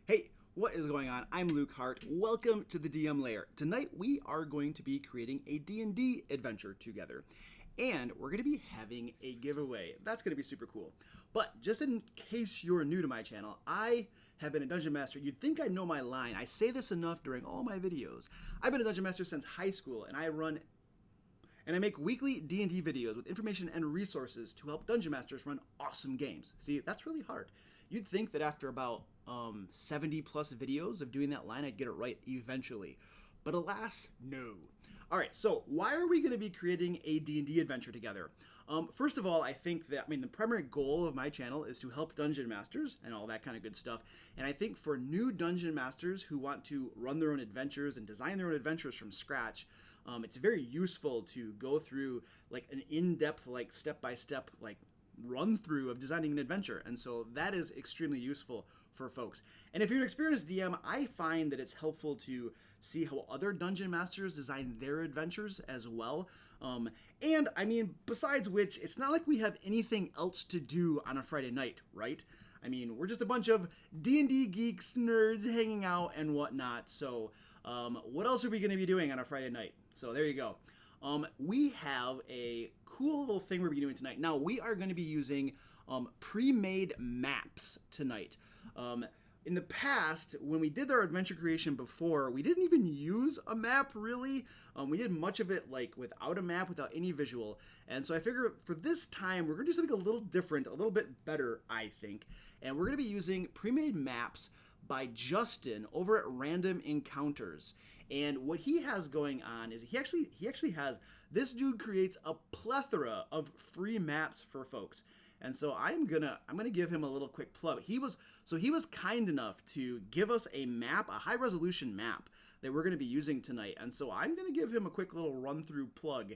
Hey, what is going on? I'm Luke Hart. Welcome to the DM Lair. Tonight we are going to be creating a D&D adventure together. And we're going to be having a giveaway. That's going to be super cool. But just in case you're new to my channel, I have been a Dungeon Master. You'd think I know my line. I say this enough during all my videos. I've been a Dungeon Master since high school, and I make weekly D&D videos with information and resources to help Dungeon Masters run awesome games. See, that's really hard. You'd think that after about 70 plus videos of doing that line, I'd get it right eventually. But alas, no. All right, so why are we going to be creating a D&D adventure together? First of all, I think that, the primary goal of my channel is to help Dungeon Masters and all that kind of good stuff. And I think for new Dungeon Masters who want to run their own adventures and design their own adventures from scratch, it's very useful to go through like an in-depth, like step-by-step, like run through of designing an adventure, and so that is extremely useful for folks. And if you're an experienced DM, I find that it's helpful to see how other dungeon masters design their adventures as well. Besides which, it's not like we have anything else to do on a Friday night, right? We're just a bunch of D&D geeks, nerds hanging out and whatnot. So what else are we going to be doing on a Friday night? So there you go. We have a cool little thing we're doing tonight. Now, we are going to be using pre-made maps tonight. In the past, when we did our adventure creation before, we didn't even use a map, really. We did much of it like without a map, without any visual. And so I figure for this time, we're going to do something a little different, a little bit better, I think. And we're going to be using pre-made maps by Justin over at Random Encounters. And what he has going on is he actually has, this dude creates a plethora of free maps for folks. And so I'm gonna give him a little quick plug. He was kind enough to give us a map, a high resolution map that we're gonna be using tonight. And so I'm gonna give him a quick little run through plug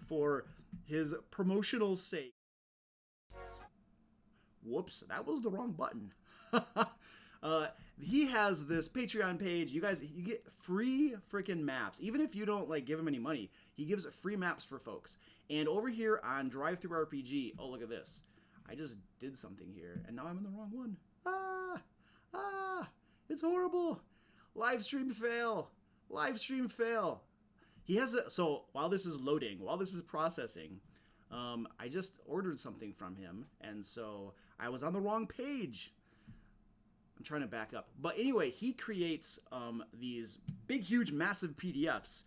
for his promotional sake. Whoops, that was the wrong button. He has this Patreon page. You get free freaking maps. Even if you don't give him any money, he gives free maps for folks. And over here on DriveThruRPG, oh, look at this. I just did something here, and now I'm in the wrong one. It's horrible. Live stream fail. He has so while this is loading, while this is processing, I just ordered something from him, and so I was on the wrong page. I'm trying to back up. But anyway, he creates these big, huge, massive PDFs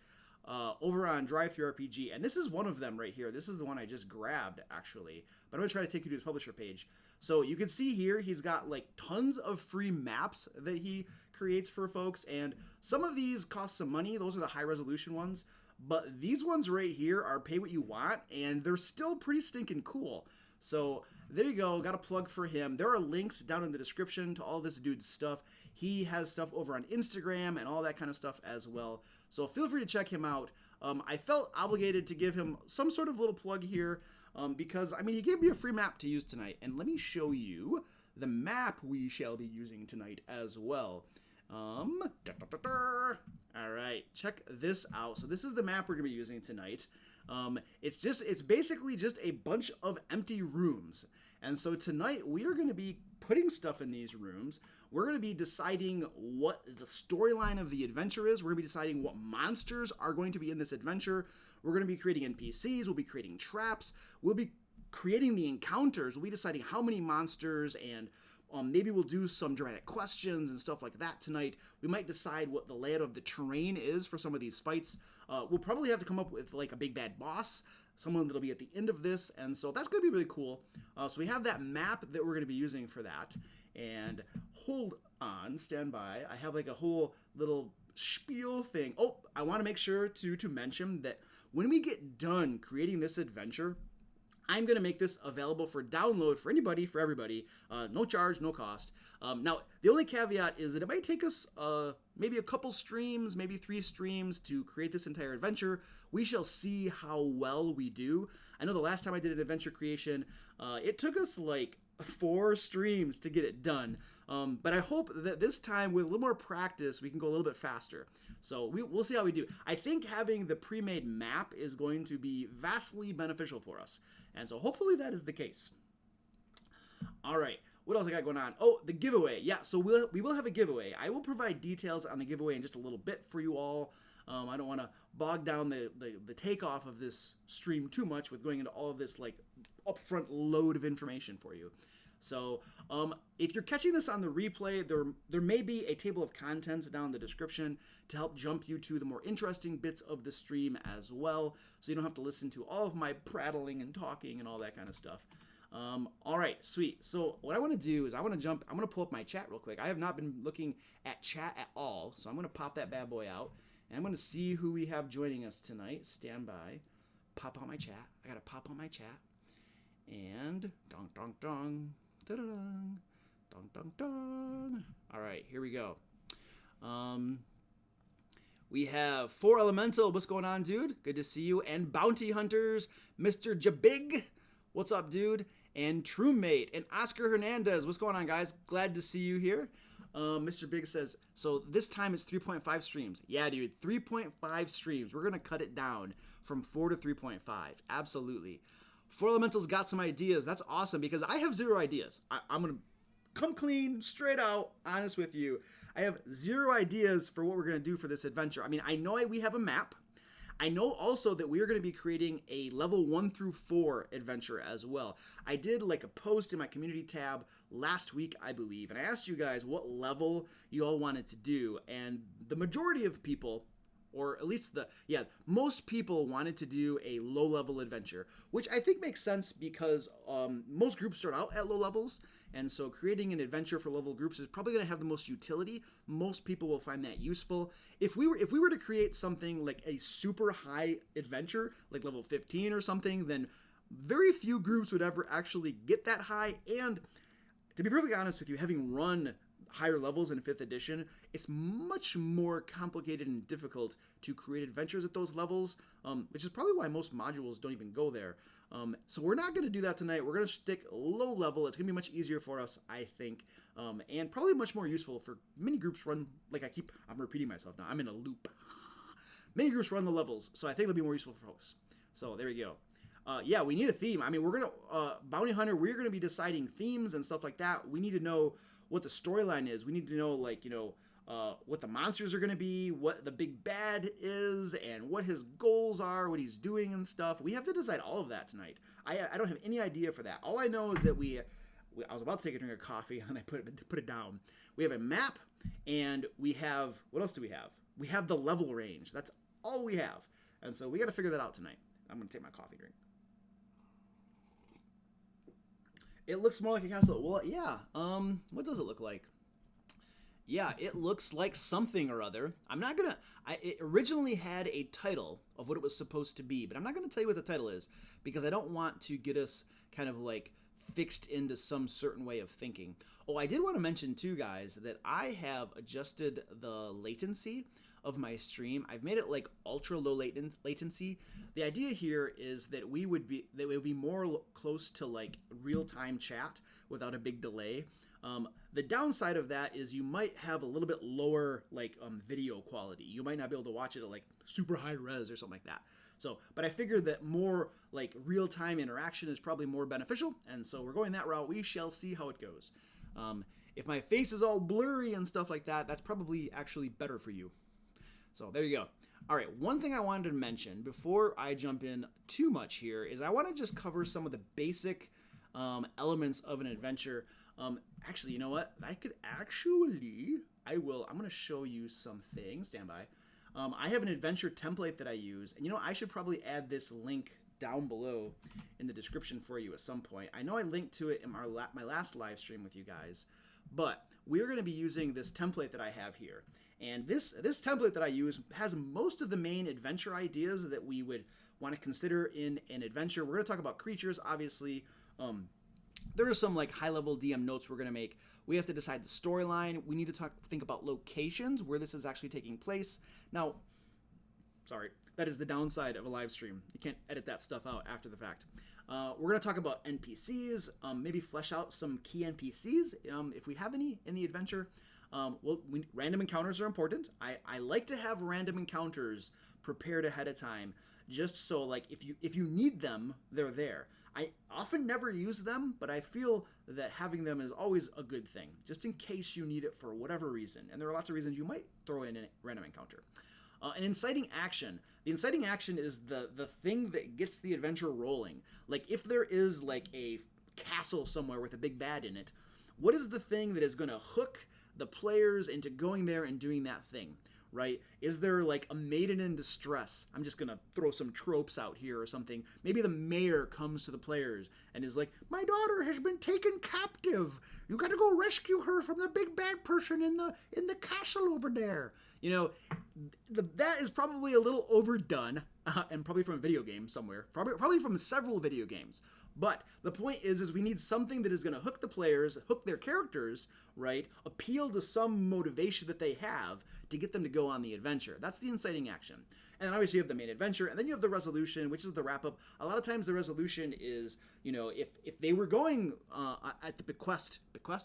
over on DriveThruRPG. And this is one of them right here. This is the one I just grabbed, actually. But I'm going to try to take you to his publisher page. So you can see here, he's got tons of free maps that he creates for folks. And some of these cost some money. Those are the high resolution ones. But these ones right here are pay what you want. And they're still pretty stinking cool. So there you go, got a plug for him. There are links down in the description to all this dude's stuff. He has stuff over on Instagram and all that kind of stuff as well. So feel free to check him out. I felt obligated to give him some sort of little plug here because, he gave me a free map to use tonight. And let me show you the map we shall be using tonight as well. All right, check this out. So this is the map we're gonna be using tonight. It's basically just a bunch of empty rooms. And so tonight we are gonna be putting stuff in these rooms. We're gonna be deciding what the storyline of the adventure is. We're gonna be deciding what monsters are going to be in this adventure. We're gonna be creating NPCs, we'll be creating traps, we'll be creating the encounters. We'll be deciding how many monsters, and maybe we'll do some dramatic questions and stuff like that tonight. We might decide what the layout of the terrain is for some of these fights. We'll probably have to come up with a big bad boss, someone that'll be at the end of this, and so that's going to be really cool. So we have that map that we're going to be using for that. And hold on, stand by. I have a whole little spiel thing. Oh, I want to make sure to mention that when we get done creating this adventure, I'm going to make this available for download for anybody, for everybody. No charge, no cost. Now, the only caveat is that it might take us maybe a couple streams, maybe 3 streams to create this entire adventure. We shall see how well we do. I know the last time I did an adventure creation, it took us 4 streams to get it done. But I hope that this time, with a little more practice, we can go a little bit faster. So we'll see how we do. I think having the pre-made map is going to be vastly beneficial for us. And so hopefully that is the case. All right. What else I got going on? Oh, the giveaway. Yeah, so we will have a giveaway. I will provide details on the giveaway in just a little bit for you all. I don't want to bog down the takeoff of this stream too much with going into all of this like upfront load of information for you. So if you're catching this on the replay, there may be a table of contents down in the description to help jump you to the more interesting bits of the stream as well, so you don't have to listen to all of my prattling and talking and all that kind of stuff. All right, sweet. So what I want to do is I'm going to pull up my chat real quick. I have not been looking at chat at all, so I'm going to pop that bad boy out, and I'm going to see who we have joining us tonight. Stand by. Pop on my chat. I got to pop on my chat. And dong, dong, dong. Da-da-dong. Dong, dong, dong. All right, here we go. We have 4 Elemental. What's going on, dude? Good to see you. And Bounty Hunters, Mr. Jabig. What's up, dude? And Truemate and Oscar Hernandez. What's going on, guys? Glad to see you here. Mr. Big says, so this time it's 3.5 streams. Yeah, dude, 3.5 streams. We're going to cut it down from 4 to 3.5. Absolutely. 4 Elementals got some ideas. That's awesome because I have 0 ideas. I'm going to come clean, straight out, honest with you. I have 0 ideas for what we're going to do for this adventure. I mean, I know we have a map. I know also that we are going to be creating a level 1 through 4 adventure as well. I did like a post in my community tab last week, I believe, and I asked you guys what level you all wanted to do, and the majority of people, or at least most people wanted to do a low-level adventure, which I think makes sense because most groups start out at low levels, and so creating an adventure for level groups is probably going to have the most utility. Most people will find that useful. If we were to create something like a super high adventure, like level 15 or something, then very few groups would ever actually get that high. And to be perfectly honest with you, having run higher levels in 5th edition, it's much more complicated and difficult to create adventures at those levels, which is probably why most modules don't even go there. So we're not going to do that tonight. We're going to stick low level. It's going to be much easier for us, I think, and probably much more useful for many groups run, I'm repeating myself now. I'm in a loop. Many groups run the levels, so I think it'll be more useful for folks. So there we go. Yeah, we need a theme. I mean, we're going to, Bounty Hunter, we're going to be deciding themes and stuff like that. We need to know what the storyline is. We need to know, what the monsters are going to be, what the big bad is, and what his goals are, what he's doing and stuff. We have to decide all of that tonight. I don't have any idea for that. All I know is that I was about to take a drink of coffee, and I put it down. We have a map, and we have, what else do we have? We have the level range. That's all we have. And so we got to figure that out tonight. I'm going to take my coffee drink. It looks more like a castle. Well, yeah. What does it look like? Yeah, it looks like something or other. It originally had a title of what it was supposed to be, but I'm not going to tell you what the title is because I don't want to get us kind of like fixed into some certain way of thinking. Oh, I did want to mention too, guys, that I have adjusted the latency of my stream. I've made it like ultra low latency. The idea here is that we would be more close to like real-time chat without a big delay. The downside of that is you might have a little bit lower video quality. You might not be able to watch it at like super high res or something like that. So, but I figured that more like real-time interaction is probably more beneficial, and so we're going that route. We shall see how it goes. If my face is all blurry and stuff like that, that's probably actually better for you. So there you go. All right, one thing I wanted to mention before I jump in too much here is I want to just cover some of the basic elements of an adventure. Actually, you know what? I'm going to show you some things. Stand by. I have an adventure template that I use, and I should probably add this link down below in the description for you at some point. I know I linked to it in my last live stream with you guys, but we're going to be using this template that I have here. And this template that I use has most of the main adventure ideas that we would want to consider in an adventure. We're going to talk about creatures, obviously. There are some like high-level DM notes we're going to make. We have to decide the storyline. We need to think about locations where this is actually taking place. Now, sorry, that is the downside of a live stream. You can't edit that stuff out after the fact. We're going to talk about NPCs, maybe flesh out some key NPCs if we have any in the adventure. Random encounters are important. I like to have random encounters prepared ahead of time. just so like if you need them, they're there. I often never use them, but I feel that having them is always a good thing, just in case you need it for whatever reason. And there are lots of reasons you might throw in a random encounter. An inciting action. The inciting action is the thing that gets the adventure rolling. Like if there is like a castle somewhere with a big bad in it, what is the thing that is going to hook the players into going there and doing that thing? Right? Is there like a maiden in distress? I'm just going to throw some tropes out here or something. Maybe the mayor comes to the players and is like, my daughter has been taken captive. You got to go rescue her from the big bad person in the castle over there. You know, that is probably a little overdone and probably from a video game somewhere. Probably from several video games. But the point is we need something that is going to hook the players, hook their characters, right? Appeal to some motivation that they have to get them to go on the adventure. That's the inciting action. And obviously you have the main adventure, and then you have the resolution, which is the wrap-up. A lot of times the resolution is, you know, if they were going at the behest,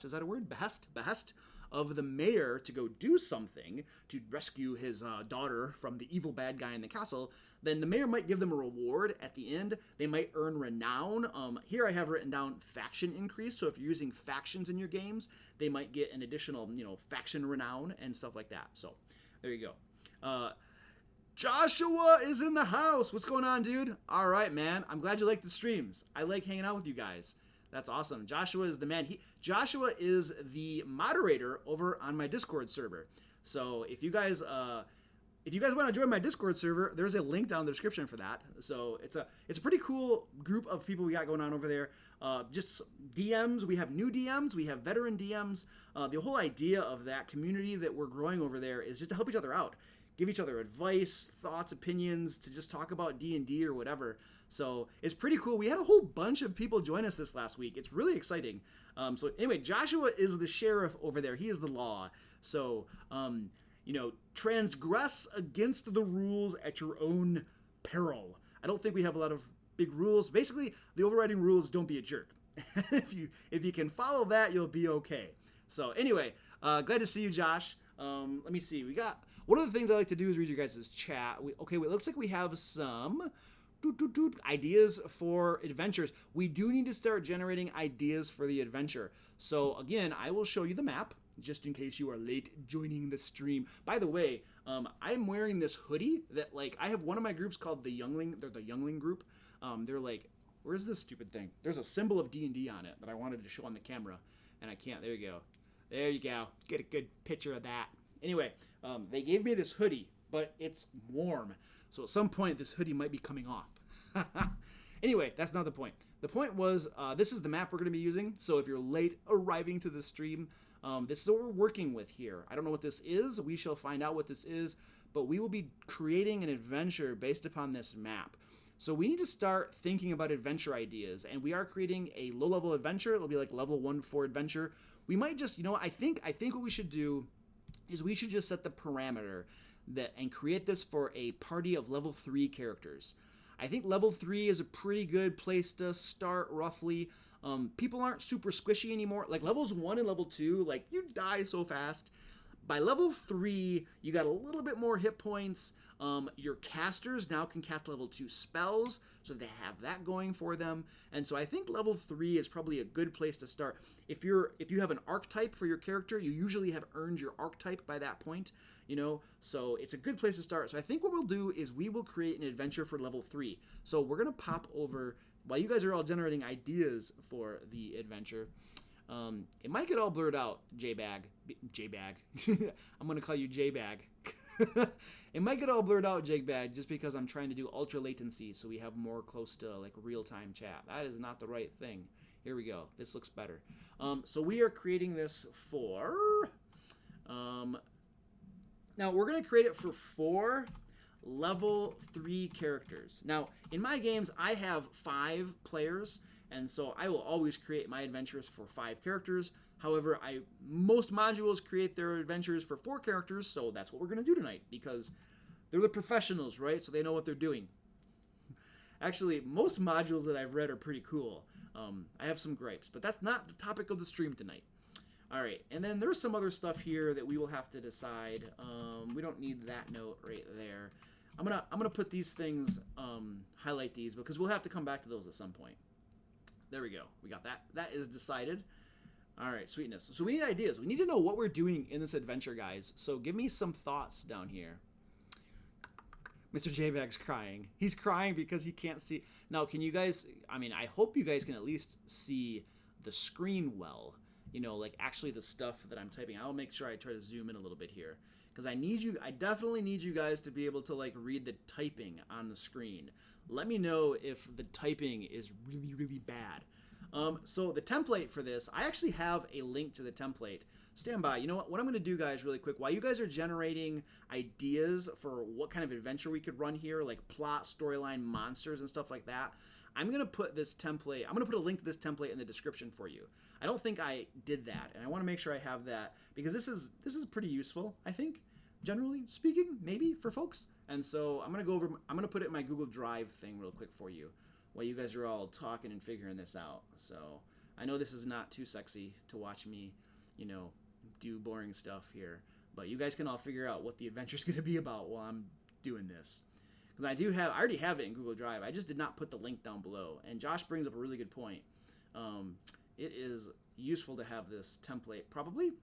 is that a word? Behest of the mayor to go do something to rescue his daughter from the evil bad guy in the castle, then the mayor might give them a reward at the end. They might earn renown. Here I have written down faction increase. So if you're using factions in your games, they might get an additional, you know, faction renown and stuff like that. So there you go. Joshua is in the house. What's going on, dude? All right, man. I'm glad you like the streams. I like hanging out with you guys. That's awesome. Joshua is the man. Joshua is the moderator over on my Discord server. So if you guys want to join my Discord server, there's a link down in the description for that. So it's a pretty cool group of people we got going on over there. Just DMs. We have new DMs. We have veteran DMs. The whole idea of that community that we're growing over there is just to help each other out. Give each other advice, thoughts, opinions, to just talk about D&D or whatever. So it's pretty cool. We had a whole bunch of people join us this last week. It's really exciting. So anyway, Joshua is the sheriff over there. He is the law. So, you know, transgress against the rules at your own peril. I don't think we have a lot of big rules. Basically, the overriding rule is don't be a jerk. If you can follow that, you'll be okay. So anyway, glad to see you, Josh. Let me see. We got... One of the things I like to do is read your guys' chat. It looks like we have some ideas for adventures. We do need to start generating ideas for the adventure. So again, I will show you the map just in case you are late joining the stream. By the way, I'm wearing this hoodie that, like, I have one of my groups called the Youngling. They're the Youngling group. They're like, where's this stupid thing? There's a symbol of D&D on it that I wanted to show on the camera, and I can't. There you go. There you go. Get a good picture of that. Anyway, they gave me this hoodie, but it's warm. So at some point, this hoodie might be coming off. Anyway, that's not the point. The point was, this is the map we're going to be using. So if you're late arriving to the stream, this is what we're working with here. I don't know what this is. We shall find out what this is. But we will be creating an adventure based upon this map. So we need to start thinking about adventure ideas. And we are creating a low-level adventure. It'll be like level 1-4 adventure. We might just, you know, I think what we should do is we should just set the parameter and create this for a party of level 3 characters. I think level 3 is a pretty good place to start roughly. People aren't super squishy anymore. Like levels 1 and level 2, like you die so fast. By level 3, you got a little bit more hit points. Your casters now can cast level 2 spells, so they have that going for them. And so I think level 3 is probably a good place to start. If you have an archetype for your character, you usually have earned your archetype by that point, you know, so it's a good place to start. So I think what we'll do is we will create an adventure for level 3. So we're going to pop over, while you guys are all generating ideas for the adventure, it might get all blurred out, J-Bag. I'm going to call you J-Bag. It might get all blurred out, J-Bag, just because I'm trying to do ultra latency so we have more close to like real-time chat. That is not the right thing. Here we go. This looks better. So we are creating this for... now, we're going to create it for 4 level 3 characters. Now, in my games, I have 5 players, and so I will always create my adventures for 5 characters. However, most modules create their adventures for 4 characters, so that's what we're going to do tonight, because they're the professionals, right? So they know what they're doing. Actually, most modules that I've read are pretty cool. I have some gripes, but that's not the topic of the stream tonight. All right, and then there's some other stuff here that we will have to decide. We don't need that note right there. I'm gonna put these things, highlight these because we'll have to come back to those at some point. There we go. We got that. That is decided. All right, sweetness. So we need ideas. We need to know what we're doing in this adventure, guys. So give me some thoughts down here. Mr. J-Bag's crying. He's crying because he can't see. Now, can you guys, I mean, I hope you guys can at least see the screen well. You know, like actually the stuff that I'm typing. I'll make sure I try to zoom in a little bit here. Because I definitely need you guys to be able to like read the typing on the screen. Let me know if the typing is really, really bad. So the template for this, I actually have a link to the template. Stand by. You know what I'm going to do, guys, really quick, while you guys are generating ideas for what kind of adventure we could run here, like plot, storyline, monsters, and stuff like that, I'm going to put this template, I'm going to put a link to this template in the description for you. I don't think I did that, and I want to make sure I have that, because this is pretty useful, I think, generally speaking, maybe, for folks. And so I'm going to put it in my Google Drive thing real quick for you, while you guys are all talking and figuring this out. So I know this is not too sexy to watch me, you know, do boring stuff here, but you guys can all figure out what the adventure's going to be about while I'm doing this. Because I already have it in Google Drive. I just did not put the link down below. And Josh brings up a really good point. It is useful to have this template, probably.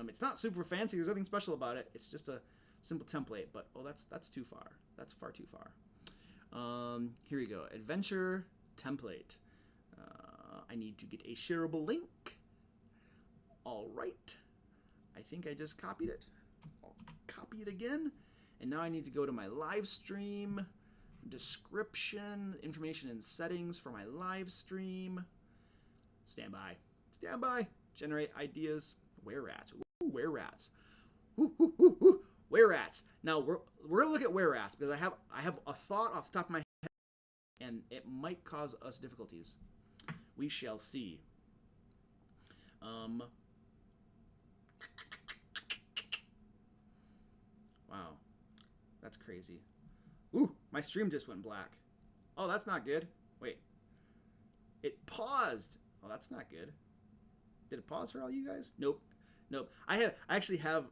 It's not super fancy. There's nothing special about it. It's just a simple template. But, oh, that's too far. That's far too far. Here we go. Adventure template. I need to get a shareable link. All right. I think I just copied it. I'll copy it again. And now I need to go to my live stream, description, information and settings for my live stream. Stand by. Stand by. Generate ideas. Where rats? Ooh, where rats? Ooh, ooh, ooh, ooh. Where rats? Now we're gonna look at where rats because I have a thought off the top of my head, and it might cause us difficulties. We shall see. Wow, that's crazy. Ooh, my stream just went black. Oh, that's not good. Wait, it paused. Oh, that's not good. Did it pause for all you guys? Nope. I actually have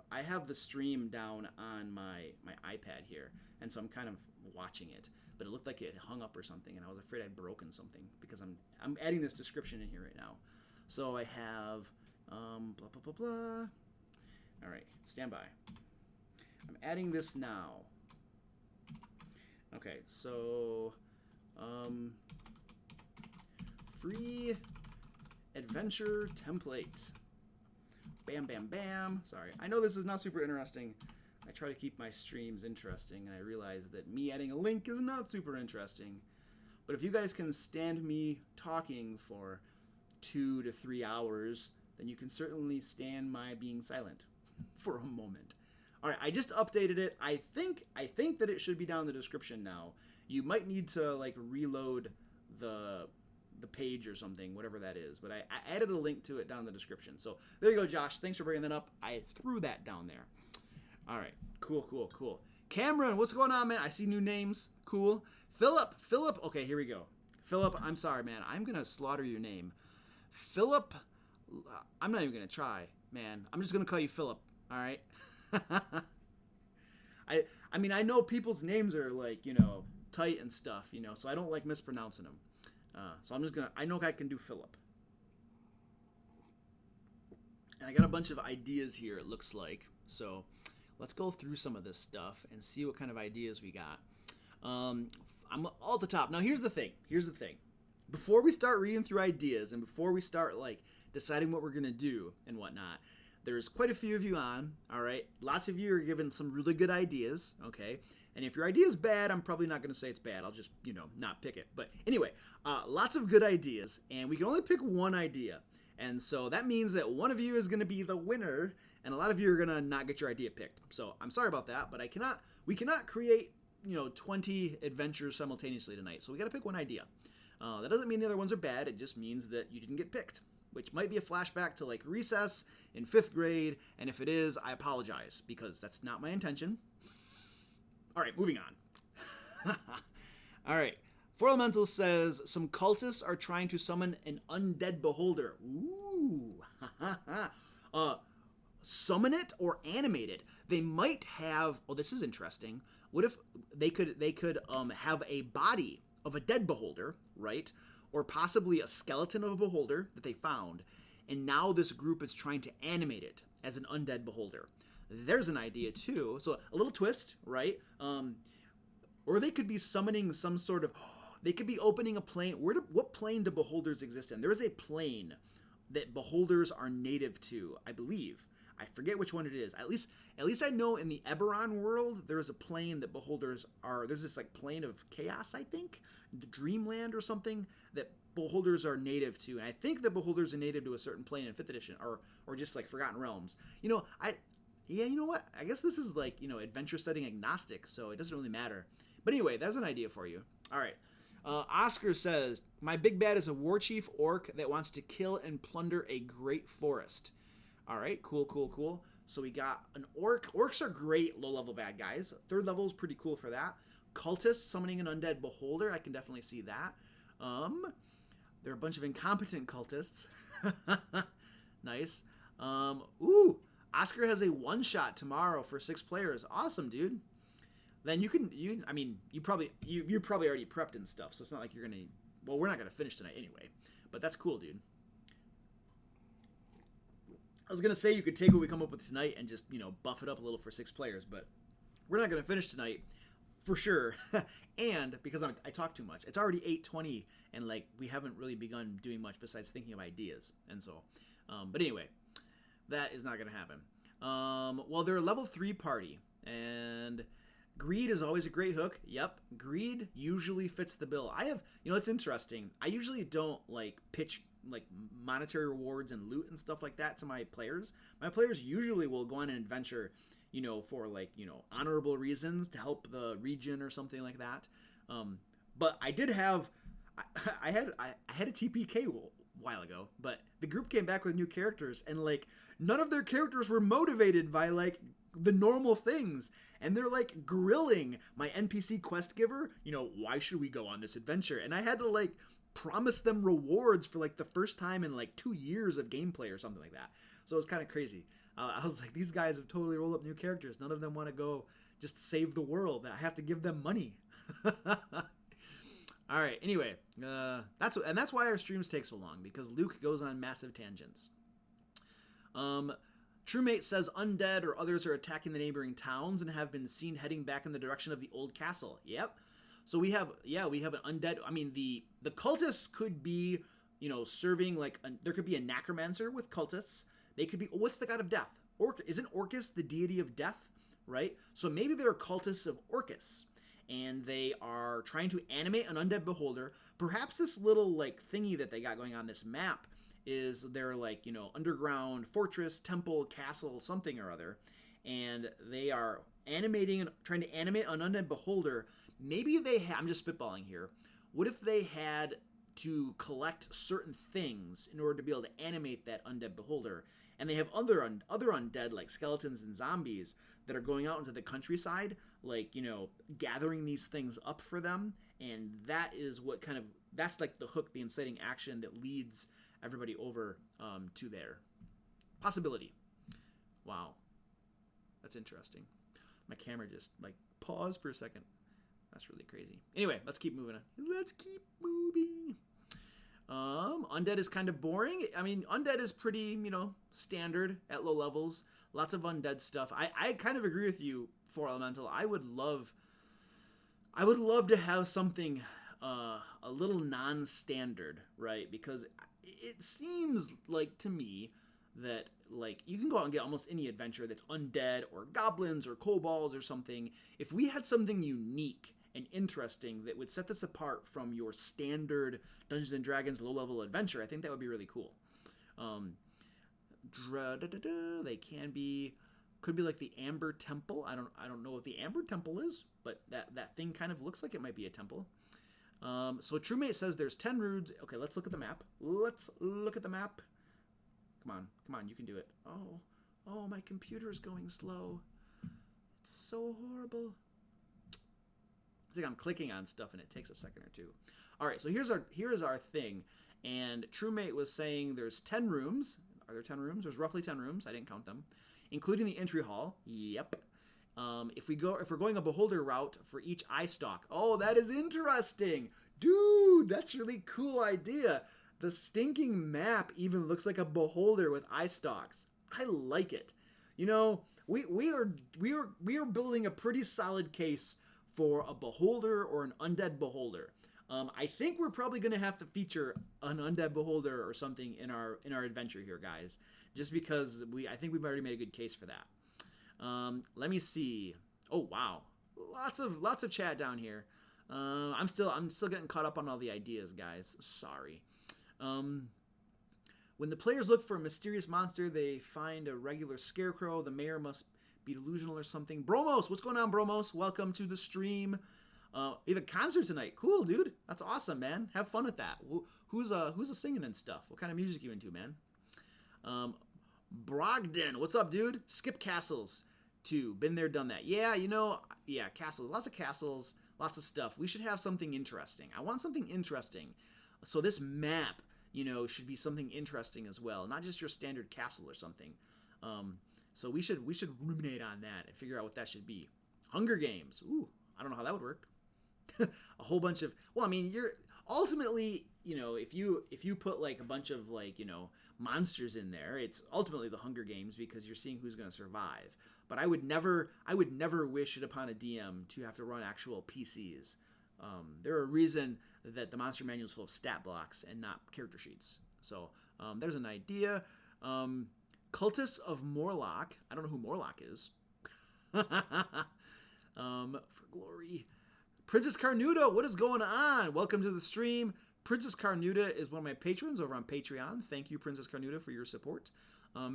the stream down on my iPad here, and so I'm kind of watching it. But it looked like it hung up or something, and I was afraid I'd broken something because I'm adding this description in here right now. So I have blah blah blah blah. All right, stand by. I'm adding this now. Okay, so free adventure template. Bam, bam, bam. Sorry, I know this is not super interesting. I try to keep my streams interesting, and I realize that me adding a link is not super interesting. But if you guys can stand me talking for 2 to 3 hours, then you can certainly stand my being silent for a moment. All right, I just updated it. I think that it should be down in the description now. You might need to like reload the page or something, whatever that is. But I added a link to it down in the description. So there you go, Josh. Thanks for bringing that up. I threw that down there. All right, cool. Cameron, what's going on, man? I see new names. Cool. Philip. Okay, here we go. Philip, I'm sorry, man. I'm gonna slaughter your name. Philip. I'm not even gonna try, man. I'm just gonna call you Philip. All right. I mean, I know people's names are like, you know, tight and stuff, you know, so I don't like mispronouncing them. So I'm just gonna, I know I can do Philip. And I got a bunch of ideas here, it looks like. So let's go through some of this stuff and see what kind of ideas we got. I'm all at the top. Now here's the thing. Before we start reading through ideas and before we start like deciding what we're gonna do and whatnot, there's quite a few of you on, all right? Lots of you are giving some really good ideas, okay? And if your idea is bad, I'm probably not going to say it's bad. I'll just, you know, not pick it. But anyway, lots of good ideas, and we can only pick one idea. And so that means that one of you is going to be the winner, and a lot of you are going to not get your idea picked. So I'm sorry about that, but we cannot create, you know, 20 adventures simultaneously tonight. So we got to pick one idea. That doesn't mean the other ones are bad. It just means that you didn't get picked, which might be a flashback to like recess in 5th grade. And if it is, I apologize because that's not my intention. All right, moving on. All right. Four Elemental says some cultists are trying to summon an undead beholder. Ooh. summon it or animate it. They might have. Oh, this is interesting. What if they could have a body of a dead beholder, right? Or possibly a skeleton of a beholder that they found, and now this group is trying to animate it as an undead beholder. There's an idea too. So a little twist, right? Or they could be summoning some sort of. They could be opening a plane. What plane do beholders exist in? There is a plane that beholders are native to, I believe. I forget which one it is. At least I know in the Eberron world, there is a plane that beholders are. There's this like plane of chaos, I think, Dreamland or something, that beholders are native to. And I think that beholders are native to a certain plane in 5th edition, or just like Forgotten Realms. You know, you know what? I guess this is like, adventure setting agnostic, so it doesn't really matter. But anyway, that's an idea for you. All right. Oscar says, my big bad is a war chief orc that wants to kill and plunder a great forest. All right, cool. So we got an orc. Orcs are great low-level bad guys. 3rd level is pretty cool for that. Cultists summoning an undead beholder. I can definitely see that. There are a bunch of incompetent cultists. Nice. Oscar has a one-shot tomorrow for 6 players. Awesome, dude. Then you probably already prepped and stuff, so it's not like you're gonna. Well, we're not gonna finish tonight anyway, but that's cool, dude. I was gonna say you could take what we come up with tonight and just buff it up a little for 6 players, but we're not gonna finish tonight for sure. And because I talk too much, it's already 8:20, and like we haven't really begun doing much besides thinking of ideas, and so. But anyway, that is not gonna happen. Well, they're a level 3 party, and greed is always a great hook. Yep, greed usually fits the bill. I have, it's interesting. I usually don't pitch monetary rewards and loot and stuff like that to my players. My players usually will go on an adventure, for honorable reasons to help the region or something like that. But I did have, I had a TPK a while ago, but the group came back with new characters, and none of their characters were motivated by the normal things, and they're grilling my NPC quest giver, why should we go on this adventure? And I had to promise them rewards for the first time in 2 years of gameplay or something like that. So it was kind of crazy. I was like, these guys have totally rolled up new characters. None of them want to go just save the world. I have to give them money. All right. Anyway, that's why our streams take so long, because Luke goes on massive tangents. Truemate says undead or others are attacking the neighboring towns and have been seen heading back in the direction of the old castle. Yep. So we have an undead. I mean, the cultists could be, serving there could be a necromancer with cultists. They could be, what's the god of death? Isn't Orcus the deity of death, right? So maybe they're cultists of Orcus, and they are trying to animate an undead beholder. Perhaps this little thingy that they got going on this map is their underground fortress, temple, castle, something or other, and they are trying to animate an undead beholder. Maybe I'm just spitballing here. What if they had to collect certain things in order to be able to animate that undead beholder, and they have other undead like skeletons and zombies that are going out into the countryside, gathering these things up for them, and that is what that's the hook, the inciting action that leads everybody over to their possibility. Wow, that's interesting. My camera just paused for a second. That's really crazy. Anyway, let's keep moving on. Undead is kind of boring. I mean, undead is pretty, standard at low levels. Lots of undead stuff. I kind of agree with you, 4 Elemental. I would love to have something a little non-standard, right? Because it seems to me that you can go out and get almost any adventure that's undead or goblins or kobolds or something. If we had something unique and interesting that would set this apart from your standard Dungeons and Dragons low-level adventure, I think that would be really cool. They could be the Amber Temple. I don't know what the Amber Temple is, but that thing kind of looks like it might be a temple. So Truemate says there's 10 runes. Okay, let's look at the map. Come on, you can do it. Oh, my computer's going slow. It's so horrible. It's like I'm clicking on stuff and it takes a second or two. All right, so here's our thing. And Truemate was saying there's 10 rooms. Are there 10 rooms? There's roughly 10 rooms. I didn't count them. including the entry hall. Yep. If we're going a beholder route for each eye stalk. Oh, that is interesting. Dude, that's a really cool idea. The stinking map even looks like a beholder with eye stalks. I like it. You know, we are building a pretty solid case for a beholder or an undead beholder. I think we're probably going to have to feature an undead beholder or something in our adventure here, guys. Just because I think we've already made a good case for that. Let me see. Oh wow, lots of chat down here. I'm still getting caught up on all the ideas, guys. Sorry. When the players look for a mysterious monster, they find a regular scarecrow. The mayor must be delusional or something. Bromos, what's going on, Bromos? Welcome to the stream. We have a concert tonight. Cool, dude. That's awesome, man. Have fun with that. Who's singing and stuff? What kind of music you into, man? Brogden, what's up, dude? Skip castles. 2. Been there, done that. Yeah, castles. Lots of castles. Lots of stuff. We should have something interesting. I want something interesting. So this map, should be something interesting as well. Not just your standard castle or something. So we should ruminate on that and figure out what that should be. Hunger Games. Ooh, I don't know how that would work. A whole bunch of, you're ultimately, if you put like a bunch of monsters in there, it's ultimately the Hunger Games because you're seeing who's going to survive. But I would never wish it upon a DM to have to run actual PCs. There are a reason that the monster manual is full of stat blocks and not character sheets. So there's an idea. Cultists of Morlock. I don't know who Morlock is. For glory. Princess Carnuda, what is going on? Welcome to the stream. Princess Carnuda is one of my patrons over on Patreon. Thank you, Princess Carnuda, for your support.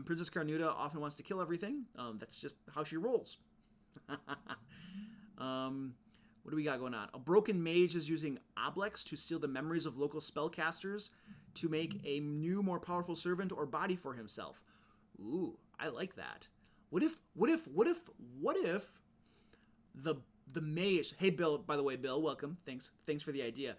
Princess Carnuda often wants to kill everything. That's just how she rolls. What do we got going on? A broken mage is using Oblex to steal the memories of local spellcasters to make a new, more powerful servant or body for himself. Ooh, I like that. What if the mage? Hey, Bill. By the way, Bill, welcome. Thanks for the idea.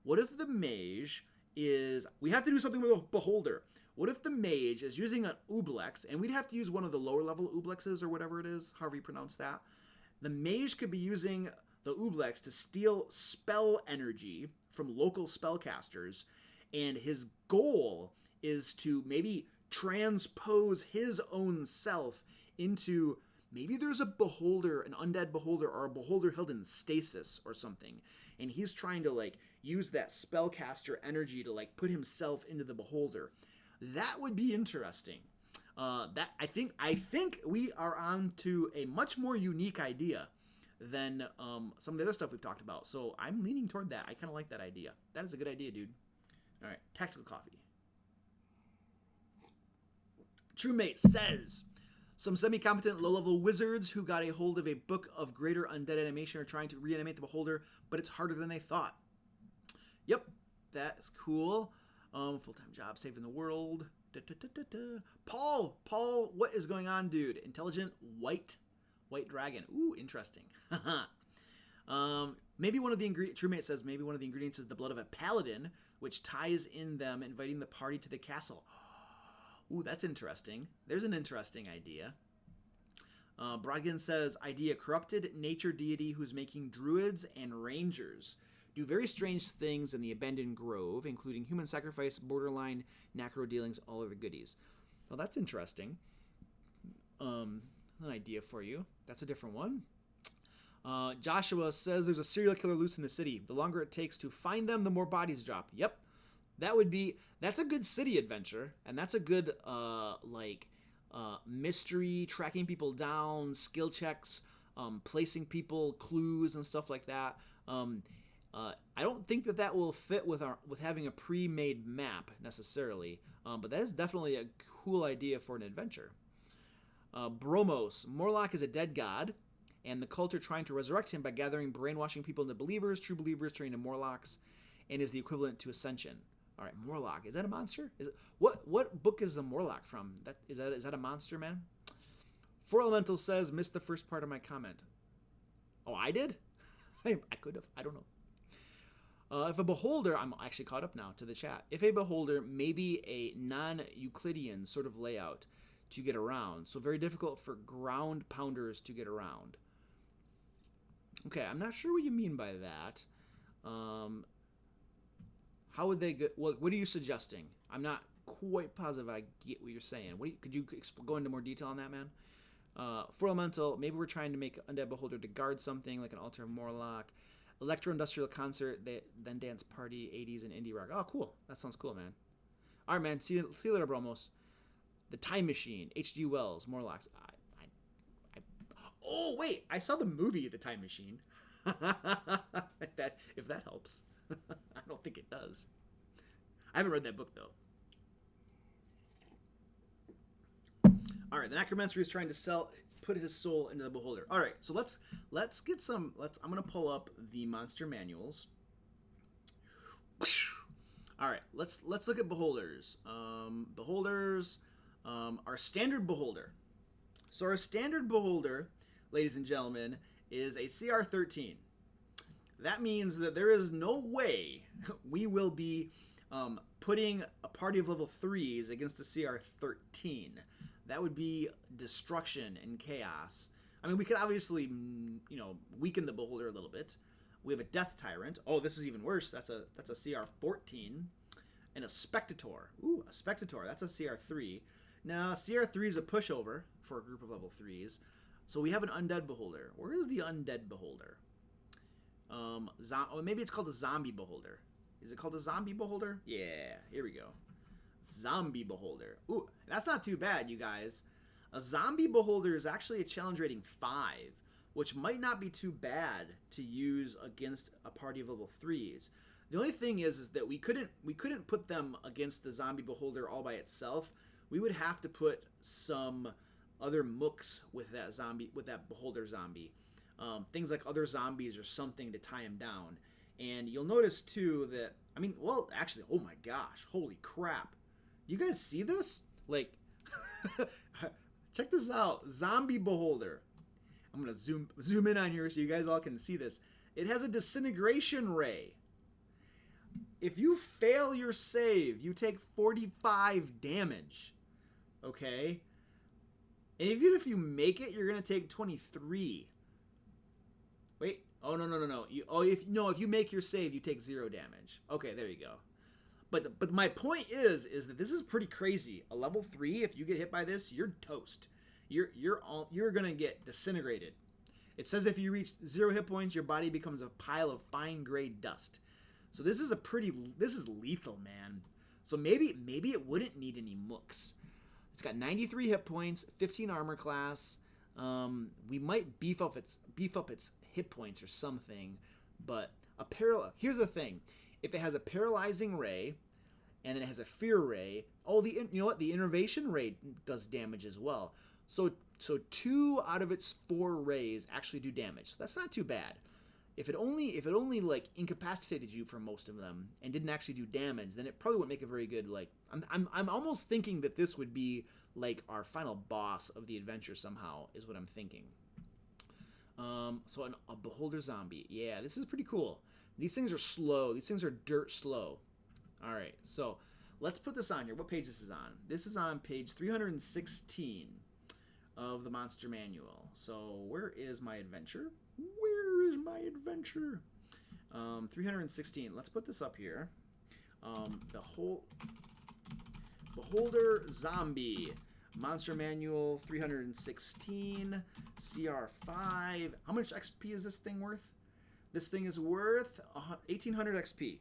What if the mage is? We have to do something with a beholder. What if the mage is using an Ublex, and we'd have to use one of the lower level Ublexes or whatever it is, however you pronounce that. The mage could be using the Ublex to steal spell energy from local spellcasters, and his goal is to maybe transpose his own self into, maybe there's a beholder, an undead beholder, or a beholder held in stasis or something, and he's trying to use that spellcaster energy to put himself into the beholder. That would be interesting. That I think we are on to a much more unique idea than some of the other stuff we've talked about. So I'm leaning toward that. I kind of like that idea. That is a good idea, dude. All right, tactical coffee. Truemate says, some semi-competent low-level wizards who got a hold of a book of greater undead animation are trying to reanimate the beholder, but it's harder than they thought. Yep, that's cool. Full-time job saving the world. Paul, what is going on, dude? Intelligent white dragon. Ooh, interesting. Maybe one of the ingredients. Truemate says maybe one of the ingredients is the blood of a paladin, which ties in them inviting the party to the castle. Ooh, that's interesting. There's an interesting idea. Brodkin says idea: corrupted nature deity who's making druids and rangers do very strange things in the abandoned grove, including human sacrifice, borderline necro dealings, all of the goodies. Well, that's interesting. An idea for you. That's a different one. Joshua says there's a serial killer loose in the city. The longer it takes to find them, the more bodies drop. Yep. That's a good city adventure, and that's a good mystery, tracking people down, skill checks, placing people, clues and stuff like that. I don't think that will fit with having a pre-made map necessarily, but that is definitely a cool idea for an adventure. Bromos, Morlock is a dead god, and the cult are trying to resurrect him by gathering brainwashing people into believers, true believers turning into Morlocks, and is the equivalent to Ascension. All right, Morlock, is that a monster? Is it what book is the Morlock from? Is that a monster, man? Four Elemental says missed the first part of my comment. Oh, I did? I could have. I don't know. If a beholder, I'm actually caught up now to the chat. If a beholder, maybe a non-Euclidean sort of layout to get around. So very difficult for ground pounders to get around. Okay, I'm not sure what you mean by that. How would they get? What are you suggesting? I'm not quite positive I get what you're saying. Could you go into more detail on that, man? For elemental, maybe we're trying to make Undead Beholder to guard something like an altar of Morlock. Electro-industrial concert, then dance party, 80s and indie rock. Oh, cool. That sounds cool, man. All right, man. See you later, Bromos. The Time Machine, H.G. Wells, Morlocks. Oh, wait. I saw the movie The Time Machine. if that helps. I don't think it does. I haven't read that book, though. All right, the necromancer is trying to put his soul into the beholder. All right, so let's get some. I'm gonna pull up the monster manuals. All right, let's look at beholders. Beholders, our standard beholder. So our standard beholder, ladies and gentlemen, is a CR 13. That means that there is no way we will be putting a party of level 3s against a CR 13. That would be destruction and chaos. I mean, we could obviously, weaken the beholder a little bit. We have a death tyrant. Oh, this is even worse. That's a CR 14, and a spectator. Ooh, a spectator. That's a CR 3. Now, CR 3 is a pushover for a group of level 3s. So we have an undead beholder. Where is the undead beholder? Maybe it's called a zombie beholder. Is it called a zombie beholder? Yeah, here we go. Zombie beholder. Ooh, that's not too bad, you guys. A zombie beholder is actually a challenge rating 5, which might not be too bad to use against a party of level 3s. The only thing is that we couldn't put them against the zombie beholder all by itself. We would have to put some other mooks with that beholder zombie. Things like other zombies or something to tie him down. And you'll notice too that, actually, oh my gosh, holy crap. You guys see this? Like, check this out. Zombie beholder. I'm going to zoom in on here so you guys all can see this. It has a disintegration ray. If you fail your save, you take 45 damage. Okay? And even if you make it, you're going to take 23. Wait. Oh, no. If you make your save, you take 0 damage. Okay, there you go. But my point is that this is pretty crazy. A level 3, if you get hit by this, you're toast. You're gonna get disintegrated. It says if you reach 0 hit points, your body becomes a pile of fine gray dust. So this is lethal, man. So maybe it wouldn't need any mooks. It's got 93 hit points, 15 armor class. We might beef up its hit points or something, but here's the thing. If it has a paralyzing ray, and then it has a fear ray, the innervation ray does damage as well. So 2 out of its 4 rays actually do damage. So that's not too bad. If it only like incapacitated you for most of them and didn't actually do damage, then it probably wouldn't make a very good I'm almost thinking that this would be like our final boss of the adventure somehow, is what I'm thinking. So a beholder zombie. Yeah, this is pretty cool. These things are slow. These things are dirt slow. All right, so let's put this on here. What page this is on? This is on page 316 of the Monster Manual. So where is my adventure? 316. Let's put this up here. Beholder Zombie. Monster Manual 316. CR5. How much XP is this thing worth? This thing is worth 1,800 XP.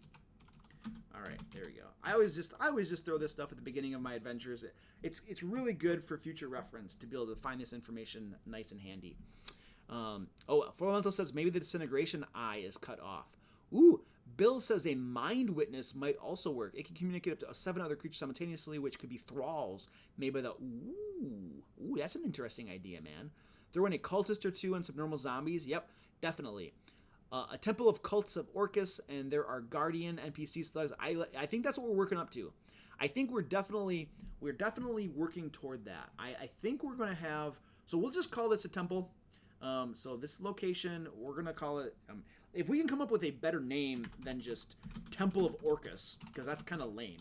All right, there we go. I always just throw this stuff at the beginning of my adventures. It's really good for future reference to be able to find this information nice and handy. Elemental says maybe the disintegration eye is cut off. Ooh, Bill says a mind witness might also work. It can communicate up to 7 other creatures simultaneously, which could be thralls made by the... Ooh, that's an interesting idea, man. Throw in a cultist or 2 and some normal zombies. Yep, definitely. A temple of cults of Orcus, and there are guardian NPC slugs. I think that's what we're working up to. I think we're definitely working toward that. I think we're going to have... So we'll just call this a temple. So this location, we're going to call it... if we can come up with a better name than just Temple of Orcus, because that's kind of lame.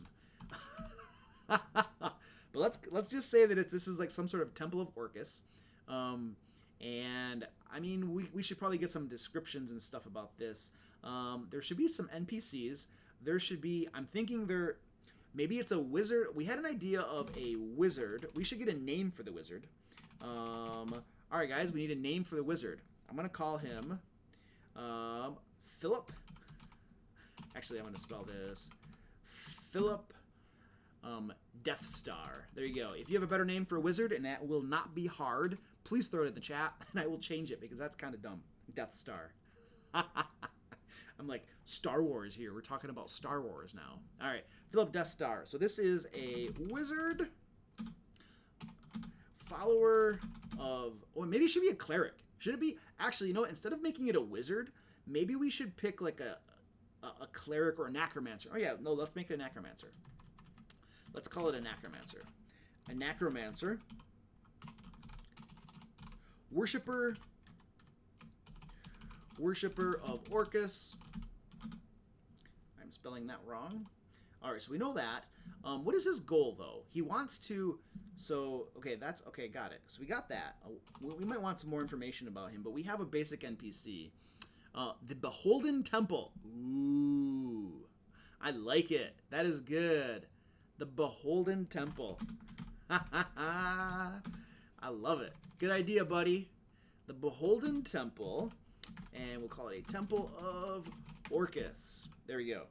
But But let's just say that this is like some sort of temple of Orcus. And I mean, we should probably get some descriptions and stuff about this. There should be some NPCs. There should be, I'm thinking maybe it's a wizard. We had an idea of a wizard. We should get a name for the wizard. All right, guys, we need a name for the wizard. I'm going to call him Philip. Actually, I'm going to spell this. Philip Death Star. There you go. If you have a better name for a wizard, and that will not be hard, please throw it in the chat, and I will change it, because that's kind of dumb. Death Star. I'm like, Star Wars here. We're talking about Star Wars now. All right, Philip Death Star. So this is a wizard, follower of, or maybe it should be a cleric. Should it be, actually, you know what? Instead of making it a wizard, maybe we should pick like a cleric or a necromancer. Oh yeah, no, let's make it a necromancer. Let's call it a necromancer. A necromancer. Worshipper of Orcus. I'm spelling that wrong. All right, so we know that. What is his goal, though? He wants to... So, okay, okay, got it. So we got that. We might want some more information about him, but we have a basic NPC. The Beholden Temple. Ooh, I like it. That is good. The Beholden Temple. I love it. Good idea, buddy. The Beholden Temple, and we'll call it a Temple of Orcus. There we go.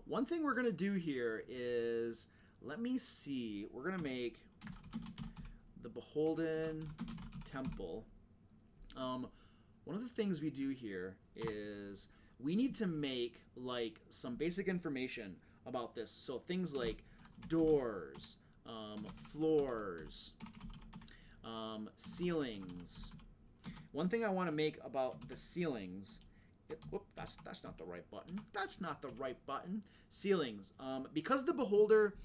One thing we're going to do here is, let me see, we're going to make the Beholden Temple. One of the things we do here is we need to make like some basic information about this. So things like doors, floors, ceilings. One thing I want to make about the ceilings, whoop, that's not the right button. That's not the right button. Ceilings. Because the beholder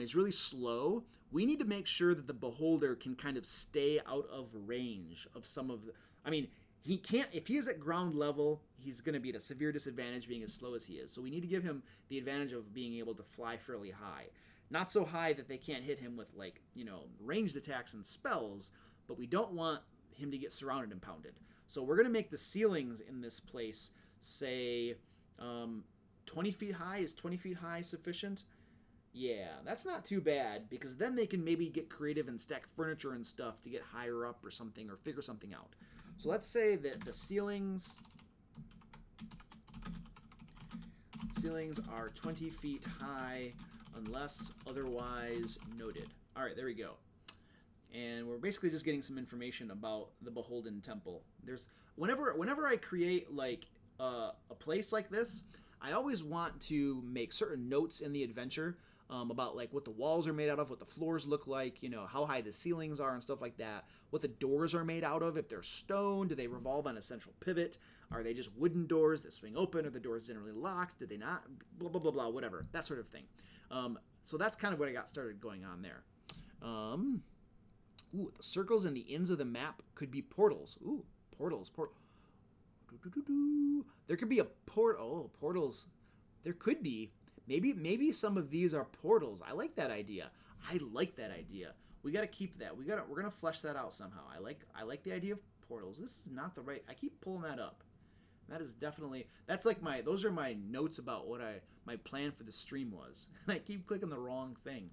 is really slow, we need to make sure that the beholder can kind of stay out of range of some of the, I mean, he can't, if he is at ground level, he's going to be at a severe disadvantage being as slow as he is. So we need to give him the advantage of being able to fly fairly high. Not so high that they can't hit him with, like, you know, ranged attacks and spells, but we don't want him to get surrounded and pounded. So we're going to make the ceilings in this place, say, 20 feet high. Is 20 feet high sufficient? Yeah, that's not too bad, because then they can maybe get creative and stack furniture and stuff to get higher up or something, or figure something out. So let's say that the ceilings are 20 feet high unless otherwise noted. All right, there we go. And we're basically just getting some information about the Beholden Temple. There's whenever I create like a place like this, I always want to make certain notes in the adventure about like what the walls are made out of, what the floors look like, you know, how high the ceilings are and stuff like that, what the doors are made out of, if they're stone, do they revolve on a central pivot, are they just wooden doors that swing open, are the doors generally locked, did they not, blah, blah, blah, blah, whatever, that sort of thing. So that's kind of what I got started going on there. Ooh, the circles and the ends of the map could be portals. Ooh, portals. There could be a portals. There could be. Maybe some of these are portals. I like that idea. We got to keep that. We're going to flesh that out somehow. I like the idea of portals. This is not the right. I keep pulling that up. That is definitely, that's like those are my notes about what my plan for the stream was. And I keep clicking the wrong thing.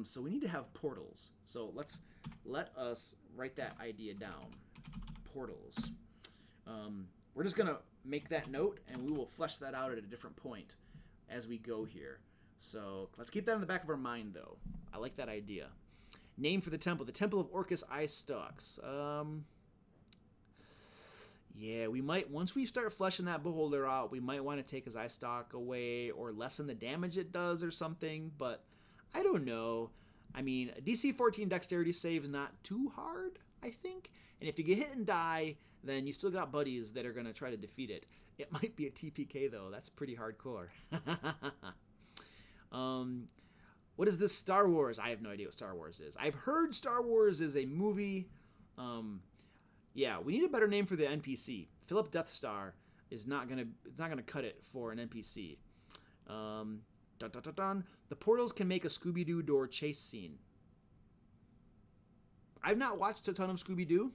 So we need to have portals. So let us write that idea down. Portals. We're just going to make that note, and we will flesh that out at a different point as we go here. So let's keep that in the back of our mind, though. I like that idea. Name for the temple. The Temple of Orcus Eye Stalks. Yeah, we might, once we start fleshing that beholder out, we might want to take his eye stalk away or lessen the damage it does or something, but I don't know. I mean, a DC 14 dexterity save is not too hard, I think. And if you get hit and die, then you still got buddies that are going to try to defeat it. It might be a TPK, though. That's pretty hardcore. What is this Star Wars? I have no idea what Star Wars is. I've heard Star Wars is a movie. Yeah, we need a better name for the NPC. Philip Death Star is not gonna cut it for an NPC. Dun, dun, dun, dun. The portals can make a Scooby-Doo door chase scene. I've not watched a ton of Scooby-Doo,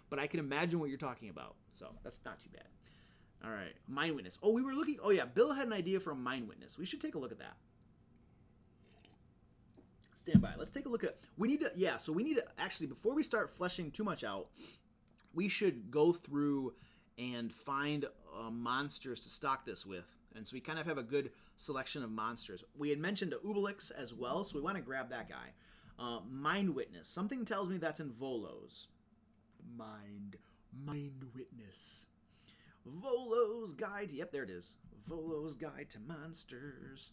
but I can imagine what you're talking about. So that's not too bad. All right, Mind Witness. Oh, we were looking. Oh yeah, Bill had an idea for a Mind Witness. We should take a look at that. Stand by. Let's take a look at. We need to. Yeah. So we need to actually, before we start fleshing too much out, we should go through and find monsters to stock this with. And so we kind of have a good selection of monsters. We had mentioned Ubelix as well, so we want to grab that guy. Mind Witness. Something tells me that's in Volo's. Mind Witness. Volo's Guide. Yep, there it is. Volo's Guide to Monsters.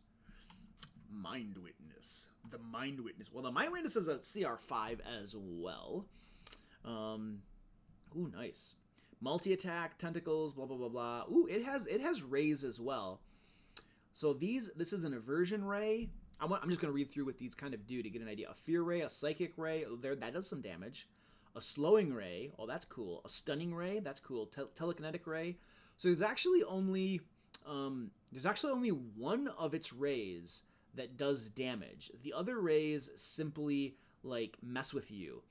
Mind Witness. The Mind Witness. Well, the Mind Witness is a CR5 as well. Ooh, nice. Multi-attack, tentacles, blah, blah, blah, blah. Ooh, it has rays as well. So this is an aversion ray. I'm just going to read through what these kind of do to get an idea. A fear ray, a psychic ray, that does some damage. A slowing ray, oh, that's cool. A stunning ray, that's cool. Telekinetic ray. So there's actually only one of its rays that does damage. The other rays simply like mess with you.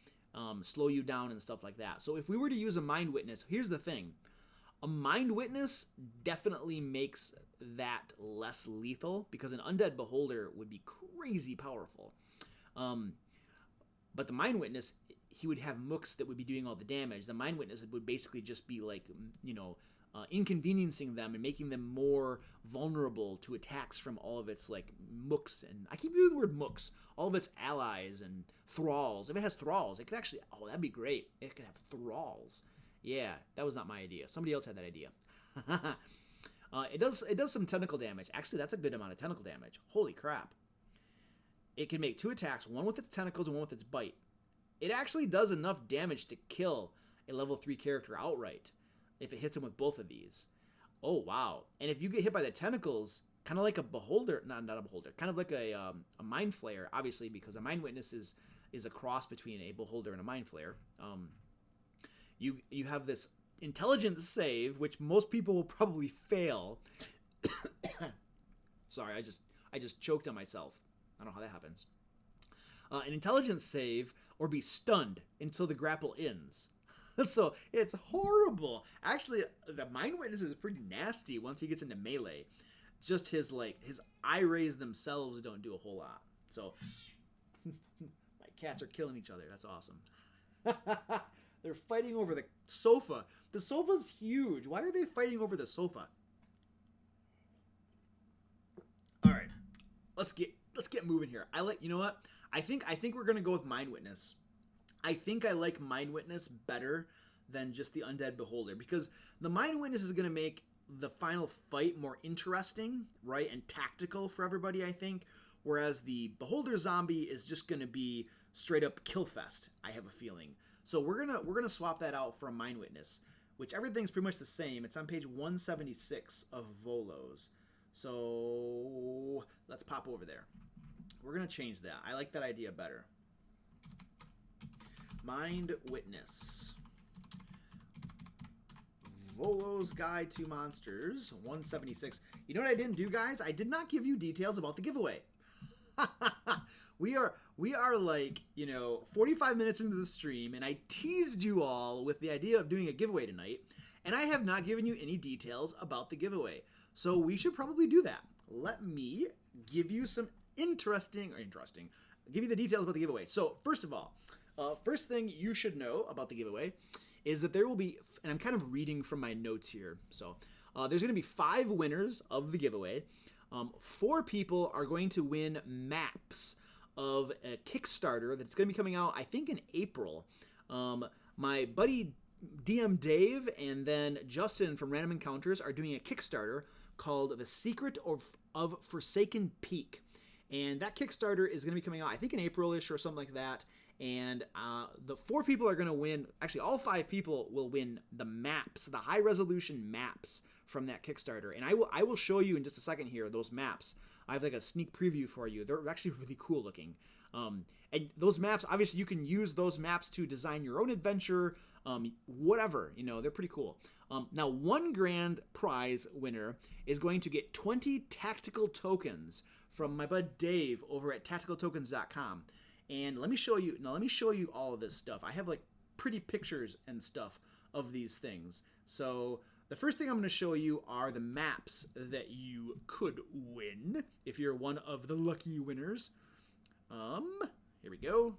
Slow you down and stuff like that. So if we were to use a Mind Witness, here's the thing. A Mind Witness definitely makes that less lethal because an Undead Beholder would be crazy powerful. But the Mind Witness, he would have mooks that would be doing all the damage. The Mind Witness would basically just be like, inconveniencing them and making them more vulnerable to attacks from all of its like mooks, and I keep using the word mooks, all of its allies and thralls. If it has thralls, it could actually, oh, that'd be great. It could have thralls. Yeah, that was not my idea. Somebody else had that idea. It does some tentacle damage. Actually, that's a good amount of tentacle damage. Holy crap. It can make 2 attacks, one with its tentacles and one with its bite. It actually does enough damage to kill a level 3 character outright if it hits him with both of these. Oh, wow. And if you get hit by the tentacles, kind of like a beholder, not a beholder, kind of like a mind flayer, obviously, because a Mind Witness is a cross between a beholder and a mind flayer. You have this intelligence save, which most people will probably fail. Sorry, I just choked on myself. I don't know how that happens. An intelligence save or be stunned until the grapple ends. So it's horrible. Actually, the Mind Witness is pretty nasty once he gets into melee. Just his eye rays themselves don't do a whole lot. So my cats are killing each other. That's awesome. They're fighting over the sofa. The sofa's huge. Why are they fighting over the sofa? All right, let's get moving here. You know what? I think we're gonna go with Mind Witness. I think I like Mind Witness better than just the Undead Beholder because the Mind Witness is going to make the final fight more interesting, right, and tactical for everybody, I think, whereas the Beholder Zombie is just going to be straight up kill fest, I have a feeling. So we're going to swap that out for a Mind Witness, which everything's pretty much the same. It's on page 176 of Volo's. So let's pop over there. We're going to change that. I like that idea better. Mind Witness. Volo's Guide to Monsters, 176. You know what I didn't do, guys? I did not give you details about the giveaway. We are like, 45 minutes into the stream, and I teased you all with the idea of doing a giveaway tonight, and I have not given you any details about the giveaway. So we should probably do that. Let me give you some interesting, give you the details about the giveaway. So first of all, first thing you should know about the giveaway is that there will be, and I'm kind of reading from my notes here, so there's going to be 5 winners of the giveaway. 4 people are going to win maps of a Kickstarter that's going to be coming out, I think, in April. My buddy DM Dave and then Justin from Random Encounters are doing a Kickstarter called The Secret of Forsaken Peak. And that Kickstarter is going to be coming out, I think, in April-ish or something like that. And the 4 people are going to win, actually all 5 people will win the maps, the high-resolution maps from that Kickstarter. And I will show you in just a second here those maps. I have like a sneak preview for you. They're actually really cool looking. And those maps, obviously, you can use those maps to design your own adventure, whatever. They're pretty cool. Now, one grand prize winner is going to get 20 tactical tokens from my bud Dave over at tacticaltokens.com. And let me show you all of this stuff. I have like pretty pictures and stuff of these things. So the first thing I'm going to show you are the maps that you could win if you're one of the lucky winners. Here we go.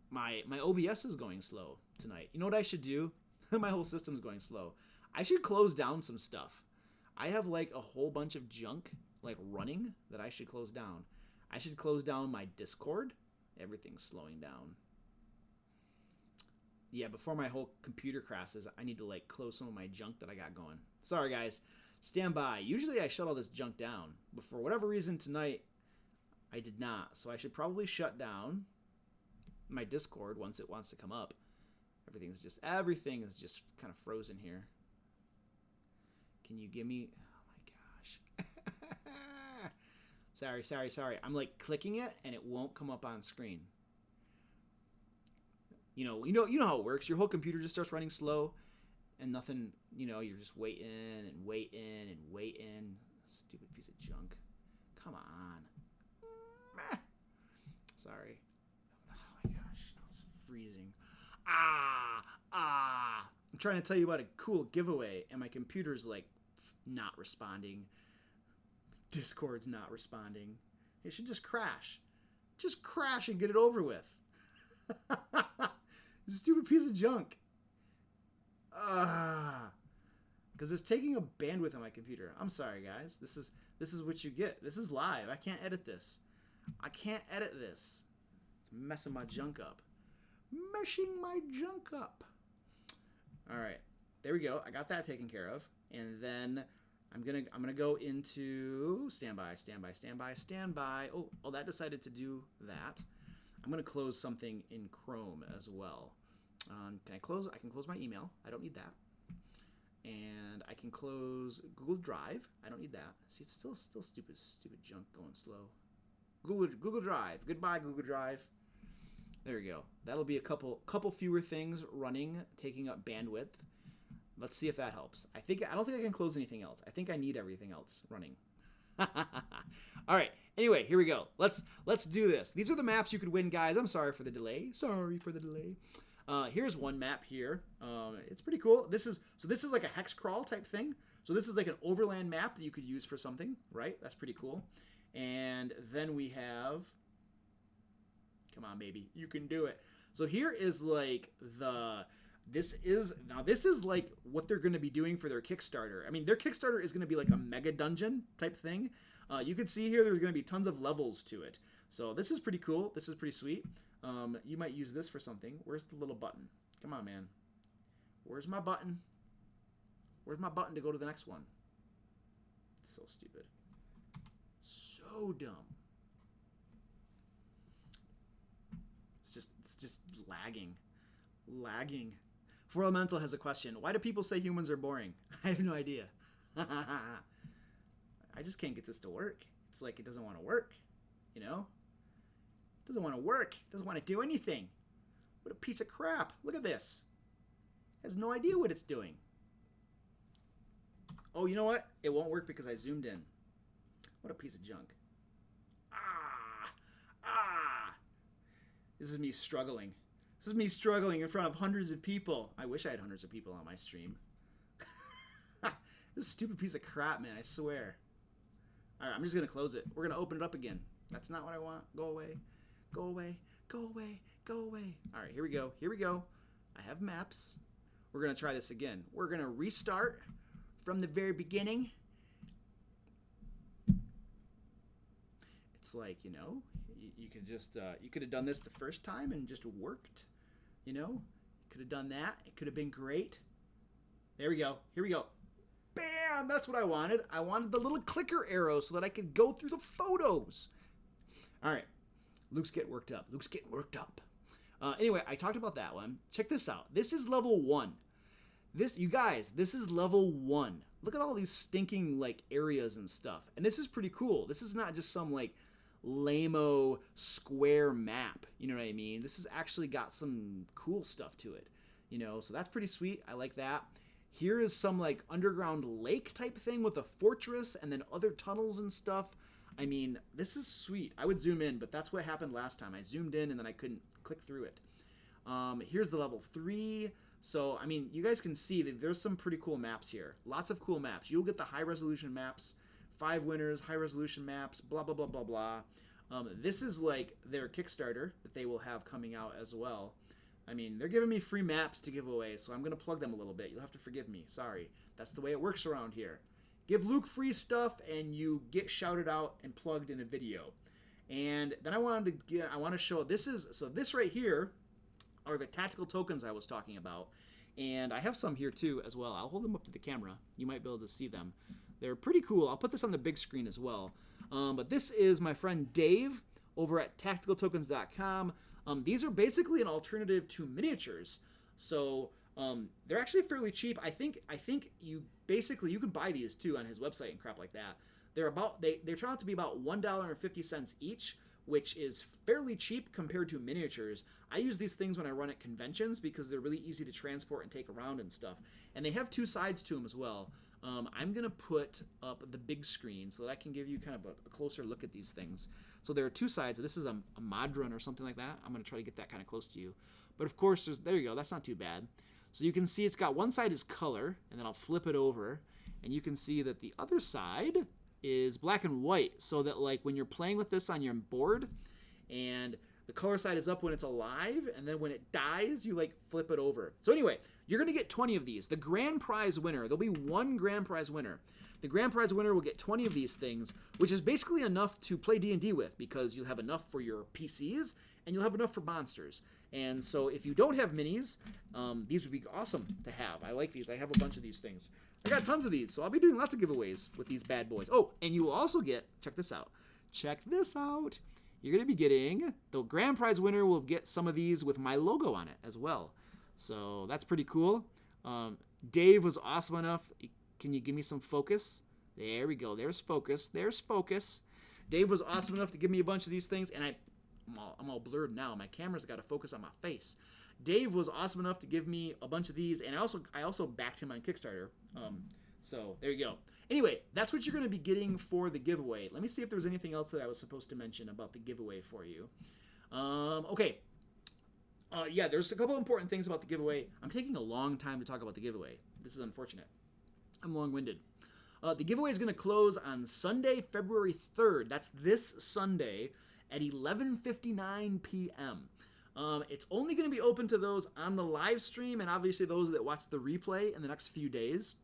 My OBS is going slow tonight. You know what I should do? My whole system's going slow. I should close down some stuff. I have like a whole bunch of junk like running that I should close down. I should close down my Discord. Everything's slowing down. Yeah, before my whole computer crashes, I need to like close some of my junk that I got going. Sorry guys, stand by. Usually I shut all this junk down, but for whatever reason tonight, I did not. So I should probably shut down my Discord once it wants to come up. Everything is just kind of frozen here. Can you give me, oh my gosh. Sorry. I'm like clicking it and it won't come up on screen. You know how it works. Your whole computer just starts running slow and nothing, you're just waiting and waiting and waiting. Stupid piece of junk. Come on. Sorry. Oh my gosh, it's freezing. I'm trying to tell you about a cool giveaway and my computer's like not responding. Discord's not responding. It should just crash. Just crash and get it over with. Stupid piece of junk. Because it's taking a bandwidth on my computer. I'm sorry, guys. This is what you get. This is live. I can't edit this. It's messing my junk up. All right. There we go. I got that taken care of. And then I'm gonna go into standby. Oh, that decided to do that. I'm gonna close something in Chrome as well. Can I close? I can close my email. I don't need that. And I can close Google Drive. I don't need that. See, it's still stupid junk going slow. Google Drive. Goodbye, Google Drive. There we go. That'll be a couple fewer things running, taking up bandwidth. Let's see if that helps. I don't think I can close anything else. I think I need everything else running. All right. Anyway, here we go. Let's do this. These are the maps you could win, guys. I'm sorry for the delay. Here's one map here. It's pretty cool. This is like a hex crawl type thing. So this is like an overland map that you could use for something, right? That's pretty cool. And then we have, come on, baby, you can do it. So here is like this is like what they're going to be doing for their Kickstarter. I mean, their Kickstarter is going to be like a mega dungeon type thing. You can see here there's going to be tons of levels to it. So this is pretty cool. This is pretty sweet. You might use this for something. Where's the little button? Come on, man. Where's my button? Where's my button to go to the next one? It's so stupid. So dumb. It's just lagging. For Elemental has a question. Why do people say humans are boring? I have no idea. I just can't get this to work. It's like it doesn't want to work, It doesn't want to work. It doesn't want to do anything. What a piece of crap. Look at this. It has no idea what it's doing. Oh, you know what? It won't work because I zoomed in. What a piece of junk. This is me struggling. This is me struggling in front of hundreds of people. I wish I had hundreds of people on my stream. This stupid piece of crap, man, I swear. All right, I'm just going to close it. We're going to open it up again. That's not what I want. Go away. Go away. Go away. Go away. All right, here we go. Here we go. I have maps. We're going to try this again. We're going to restart from the very beginning. It's like, you could just, you could have done this the first time and just worked, You could have done that. It could have been great. There we go. Here we go. Bam! That's what I wanted. I wanted the little clicker arrow so that I could go through the photos. All right. Luke's getting worked up. Anyway, I talked about that one. Check this out. This is level 1. This is level 1. Look at all these stinking, areas and stuff. And this is pretty cool. This is not just some, lame-o square map. You know what I mean? This has actually got some cool stuff to it. So that's pretty sweet. I like that. Here is some like underground lake type thing with a fortress and then other tunnels and stuff. I mean, this is sweet. I would zoom in, but that's what happened last time. I zoomed in and then I couldn't click through it. Here's the level 3. So, I mean, you guys can see that there's some pretty cool maps here. Lots of cool maps. You'll get the high resolution maps, 5 winners, high resolution maps, blah, blah, blah, blah, blah. This is like their Kickstarter that they will have coming out as well. I mean, they're giving me free maps to give away, so I'm going to plug them a little bit. You'll have to forgive me. Sorry. That's the way it works around here. Give Luke free stuff, and you get shouted out and plugged in a video. And then I want to show, this right here are the tactical tokens I was talking about. And I have some here too as well. I'll hold them up to the camera. You might be able to see them. They're pretty cool. I'll put this on the big screen as well. But this is my friend Dave over at tacticaltokens.com. These are basically an alternative to miniatures. So they're actually fairly cheap. I think you can buy these too on his website and crap like that. They turn out to be about $1.50 each, which is fairly cheap compared to miniatures. I use these things when I run at conventions because they're really easy to transport and take around and stuff. And they have 2 sides to them as well. I'm going to put up the big screen so that I can give you kind of a closer look at these things. So there are 2 sides. This is a Modron or something like that. I'm going to try to get that kind of close to you. But of course, there you go. That's not too bad. So you can see it's got one side is color, and then I'll flip it over, and you can see that the other side is black and white, so that like when you're playing with this on your board, and the color side is up when it's alive, and then when it dies, you like flip it over. So anyway, you're going to get 20 of these. The grand prize winner, there'll be 1 grand prize winner. The grand prize winner will get 20 of these things, which is basically enough to play D&D with, because you'll have enough for your PCs, and you'll have enough for monsters. And so if you don't have minis, these would be awesome to have. I like these. I have a bunch of these things. I got tons of these, so I'll be doing lots of giveaways with these bad boys. Oh, and you will also get, check this out. Check this out. You're going to be getting, the grand prize winner will get some of these with my logo on it as well. So that's pretty cool. Dave was awesome enough. Can you give me some focus? There we go. There's focus. There's focus. Dave was awesome enough to give me a bunch of these things, and I'm all blurred now. My camera's got to focus on my face. Dave was awesome enough to give me a bunch of these, and I also backed him on Kickstarter. So there you go. Anyway, that's what you're going to be getting for the giveaway. Let me see if there was anything else that I was supposed to mention about the giveaway for you. Okay. Yeah, there's a couple important things about the giveaway. I'm taking a long time to talk about the giveaway. This is unfortunate. I'm long-winded. The giveaway is going to close on Sunday, February 3rd. That's this Sunday at 11:59 p.m. It's only going to be open to those on the live stream and obviously those that watch the replay in the next few days.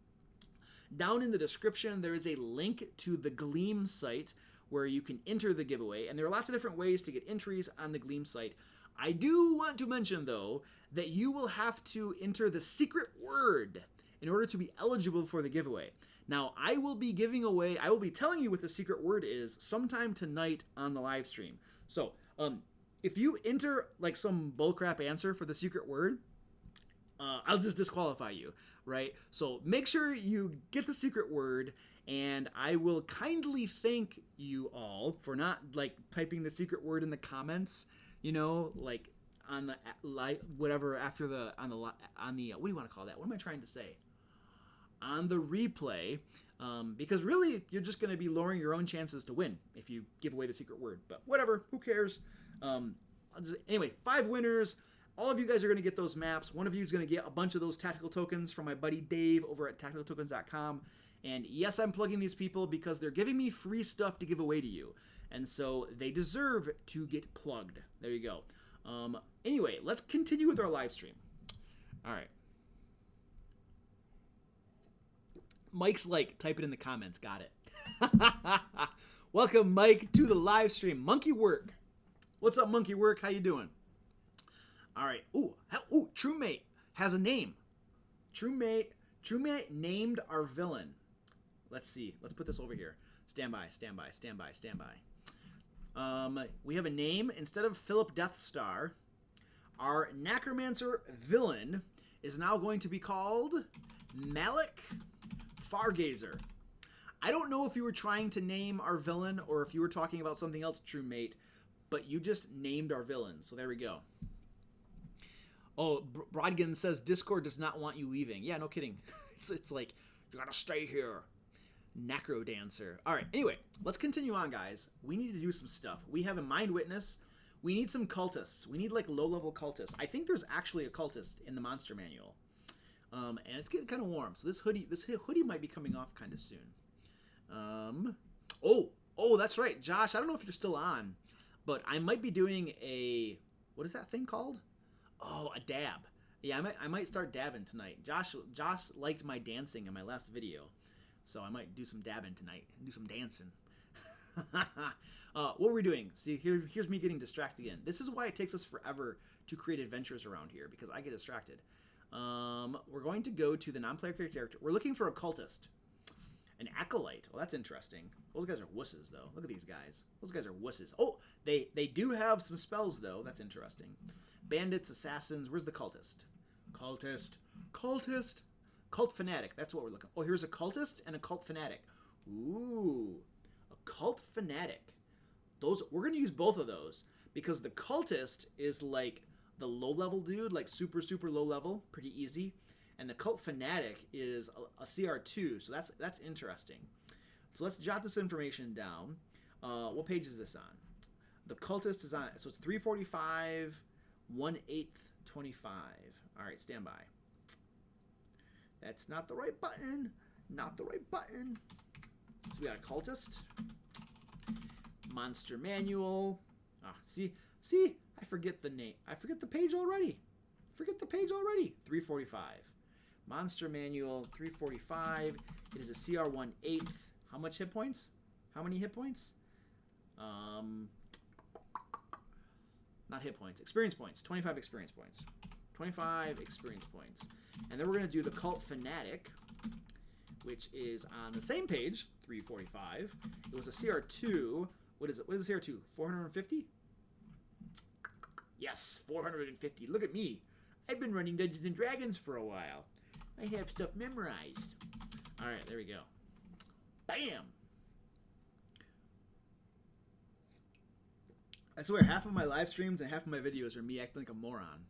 Down in the description, there is a link to the Gleam site where you can enter the giveaway, and there are lots of different ways to get entries on the Gleam site. I do want to mention, though, that you will have to enter the secret word in order to be eligible for the giveaway. Now, I will be telling you what the secret word is sometime tonight on the live stream. So, if you enter like some bullcrap answer for the secret word, I'll just disqualify you, right? So make sure you get the secret word, and I will kindly thank you all for not like typing the secret word in the comments, like on the whatever after the on the what do you want to call that? What am I trying to say? On the replay, because really you're just going to be lowering your own chances to win if you give away the secret word. But whatever, who cares? Anyway, 5 winners. All of you guys are going to get those maps. One of you is going to get a bunch of those tactical tokens from my buddy Dave over at tacticaltokens.com. And yes, I'm plugging these people because they're giving me free stuff to give away to you. And so they deserve to get plugged. There you go. Anyway, let's continue with our live stream. All right. Mike's like, type it in the comments. Got it. Welcome, Mike, to the live stream. Monkey Work. What's up, Monkey Work? How you doing? All right. Ooh, TrueMate has a name. TrueMate named our villain. Let's see. Let's put this over here. Stand by. We have a name. Instead of Philip Death Star, our Necromancer villain is now going to be called Malik Fargazer. I don't know if you were trying to name our villain or if you were talking about something else, true mate, but you just named our villain. So there we go. Oh, Brodkin says Discord does not want you leaving. Yeah, no kidding. It's like, you gotta stay here. Necro Dancer. All right, anyway, let's continue on, guys. We need to do some stuff. We have a Mind Witness. We need some cultists. We need, like, low-level cultists. I think there's actually a cultist in the monster manual. And it's getting kind of warm, so this hoodie might be coming off kind of soon. Oh, that's right. Josh, I don't know if you're still on, but I might be doing a, what is that thing called? Oh, a dab. Yeah, I might start dabbing tonight. Josh liked my dancing in my last video, so I might do some dabbing tonight, do some dancing. What were we doing? See, here's me getting distracted again. This is why it takes us forever to create adventures around here, because I get distracted. We're going to go to the non-player character. We're looking for a cultist. An acolyte. Well, that's interesting. Those guys are wusses, though. Look at these guys. Those guys are wusses. Oh, they do have some spells, though. That's interesting. Bandits, assassins. Where's the cultist? Cultist. Cult fanatic. That's what we're looking for. Oh, here's a cultist and a cult fanatic. Ooh. A cult fanatic. We're going to use both of those because the cultist is like the low-level dude, like super, super low-level. Pretty easy. And the cult fanatic is a CR2, so that's interesting. So let's jot this information down. What page is this on? The cultist is on, so it's 345, 1/8, 25. All right, stand by. That's not the right button. Not the right button. So we got a cultist. Monster manual. See, I forget the name. I forget the page already. 345. Monster manual, 345. It is a CR 1/8. How much hit points? How many hit points? Not hit points. Experience points. 25 experience points. 25 experience points. And then we're going to do the Cult Fanatic, which is on the same page, 345. It was a CR2. What is it? What is a CR2? 450? Yes, 450. Look at me. I've been running Dungeons and Dragons for a while. I have stuff memorized. All right, there we go. Bam! I swear, half of my live streams and half of my videos are me acting like a moron.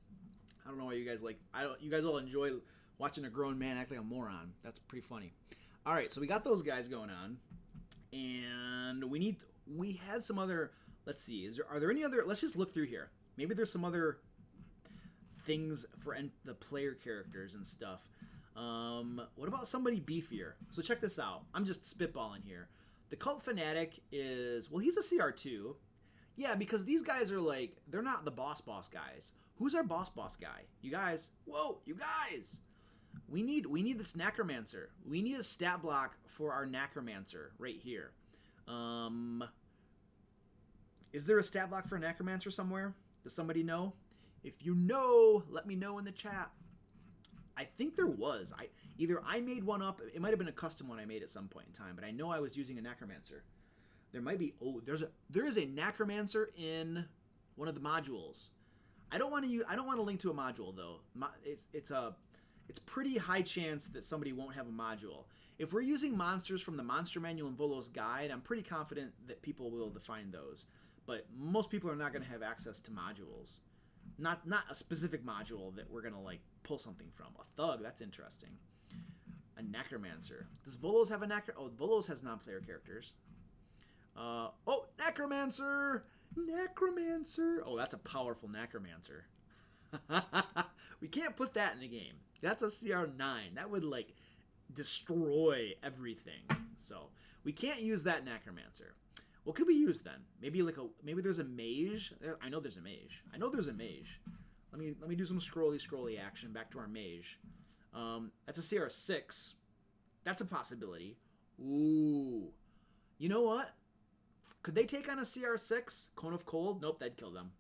I don't know why you guys like. You guys all enjoy watching a grown man act like a moron. That's pretty funny. All right, so we got those guys going on, and we had some other. Let's see. Are there any other? Let's just look through here. Maybe there's some other things for the player characters and stuff. What about somebody beefier? So check this out. I'm just spitballing here. The Cult Fanatic is, well, he's a CR2. Yeah, because these guys are like, they're not the boss guys. Who's our boss guy? You guys. Whoa, you guys. We need this Necromancer. We need a stat block for our Necromancer right here. Is there a stat block for a Necromancer somewhere? Does somebody know? If you know, let me know in the chat. I think there was. Either I made one up. It might have been a custom one I made at some point in time, but I know I was using a Necromancer. There might be. Oh, there is a Necromancer in one of the modules. I don't want to link to a module though. It's pretty high chance that somebody won't have a module. If we're using monsters from the Monster Manual and Volo's Guide, I'm pretty confident that people will define those. But most people are not going to have access to modules. Not a specific module that we're going to like pull something from. A thug, that's interesting. A Necromancer. Does Volos have a Oh, Volos has non-player characters. Oh, Necromancer! Necromancer! Oh, that's a powerful Necromancer. We can't put that in the game. That's a CR9. That would like destroy everything. So we can't use that Necromancer. What could we use then? Maybe there's a mage. I know there's a mage. Let me do some scrolly action back to our mage. That's a CR6. That's a possibility. Ooh. You know what? Could they take on a CR6? Cone of Cold? Nope, that'd kill them.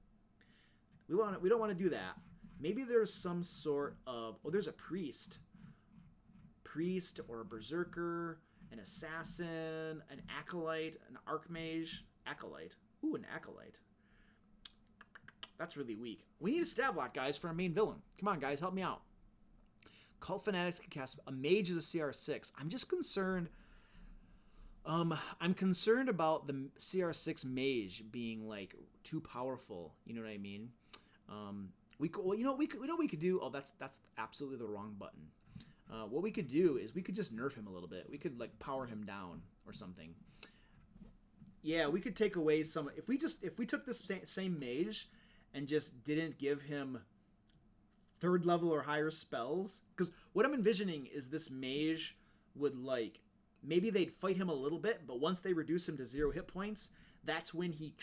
We don't want to do that. Maybe there's some sort of... Oh, there's a priest. Priest or a berserker, an assassin, an acolyte, an archmage. Acolyte. Ooh, an acolyte. That's really weak. We need a stat block, guys, for our main villain. Come on, guys, help me out. Cult Fanatics can cast... A mage is a CR6. I'm just concerned... I'm concerned about the CR6 mage being like too powerful. You know what I mean? We could, well, you know what we could do. Oh, that's absolutely the wrong button. What we could do is we could just nerf him a little bit. We could like power him down or something. Yeah, we could take away some. If we took this same mage and just didn't give him 3rd level or higher spells, because what I'm envisioning is this mage would like maybe they'd fight him a little bit, but once they reduce him to 0 hit points, that's when he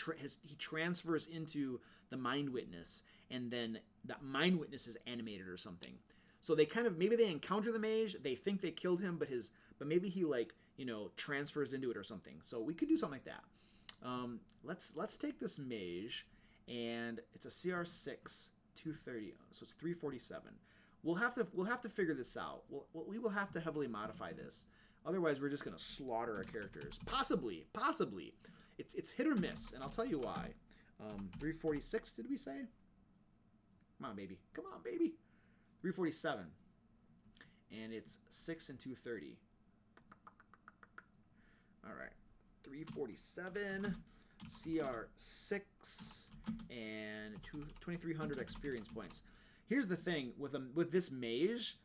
transfers into the Mind Witness, and then that Mind Witness is animated or something. So they kind of maybe they encounter the mage, they think they killed him, but maybe he like transfers into it or something. So we could do something like that. Let's take this mage, and it's a CR6 230, so it's 347. We'll have to figure this out. We will have to heavily modify this. Otherwise, we're just gonna slaughter our characters. Possibly. It's hit or miss, and I'll tell you why. 346, did we say? Come on, baby. 347. And it's 6 and 230. All right. 347, CR6, and 2,300 experience points. Here's the thing with this mage.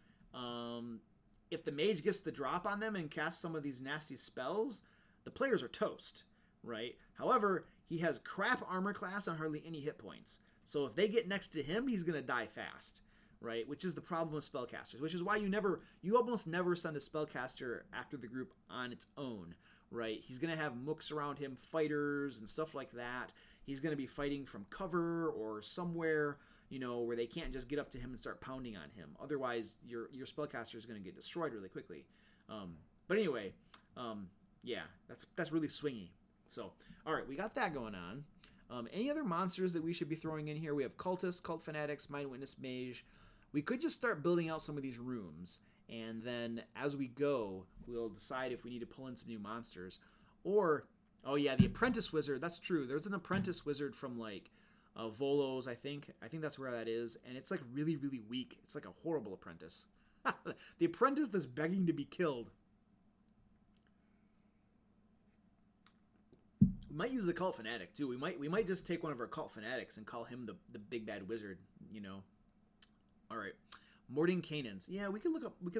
If the mage gets the drop on them and casts some of these nasty spells, the players are toast, right? However, he has crap armor class and hardly any hit points. So if they get next to him, he's going to die fast, right? Which is the problem with spellcasters, which is why you almost never send a spellcaster after the group on its own, right? He's going to have mooks around him, fighters and stuff like that. He's going to be fighting from cover or somewhere, where they can't just get up to him and start pounding on him. Otherwise, your spellcaster is going to get destroyed really quickly. But anyway, yeah, that's really swingy. So, all right, we got that going on. Any other monsters that we should be throwing in here? We have cultists, cult fanatics, mind witness, mage. We could just start building out some of these rooms, and then as we go, we'll decide if we need to pull in some new monsters. Or, oh yeah, the apprentice wizard. That's true. There's an apprentice wizard from like Volos, I think. I think that's where that is, and it's like really, really weak. It's like a horrible apprentice. The apprentice that's begging to be killed. We might use the cult fanatic too. We might just take one of our cult fanatics and call him the big bad wizard. All right, Mordenkainen's. Yeah, we can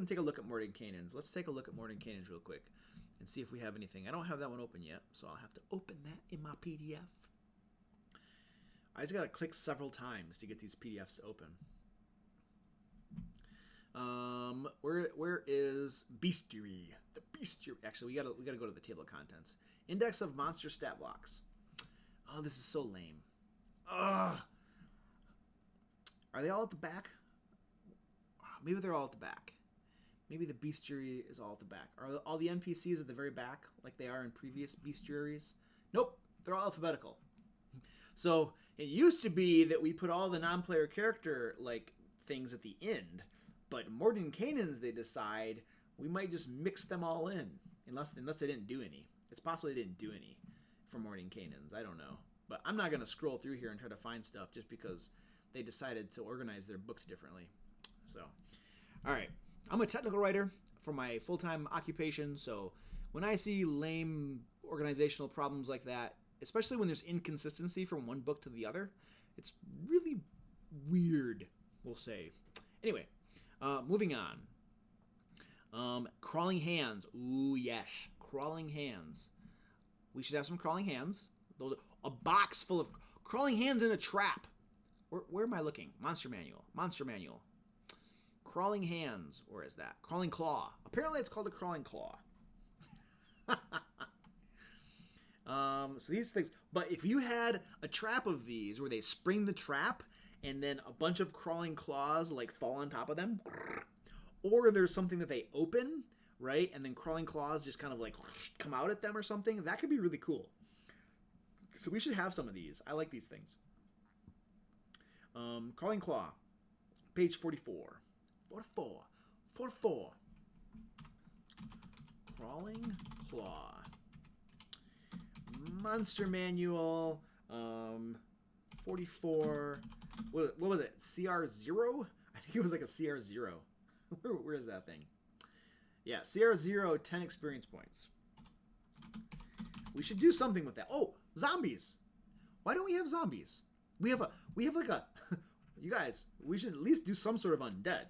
take a look at Mordenkainen's. Let's take a look at Mordenkainen's real quick and see if we have anything. I don't have that one open yet, so I'll have to open that in my PDF. I just gotta click several times to get these PDFs to open. Where is Bestiary? The Bestiary. Actually, we gotta go to the table of contents. Index of monster stat blocks. Oh, this is so lame. Ugh. Are they all at the back? Maybe they're all at the back. Maybe the bestiary is all at the back. Are all the NPCs at the very back like they are in previous bestiaries? Nope, they're all alphabetical. So it used to be that we put all the non-player character like things at the end, but Mordenkainen's, they decide we might just mix them all in, unless they didn't do any. It's possible they didn't do any for Mordenkainen's. I don't know, but I'm not gonna scroll through here and try to find stuff just because they decided to organize their books differently. So, all right, I'm a technical writer for my full-time occupation, so when I see lame organizational problems like that, especially when there's inconsistency from one book to the other, it's really weird, we'll say. Anyway, moving on. Crawling hands. Ooh, yes, crawling hands. We should have some crawling hands. A box full of crawling hands in a trap. Where am I looking? Monster manual. Crawling hands. Where is that? Crawling claw. Apparently it's called a crawling claw. So these things. But if you had a trap of these where they spring the trap and then a bunch of crawling claws like fall on top of them, or there's something that they open, right, and then crawling claws just kind of like come out at them or something, that could be really cool. So we should have some of these. I like these things. Crawling claw, page 44. 44. Crawling claw. Monster manual, 44. What was it? CR0? I think it was like a CR0. Where is that thing? Yeah, CR0, 10 experience points. We should do something with that. Oh, zombies. Why don't we have zombies? We have like a you guys, we should at least do some sort of undead.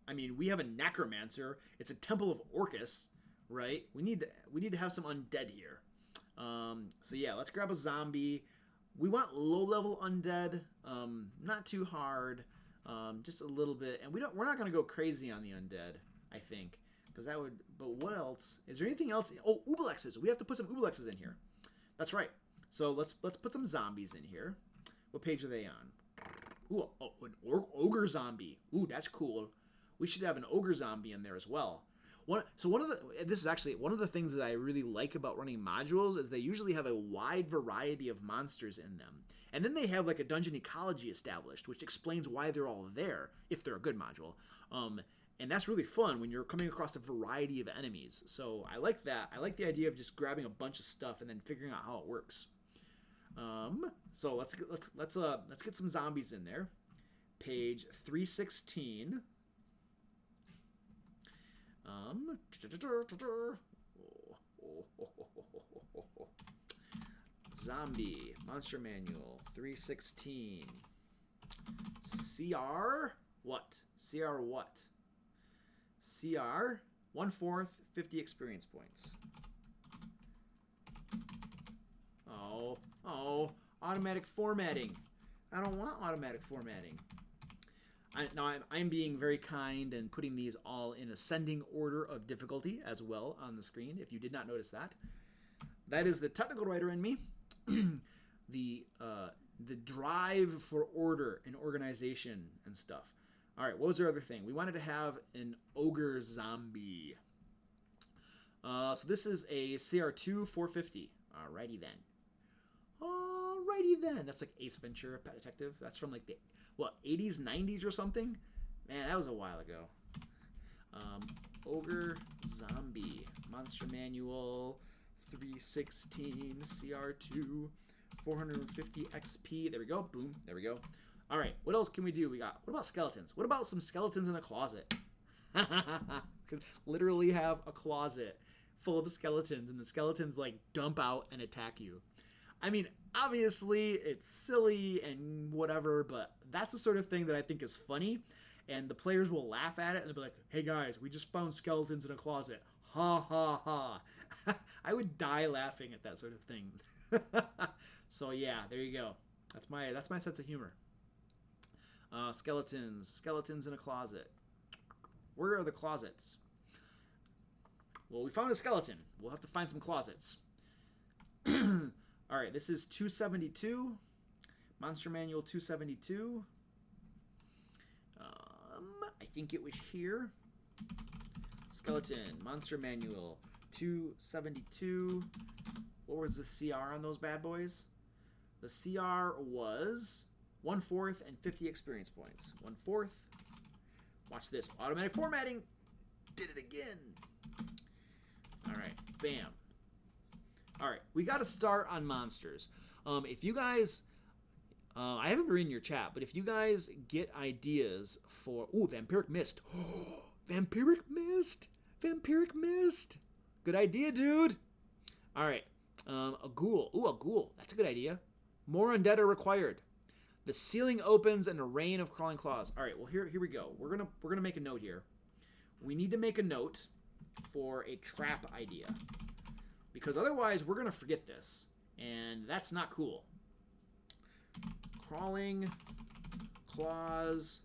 I mean, we have a necromancer. It's a temple of Orcus, right? We need to have some undead here. So yeah, let's grab a zombie. We want low-level undead, not too hard, just a little bit. And we're not going to go crazy on the undead, I think, because that would. But what else? Is there anything else? Oh, Ubelexes. We have to put some Ubelexes in here. That's right. So let's put some zombies in here. What page are they on? Ooh, an ogre zombie. Ooh, that's cool. We should have an ogre zombie in there as well. This is actually one of the things that I really like about running modules is they usually have a wide variety of monsters in them. And then they have like a dungeon ecology established, which explains why they're all there, if they're a good module. And that's really fun when you're coming across a variety of enemies. So I like that. I like the idea of just grabbing a bunch of stuff and then figuring out how it works. So let's get some zombies in there. Page 316. Zombie Monster Manual 316. CR what? CR what? CR 1/4 50 experience points. Oh, automatic formatting. I don't want automatic formatting. I'm being very kind and putting these all in ascending order of difficulty as well on the screen, if you did not notice that. That is the technical writer in me. The drive for order and organization and stuff. All right, what was our other thing? We wanted to have an ogre zombie. So this is a CR2 450. Alrighty then. That's like Ace Ventura, Pet Detective. That's from like the 80s, 90s or something? Man, that was a while ago. Ogre Zombie Monster Manual 316 CR2 450 XP. There we go. Boom. There we go. All right. What else can we do? What about skeletons? What about some skeletons in a closet? Could literally have a closet full of skeletons, and the skeletons like dump out and attack you. I mean, obviously it's silly and whatever, but that's the sort of thing that I think is funny, and the players will laugh at it and they'll be like, "Hey guys, we just found skeletons in a closet. Ha ha ha." I would die laughing at that sort of thing. So yeah, there you go. That's my sense of humor. Skeletons in a closet. Where are the closets? Well, we found a skeleton. We'll have to find some closets. All right, this is 272. Monster Manual 272. I think it was here. Skeleton, Monster Manual 272. What was the CR on those bad boys? The CR was 1/4 and 50 experience points. 1/4. Watch this. Automatic formatting. Did it again. All right. Bam. All right. We got to start on monsters. If you guys... I haven't been reading your chat, but if you guys get ideas for... Ooh, Vampiric Mist. Vampiric Mist. Vampiric Mist. Good idea, dude. All right. A ghoul. Ooh, a ghoul. That's a good idea. More undead are required. The ceiling opens and a rain of crawling claws. All right, well, here we go. We're gonna make a note here. We need to make a note for a trap idea, because otherwise we're gonna forget this, and that's not cool. Crawling claws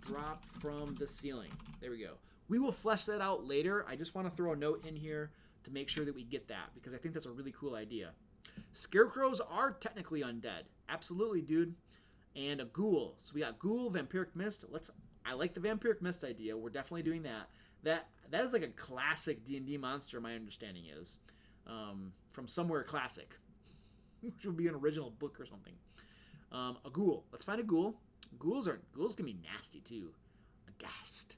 drop from the ceiling. There we go. We will flesh that out later. I just want to throw a note in here to make sure that we get that, because I think that's a really cool idea. Scarecrows are technically undead. Absolutely, dude. And a ghoul. So we got ghoul, vampiric mist. I like the vampiric mist idea. We're definitely doing that. That is like a classic D&D monster, my understanding is. From somewhere classic. Which would be an original book or something. A ghoul. Let's find a ghoul. Ghouls can be nasty too. A ghast.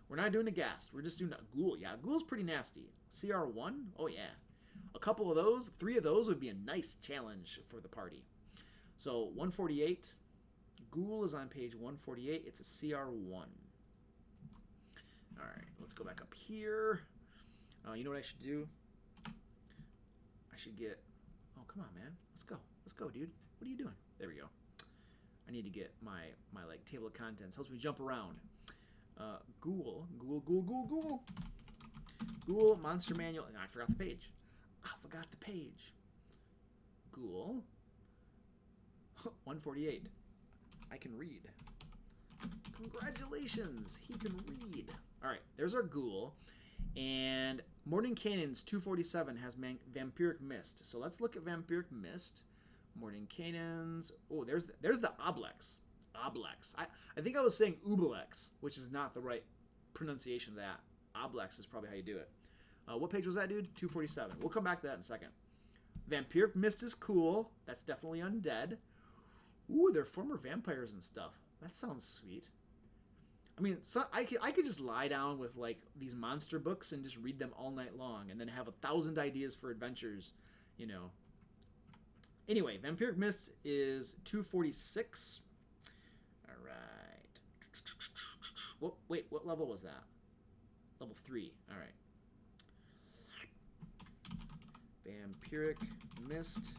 We're not doing a ghast. We're just doing a ghoul. Yeah, a ghoul's pretty nasty. CR1? Oh yeah. A couple of those, 3 of those would be a nice challenge for the party. So 148. Ghoul is on page 148. It's a CR1. All right, let's go back up here. You know what I should do? I should get... Oh, come on, man. Let's go. Let's go, dude. What are you doing? There we go. I need to get my like table of contents. Helps me jump around. Ghoul, monster manual. I forgot the page. Ghoul. 148. I can read. Congratulations. He can read. All right. There's our ghoul. And Morning Canaan's 247 has Vampiric Mist. So let's look at Vampiric Mist. Morning Canaan's. Oh, there's the Oblex. I think I was saying Ublex, which is not the right pronunciation of that. Oblex is probably how you do it. What page was that, dude? 247. We'll come back to that in a second. Vampiric Mist is cool. That's definitely undead. Ooh, they're former vampires and stuff. That sounds sweet. I mean, so I could just lie down with like these monster books and just read them all night long, and then have 1,000 ideas for adventures, you know. Anyway, Vampiric Mist is 246. All right. Wait, what level was that? Level 3. All right. Vampiric Mist.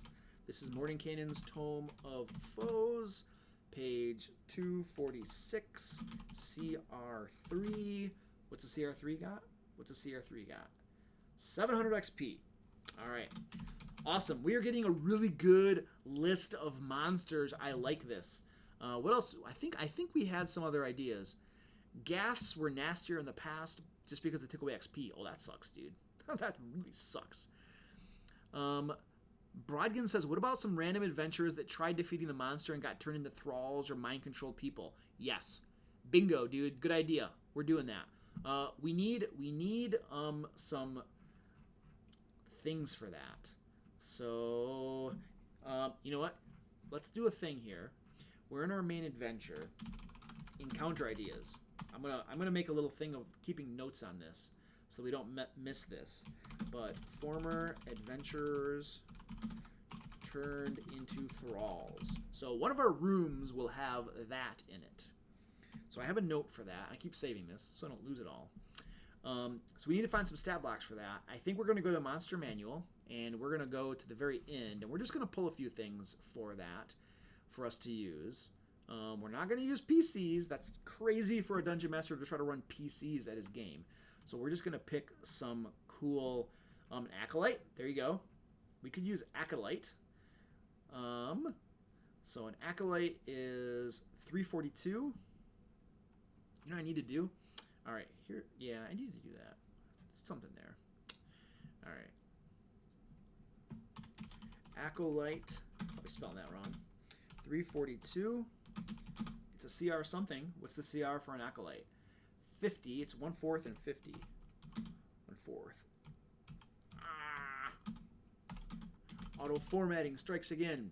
This is Morning Canaan's Tome of Foes, page 246, CR3. What's a CR3 got? 700 XP. All right. Awesome. We are getting a really good list of monsters. I like this. What else? I think we had some other ideas. Ghasts were nastier in the past just because they took away XP. Oh, that sucks, dude. That really sucks. Brodkin says, what about some random adventurers that tried defeating the monster and got turned into thralls or mind-controlled people? Yes. Bingo, dude. Good idea. We're doing that. We need some things for that. So, you know what? Let's do a thing here. We're in our main adventure. Encounter ideas. I'm gonna make a little thing of keeping notes on this so we don't miss this. But former adventurers turned into thralls. So one of our rooms will have that in it. So I have a note for that. I keep saving this so I don't lose it all. So we need to find some stat blocks for that. I think we're going to go to the Monster Manual, and we're going to go to the very end, and we're just going to pull a few things for that for us to use. We're not going to use PCs. That's crazy for a Dungeon Master to try to run PCs at his game. So we're just going to pick some cool Acolyte. There you go. We could use Acolyte. So an Acolyte is 342. You know what I need to do? All right, here. Yeah, I need to do that. Something there. All right. Acolyte. Probably spelling that wrong. 342. It's a CR something. What's the CR for an Acolyte? 50. It's 1/4 and 50. 1/4. Auto formatting strikes again.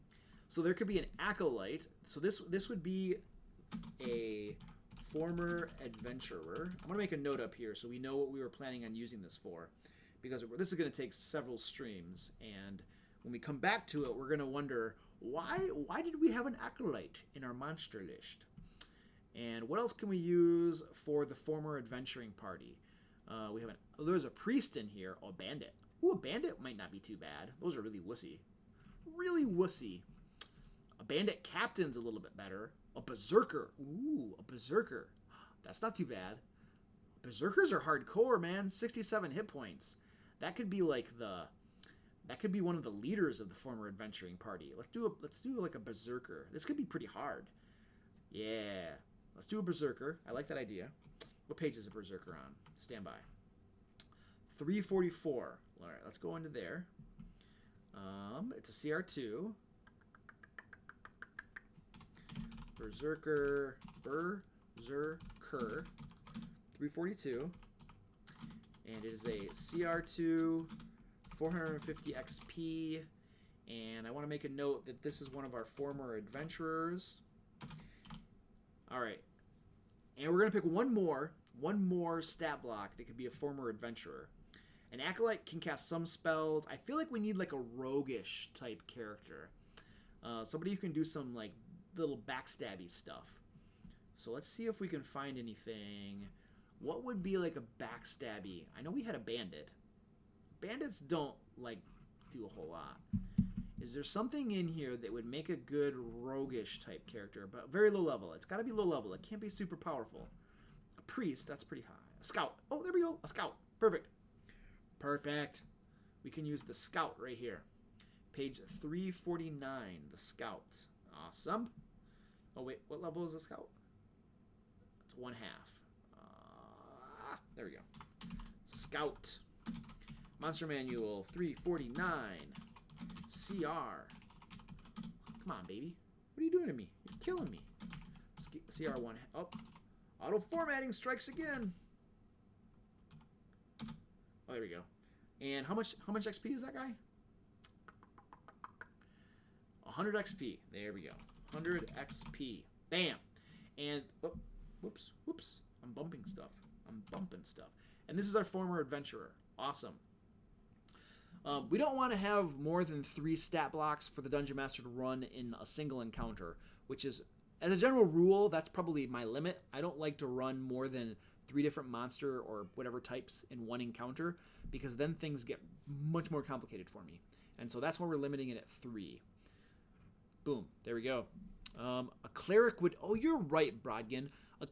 So there could be an Acolyte. So this would be a former adventurer. I'm going to make a note up here so we know what we were planning on using this for, because this is going to take several streams, and when we come back to it, we're going to wonder why did we have an Acolyte in our monster list, and what else can we use for the former adventuring party? There's a priest in here. Oh, a bandit. Ooh, a bandit might not be too bad. Those are really wussy. Really wussy. A bandit captain's a little bit better. A berserker. Ooh, a berserker. That's not too bad. Berserkers are hardcore, man. 67 hit points. That could be like that could be one of the leaders of the former adventuring party. Let's do like a berserker. This could be pretty hard. Yeah. Let's do a berserker. I like that idea. What page is a berserker on? Stand by. 344. All right, let's go into there. It's a CR2. Berserker 342, and it is a CR2, 450 XP, and I want to make a note that this is one of our former adventurers. All right, and we're gonna pick one more stat block that could be a former adventurer. An Acolyte can cast some spells. I feel like we need like a roguish type character, somebody who can do some like little backstabby stuff. So let's see if we can find anything. What would be like a backstabby? I know we had a bandit. Bandits don't like do a whole lot. Is there something in here that would make a good roguish type character, but very low level? It's got to be low level. It can't be super powerful. A priest, that's pretty high. A scout. Oh, there we go. A scout. Perfect. Perfect. We can use the scout right here. Page 349, the scout. Awesome. Oh, wait. What level is the scout? It's 1/2. There we go. Scout. Monster Manual 349. CR. Come on, baby. What are you doing to me? You're killing me. CR1. Oh, auto formatting strikes again. Oh, there we go. And how much XP is that guy? 100 XP. There we go. 100 XP. Bam. And oh, whoops. I'm bumping stuff. And this is our former adventurer. Awesome. We don't want to have more than 3 stat blocks for the Dungeon Master to run in a single encounter, which is, as a general rule, that's probably my limit. I don't like to run more than 3 different monster or whatever types in one encounter, because then things get much more complicated for me. And so that's why we're limiting it at 3. Boom. There we go. A cleric would... Oh, you're right, Brodkin.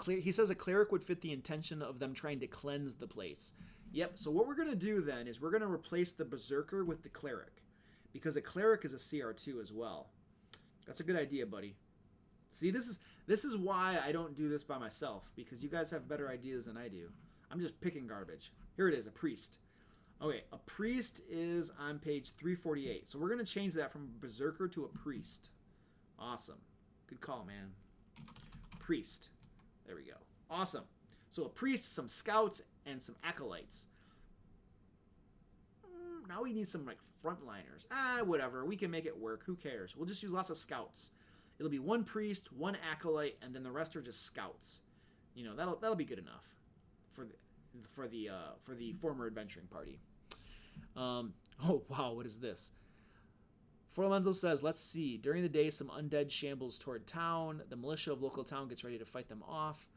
He says a cleric would fit the intention of them trying to cleanse the place. Yep, so what we're going to do then is we're going to replace the berserker with the cleric, because a cleric is a CR2 as well. That's a good idea, buddy. See, this is why I don't do this by myself, because you guys have better ideas than I do. I'm just picking garbage. Here it is, a priest. Okay, a priest is on page 348. So we're going to change that from berserker to a priest. Awesome. Good call, man. Priest. There we go. Awesome. So a priest, some scouts, and some acolytes. Now we need some like frontliners. Whatever. We can make it work. Who cares? We'll just use lots of scouts. It'll be 1 priest, 1 acolyte, and then the rest are just scouts. You know, that'll be good enough for the former adventuring party. Oh wow, what is this? Forlemental says, let's see. During the day, some undead shambles toward town. The militia of local town gets ready to fight them off.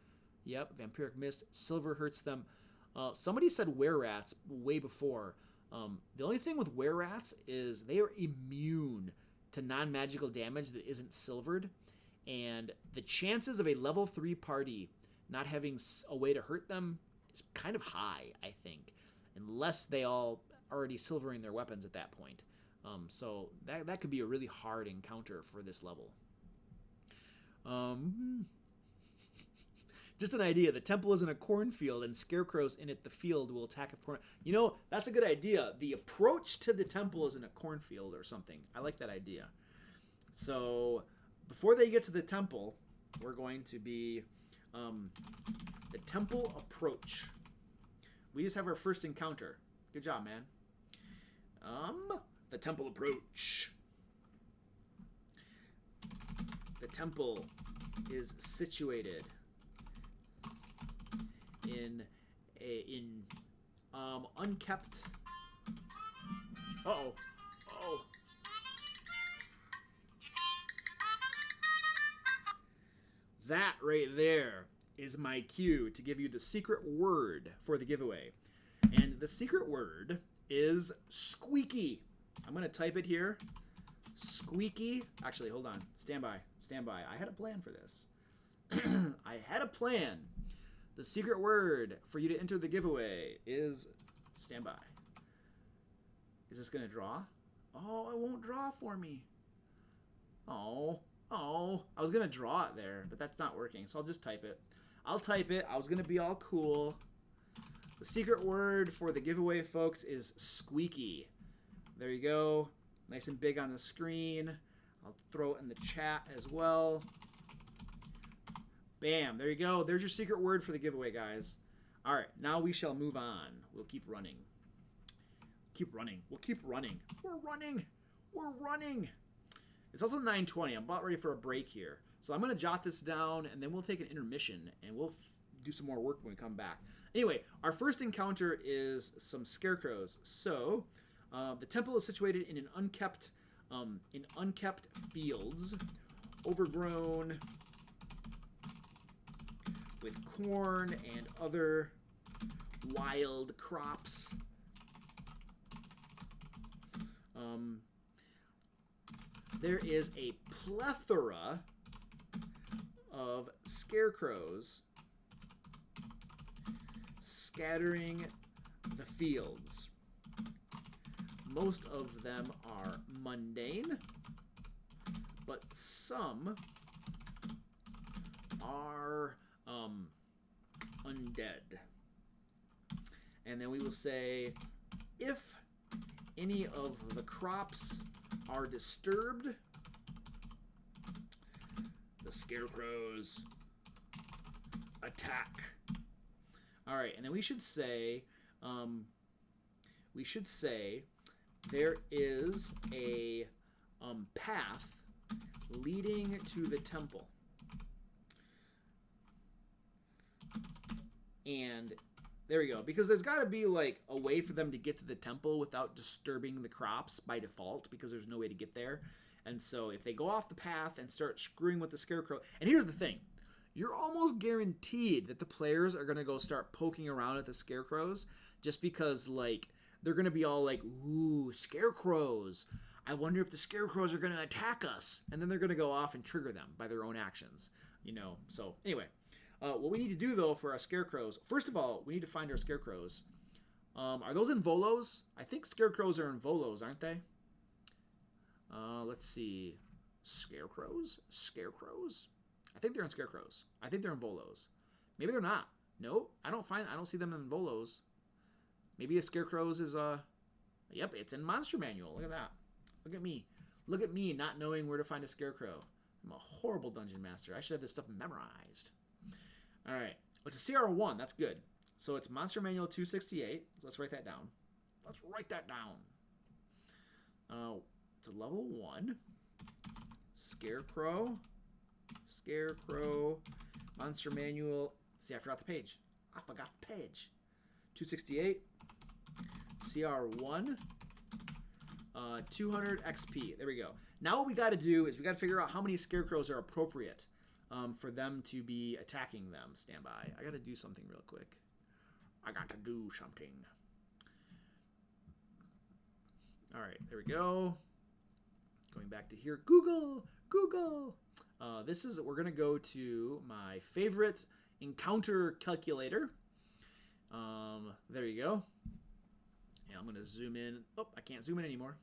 Yep, vampiric mist. Silver hurts them. Somebody said were-rats way before. The only thing with were-rats is they are immune to non-magical damage that isn't silvered. And the chances of a level 3 party not having a way to hurt them is kind of high, I think. Unless they all already silvering their weapons at that point. So that could be a really hard encounter for this level. Just an idea. The temple is in a cornfield, and scarecrows in it. The field will attack if corn. You know, that's a good idea. The approach to the temple is in a cornfield or something. I like that idea. So before they get to the temple, we're going to be the temple approach. We just have our first encounter. Good job, man. The temple approach. The temple is situated in unkept. Oh. That right there is my cue to give you the secret word for the giveaway. And the secret word is squeaky. I'm going to type it here. Squeaky. Actually, hold on. Stand by. I had a plan for this. I had a plan. The secret word for you to enter the giveaway is stand by. Is this going to draw? Oh, it won't draw for me. Oh. I was going to draw it there, but that's not working, so I'll just type it. I'll type it. I was going to be all cool. The secret word for the giveaway, folks, is squeaky. There you go. Nice and big on the screen. I'll throw it in the chat as well. Bam. There you go. There's your secret word for the giveaway, guys. All right. Now we shall move on. We'll keep running. We'll keep running. We're running. It's also 9:20. I'm about ready for a break here. So I'm going to jot this down, and then we'll take an intermission, and we'll do some more work when we come back. Anyway, our first encounter is some scarecrows. So the temple is situated in unkept fields, overgrown with corn and other wild crops. There is a plethora of scarecrows scattering the fields. Most of them are mundane, but some are undead. And then we will say, if any of the crops are disturbed, the scarecrows attack. All right, and then we should say there is a path leading to the temple. And there we go. Because there's got to be like a way for them to get to the temple without disturbing the crops by default, because there's no way to get there. And so if they go off the path and start screwing with the scarecrow, and here's the thing, you're almost guaranteed that the players are going to go start poking around at the scarecrows, just because like they're going to be all like, ooh, scarecrows. I wonder if the scarecrows are going to attack us. And then they're going to go off and trigger them by their own actions, you know. So anyway, what we need to do though for our scarecrows, first of all, we need to find our scarecrows. Are those in Volos? I think scarecrows are in Volos, aren't they? Let's see. Scarecrows? Scarecrows? I think they're in Scarecrows. I think they're in Volos. Maybe they're not. No, I don't see them in Volos. Maybe the Scarecrows is yep, it's in Monster Manual. Look at that. Look at me. Look at me not knowing where to find a Scarecrow. I'm a horrible dungeon master. I should have this stuff memorized. All right. It's a CR1. That's good. So it's Monster Manual 268. So let's write that down. Let's write that down. It's a level 1. Scarecrow. Monster Manual. See, I forgot the page. 268. CR1. 200 XP. There we go. Now what we got to do is we got to figure out how many scarecrows are appropriate for them to be attacking them. Stand by. I got to do something real quick. All right, there we go. Going back to here. Google. We're going to go to my favorite encounter calculator. There you go. And I'm going to zoom in. Oh, I can't zoom in anymore.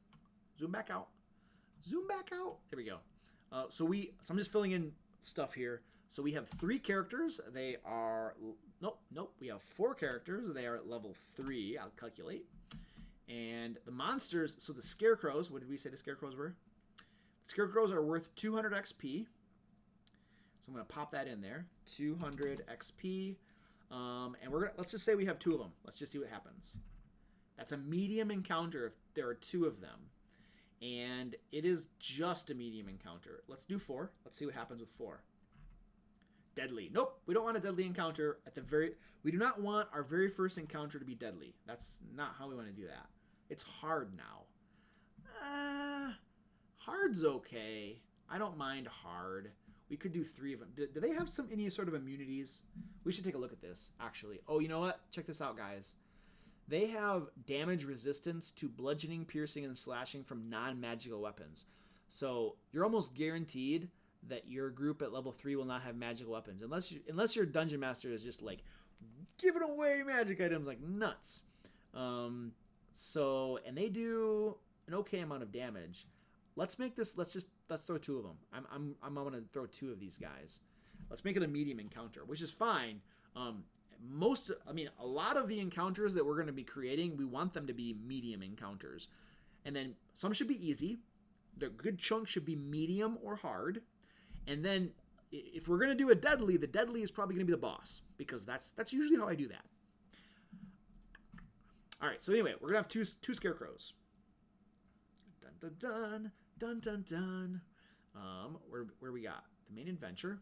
Zoom back out. There we go. So I'm just filling in stuff here. So we have 3 characters. They are, nope. We have 4 characters. They are at level 3. I'll calculate. And the monsters, so the scarecrows, what did we say the scarecrows were? The scarecrows are worth 200 XP. So I'm going to pop that in there. 200 XP. And let's just say we have 2 of them. Let's just see what happens. That's a medium encounter if there are 2 of them. And it is just a medium encounter. Let's do 4. Let's see what happens with 4. Deadly. Nope, we don't want a deadly encounter we do not want our very first encounter to be deadly. That's not how we want to do that. It's hard now. Hard's okay. I don't mind hard. We could do 3 of them. Do they have any sort of immunities? We should take a look at this, actually. Oh, you know what? Check this out, guys. They have damage resistance to bludgeoning, piercing, and slashing from non-magical weapons. So you're almost guaranteed that your group at level 3 will not have magical weapons. Unless your dungeon master is just like giving away magic items like nuts. And they do an okay amount of damage. Let's make this, let's throw 2 of them. I'm going to throw 2 of these guys. Let's make it a medium encounter, which is fine. A lot of the encounters that we're going to be creating, we want them to be medium encounters. And then some should be easy. The good chunk should be medium or hard. And then if we're going to do a deadly, the deadly is probably going to be the boss, because that's usually how I do that. All right, so anyway, we're going to have two scarecrows. Dun, dun, dun, dun, dun, dun. Where we got? The main adventure.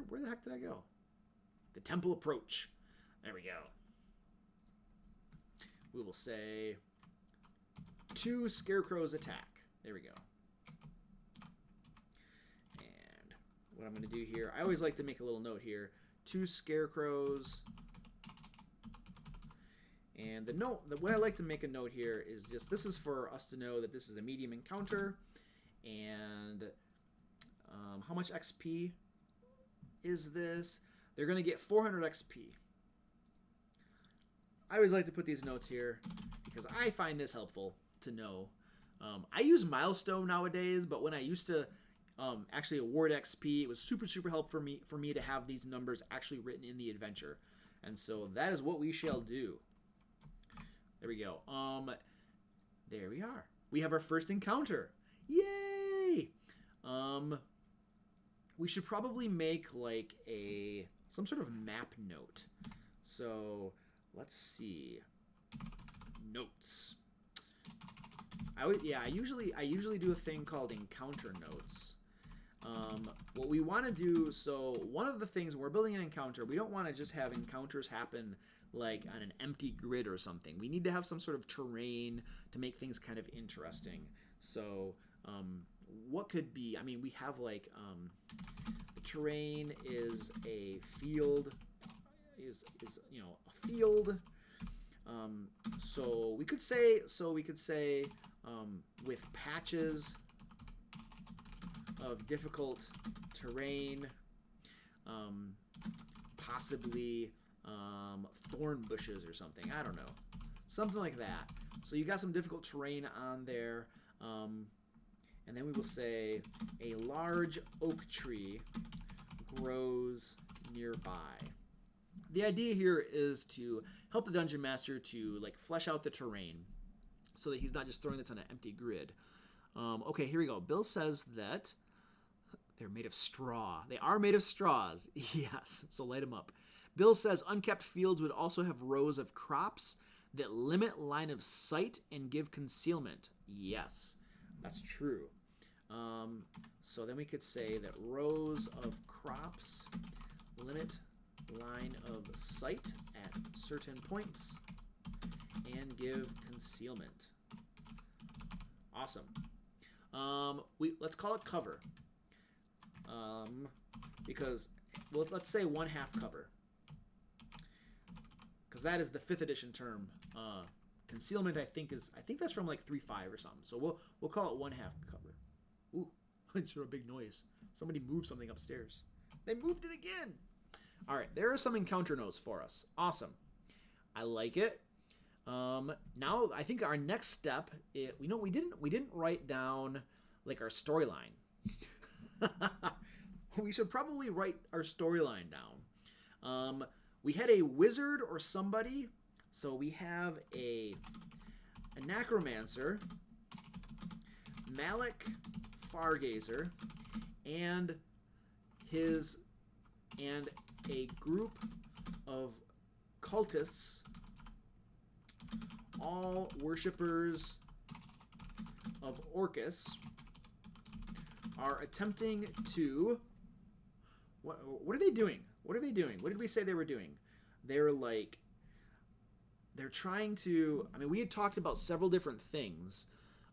Where the heck did I go? The temple approach. There we go. We will say 2 scarecrows attack. There we go. And what I'm going to do here, I always like to make a little note here. 2 scarecrows And what I like to make a note here is just this is for us to know that this is a medium encounter, and how much XP is this? They're going to get 400 XP. I always like to put these notes here because I find this helpful to know. I use milestone nowadays, but when I used to actually award XP, it was super, super helpful for me to have these numbers actually written in the adventure. And so that is what we shall do. There we go. There we are. We have our first encounter. Yay! We should probably make like some sort of map note. So let's see. Notes. I usually do a thing called encounter notes. What we want to do, so one of the things when we're building an encounter, we don't want to just have encounters happen like on an empty grid or something. We need to have some sort of terrain to make things kind of interesting. So what could be, I mean, we have like the terrain is a field, is a field. So we could say with patches of difficult terrain, possibly thorn bushes or something. I don't know, something like that. So you got some difficult terrain on there, and then we will say a large oak tree grows nearby. The idea here is to help the dungeon master to like flesh out the terrain so that he's not just throwing this on an empty grid. Okay, here we go. Bill says that they're made of straw. They are made of straws. Yes, so light them up. Bill says unkept fields would also have rows of crops that limit line of sight and give concealment. Yes, that's true. So then we could say that rows of crops limit line of sight at certain points and give concealment. Awesome. Let's call it cover. Because let's say 1/2 cover. Because that is the 5th edition term. Concealment, I think that's from like 3.5 or something. So we'll call it 1/2 cover. Ooh, I just heard a big noise. Somebody moved something upstairs. They moved it again. All right, there are some encounter notes for us. Awesome. I like it. Now I think our next step, we didn't write down like our storyline. We should probably write our storyline down. We had a wizard or somebody, so we have a necromancer, Malik Fargazer, and a group of cultists, all worshippers of Orcus, are attempting to... What are they doing? What are they doing? What did we say they were doing? They're trying to... I mean, we had talked about several different things,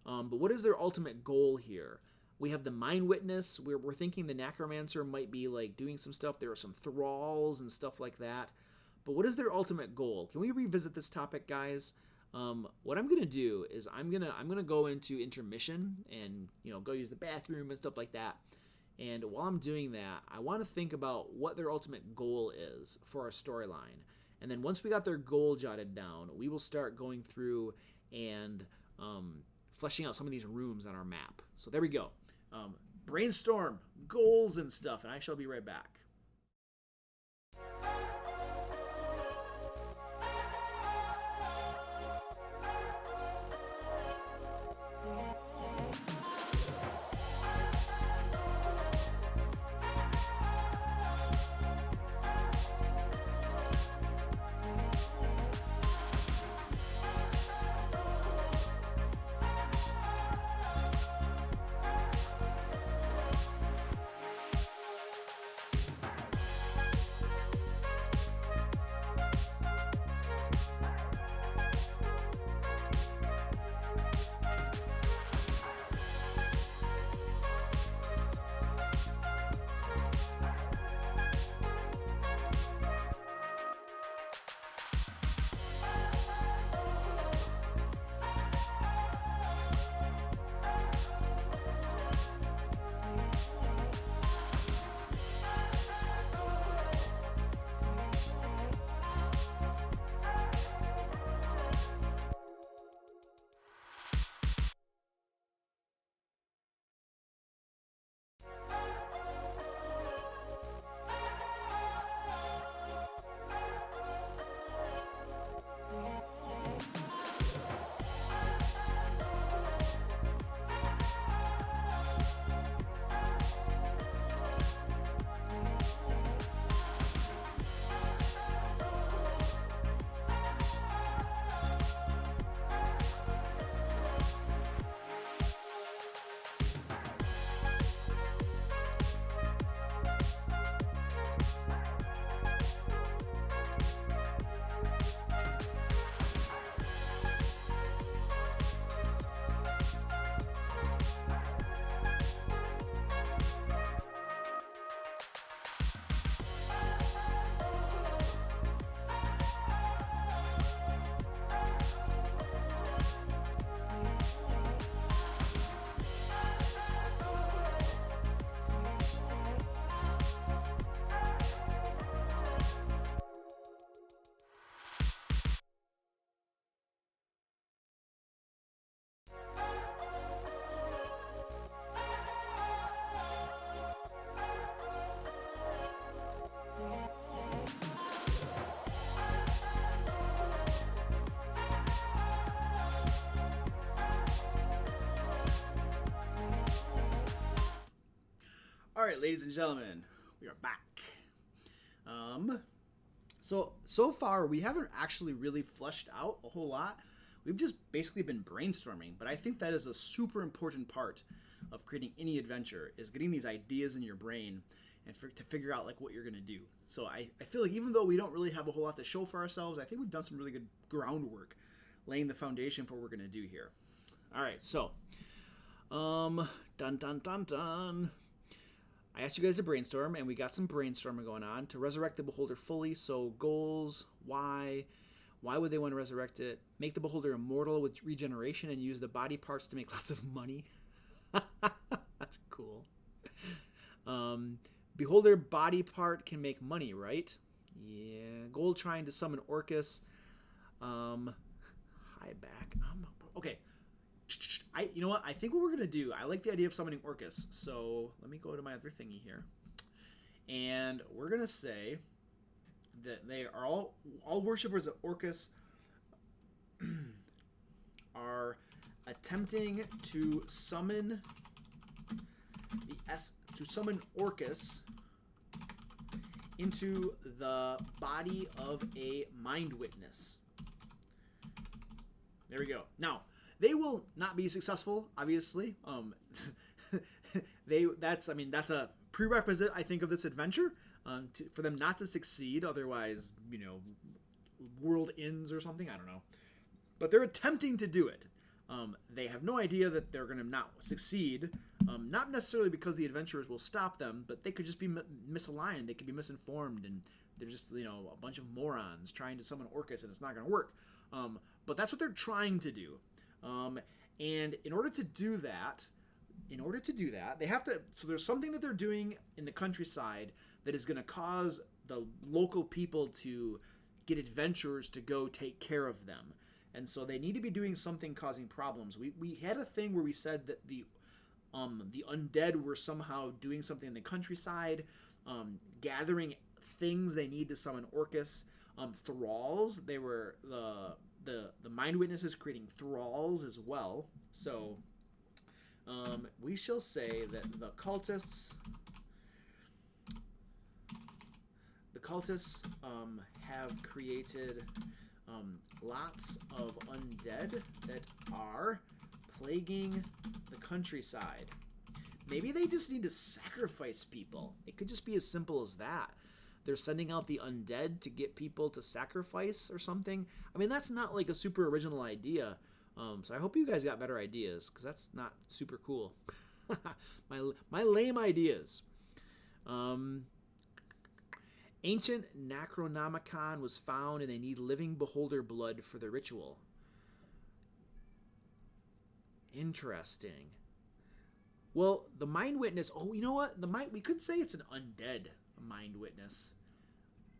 but what is their ultimate goal here? We have the Mind Witness. We're thinking the Necromancer might be like doing some stuff. There are some thralls and stuff like that. But what is their ultimate goal? Can we revisit this topic, guys? What I'm gonna do is I'm gonna go into intermission and go use the bathroom and stuff like that. And while I'm doing that, I want to think about what their ultimate goal is for our storyline. And then once we got their goal jotted down, we will start going through and fleshing out some of these rooms on our map. So there we go. Brainstorm goals and stuff, and I shall be right back. All right, ladies and gentlemen, we are back. So far we haven't actually really fleshed out a whole lot. We've just basically been brainstorming, but I think that is a super important part of creating any adventure, is getting these ideas in your brain and to figure out like what you're gonna do. So I feel like even though we don't really have a whole lot to show for ourselves, I think we've done some really good groundwork, laying the foundation for what we're gonna do here. All right, so, dun. I asked you guys to brainstorm, and we got some brainstorming going on to resurrect the Beholder fully. So goals, why would they want to resurrect it? Make the Beholder immortal with regeneration and use the body parts to make lots of money. That's cool. Beholder body part can make money, right? Yeah. Goal trying to summon Orcus. Hi back. Okay. You know what? I think what we're going to do, I like the idea of summoning Orcus. So let me go to my other thingy here. And we're going to say that they are all worshippers of Orcus are attempting to summon Orcus into the body of a mind witness. There we go. Now, they will not be successful, obviously. That's a prerequisite, I think, of this adventure, for them not to succeed. Otherwise, world ends or something. I don't know. But they're attempting to do it. They have no idea that they're going to not succeed. Not necessarily because the adventurers will stop them, but they could just be misaligned. They could be misinformed, and they're just a bunch of morons trying to summon Orcus, and it's not going to work. But that's what they're trying to do. And in order to do that, they have to. So there's something that they're doing in the countryside that is going to cause the local people to get adventurers to go take care of them. And so they need to be doing something causing problems. We had a thing where we said that the undead were somehow doing something in the countryside, gathering things they need to summon Orcus. Thralls, they were the mind witnesses creating thralls as well. So we shall say that the cultists have created lots of undead that are plaguing the countryside. Maybe they just need to sacrifice people. It could just be as simple as that. They're sending out the undead to get people to sacrifice or something. I mean, that's not like a super original idea. So I hope you guys got better ideas, because that's not super cool. my lame ideas. Ancient Necronomicon was found, and they need living beholder blood for the ritual. Interesting. Well, the mind witness. Oh, you know what? We could say it's an undead mind witness,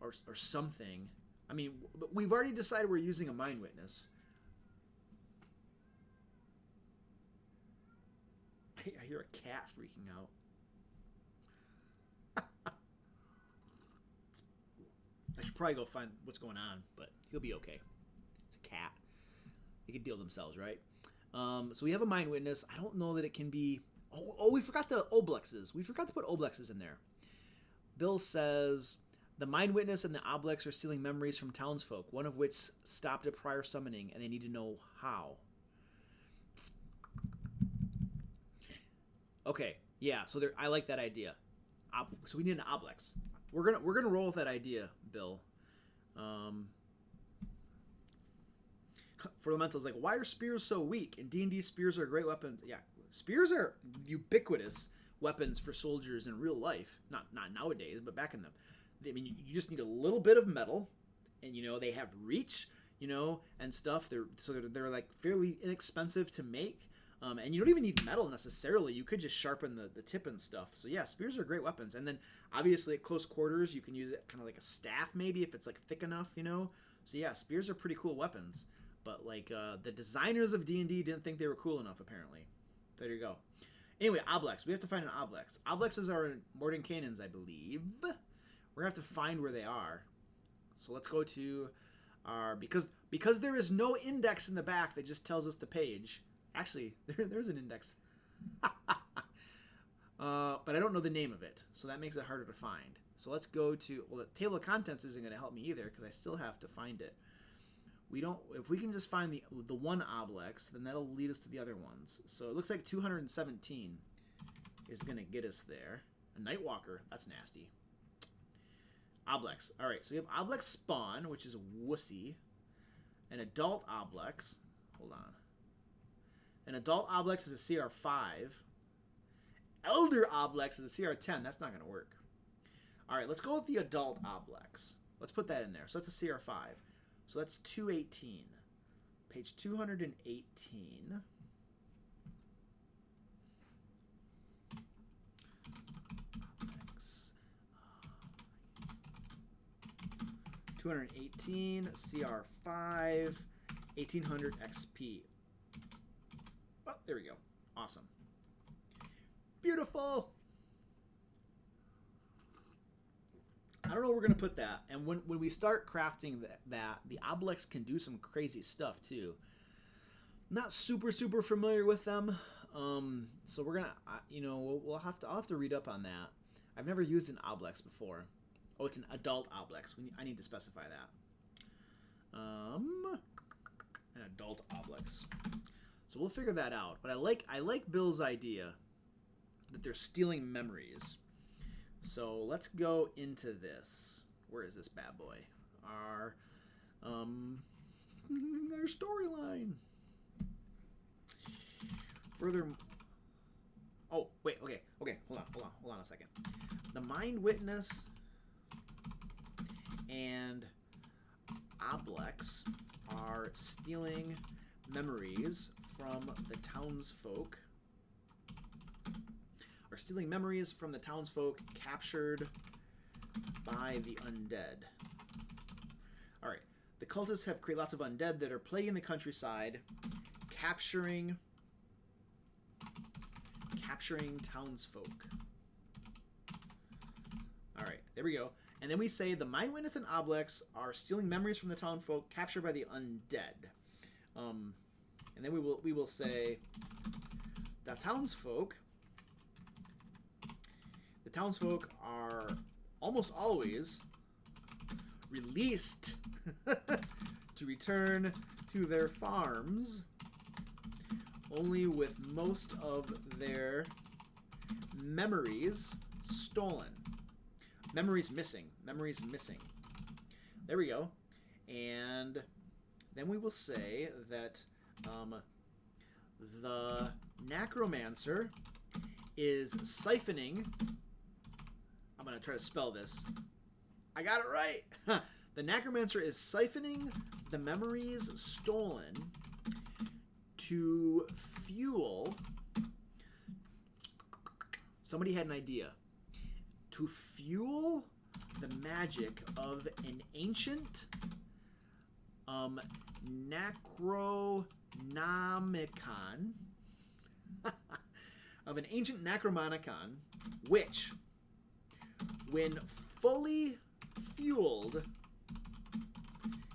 or something. I mean, we've already decided we're using a mind witness. I hear a cat freaking out. I should probably go find what's going on, but he'll be okay. It's a cat. They can deal with themselves, right? So we have a mind witness. I don't know that it can be... Oh, we forgot the oblexes. We forgot to put oblexes in there. Bill says, the mind witness and the oblex are stealing memories from townsfolk, one of which stopped a prior summoning, and they need to know how. Okay, yeah, so I like that idea. So we need an oblex. We're gonna roll with that idea, Bill. For Elemental's like, why are spears so weak? In D&D, spears are great weapons. Yeah, spears are ubiquitous weapons for soldiers in real life. Not nowadays, but back in them. I mean, you just need a little bit of metal, and they have reach, and stuff. They're like fairly inexpensive to make. And you don't even need metal necessarily. You could just sharpen the tip and stuff. So yeah, spears are great weapons. And then obviously at close quarters, you can use it kind of like a staff maybe if it's like thick enough, So yeah, spears are pretty cool weapons. But like the designers of D&D didn't think they were cool enough apparently. There you go. Anyway, oblex. We have to find an oblex. Oblexes are in Mordenkainen's, I believe. We're going to have to find where they are. So let's go to our... Because there is no index in the back that just tells us the page... Actually, there's an index. but I don't know the name of it, so that makes it harder to find. So let's go to, well, the table of contents isn't going to help me either because I still have to find it. If we can just find the one oblex, then that'll lead us to the other ones. So it looks like 217 is going to get us there. A Nightwalker, that's nasty. Oblex. All right, so we have Oblex Spawn, which is wussy. An adult Oblex. Hold on. An adult Oblex is a CR5. Elder Oblex is a CR10. That's not going to work. All right, let's go with the adult Oblex. Let's put that in there. So that's a CR5. So that's 218. Page 218. 218 CR5 1800 XP. Oh, there we go. Awesome. Beautiful. I don't know where we're going to put that. And when we start crafting that, the Oblex can do some crazy stuff too. Not super familiar with them. So we're going to, I'll have to read up on that. I've never used an Oblex before. Oh, it's an adult Oblex. I need to specify that. An adult Oblex. So we'll figure that out. But I like Bill's idea that they're stealing memories. So let's go into this. Where is this bad boy? Our storyline. Further. Oh, wait. Okay. Hold on a second. The Mind Witness and Oblex are stealing memories from the townsfolk. Are stealing memories from the townsfolk captured by the undead. All right. The cultists have created lots of undead that are plaguing the countryside, capturing townsfolk. All right. There we go. And then we say the Mind Witness and Oblex are stealing memories from the townfolk captured by the undead. And then we will say the townsfolk are almost always released to return to their farms, only with most of their memories stolen. Memories missing. There we go. And then we will say that the necromancer is siphoning. I'm going to try to spell this. I got it right. The necromancer is siphoning the memories stolen to fuel. Somebody had an idea. To fuel the magic of an ancient Necronomicon. Of an ancient Necronomicon, which, when fully fueled,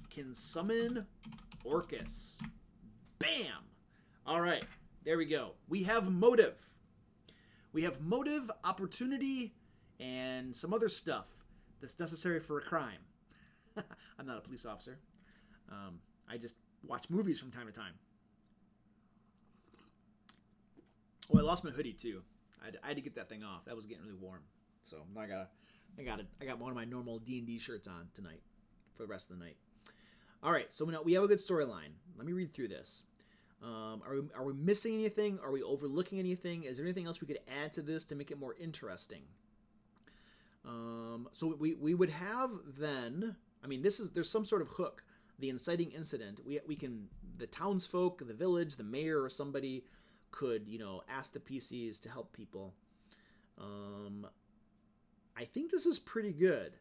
can summon Orcus. Bam! All right, there we go. We have motive. We have motive, opportunity, and some other stuff that's necessary for a crime. I'm not a police officer. I just watch movies from time to time. Oh, I lost my hoodie too. I had to get that thing off. That was getting really warm. So I got one of my normal D&D shirts on tonight for the rest of the night. All right, so we have a good storyline. Let me read through this. Are we missing anything? Are we overlooking anything? Is there anything else we could add to this to make it more interesting? So we would have then. I mean, there's some sort of hook. The inciting incident. We can, the townsfolk, the village, the mayor, or somebody could ask the PCs to help people. I think this is pretty good.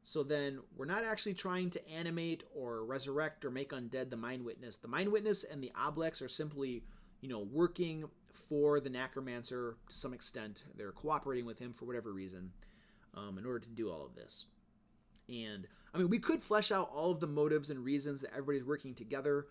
So then we're not actually trying to animate or resurrect or make undead the Mind Witness. The Mind Witness and the Oblex are simply, working for the Necromancer to some extent. They're cooperating with him for whatever reason in order to do all of this. And, I mean, we could flesh out all of the motives and reasons that everybody's working together.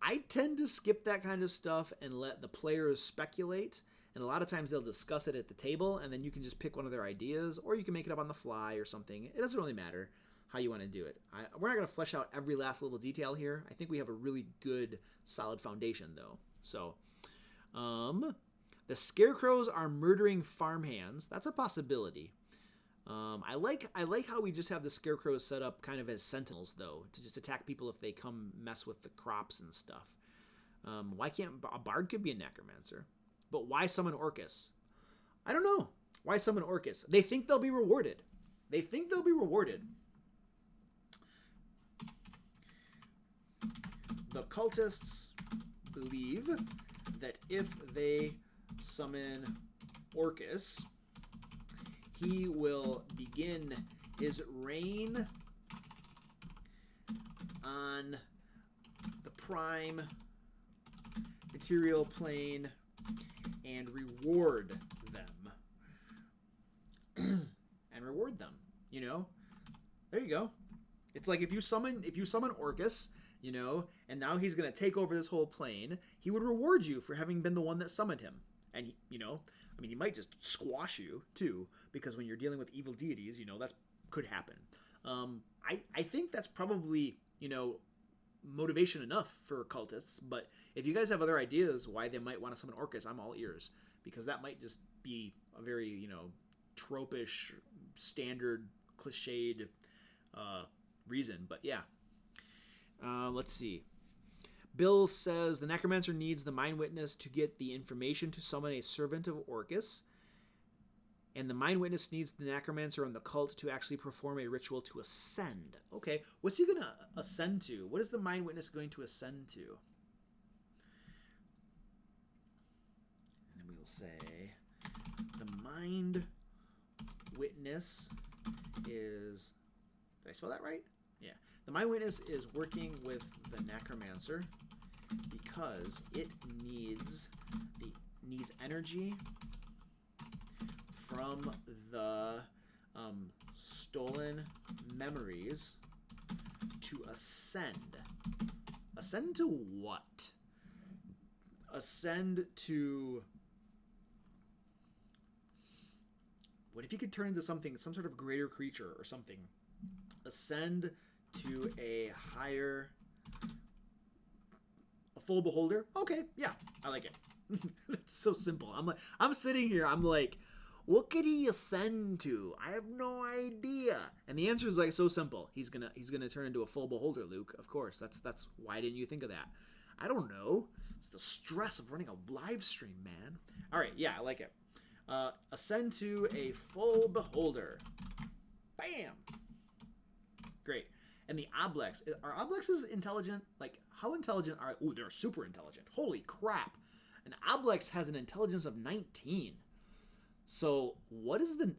I tend to skip that kind of stuff and let the players speculate. And a lot of times they'll discuss it at the table, and then you can just pick one of their ideas, or you can make it up on the fly or something. It doesn't really matter how you want to do it. We're not going to flesh out every last little detail here. I think we have a really good, solid foundation, though. So, the scarecrows are murdering farmhands. That's a possibility. I like how we just have the scarecrows set up kind of as sentinels, though, to just attack people if they come mess with the crops and stuff. Why can't a bard could be a necromancer? But why summon Orcus? I don't know. Why summon Orcus? They think they'll be rewarded. The cultists believe that if they summon Orcus, he will begin his reign on the prime material plane and reward them. You know? There you go. It's like if you summon Orcus, you know, and now he's going to take over this whole plane, he would reward you for having been the one that summoned him. And, you know, I mean, he might just squash you, too, because when you're dealing with evil deities, you know, that could happen. I think that's probably, you know, motivation enough for cultists, but if you guys have other ideas why they might want to summon Orcus, I'm all ears, because that might just be a very, you know, tropish, standard, cliched reason. But yeah. Let's see. Bill says the necromancer needs the mind witness to get the information to summon a servant of Orcus, and the mind witness needs the necromancer and the cult to actually perform a ritual to ascend. Okay, what's he going to ascend to? What is the mind witness going to ascend to? And then we will say the mind witness is... Did I spell that right? Yeah. The mind witness is working with the necromancer because it needs energy from the stolen memories to ascend. Ascend to what? Ascend to... What if you could turn into something, some sort of greater creature or something? Ascend to a higher... A full beholder? Okay, yeah, I like it. That's so simple. I'm sitting here, I'm like, what could he ascend to? I have no idea. And the answer is like so simple. He's gonna turn into a full beholder, Luke. Of course. That's why didn't you think of that? I don't know. It's the stress of running a live stream, man. All right, yeah, I like it. Ascend to a full beholder. Bam. Great. And the Oblex. Are Oblexes intelligent? Like, how intelligent are... Ooh, they're super intelligent. Holy crap. An Oblex has an intelligence of 19. So, what is the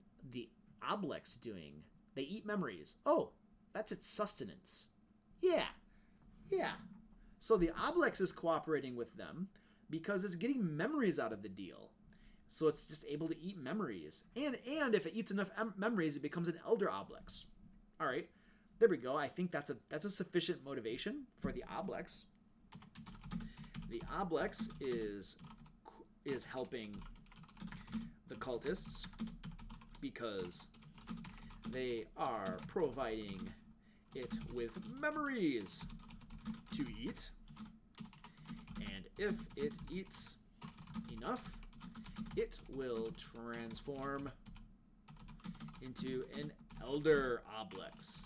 Oblex doing? They eat memories. Oh, that's its sustenance. Yeah. Yeah. So the Oblex is cooperating with them because it's getting memories out of the deal. So it's just able to eat memories. And if it eats enough memories, it becomes an Elder Oblex. All right. There we go. I think that's a sufficient motivation for the Oblex. The Oblex is helping the cultists because they are providing it with memories to eat. And if it eats enough, it will transform into an Elder Oblex.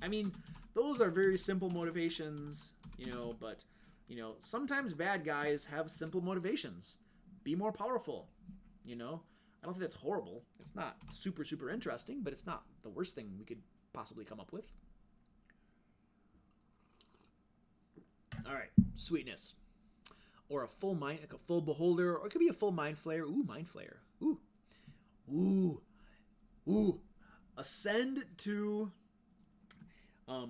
I mean, those are very simple motivations, you know, but, you know, sometimes bad guys have simple motivations. Be more powerful, you know? I don't think that's horrible. It's not super, super interesting, but it's not the worst thing we could possibly come up with. All right, sweetness. Or a full mind, like a full beholder, or it could be a full mind flayer. Ooh, mind flayer. Ooh. Ooh. Ooh. Ascend to a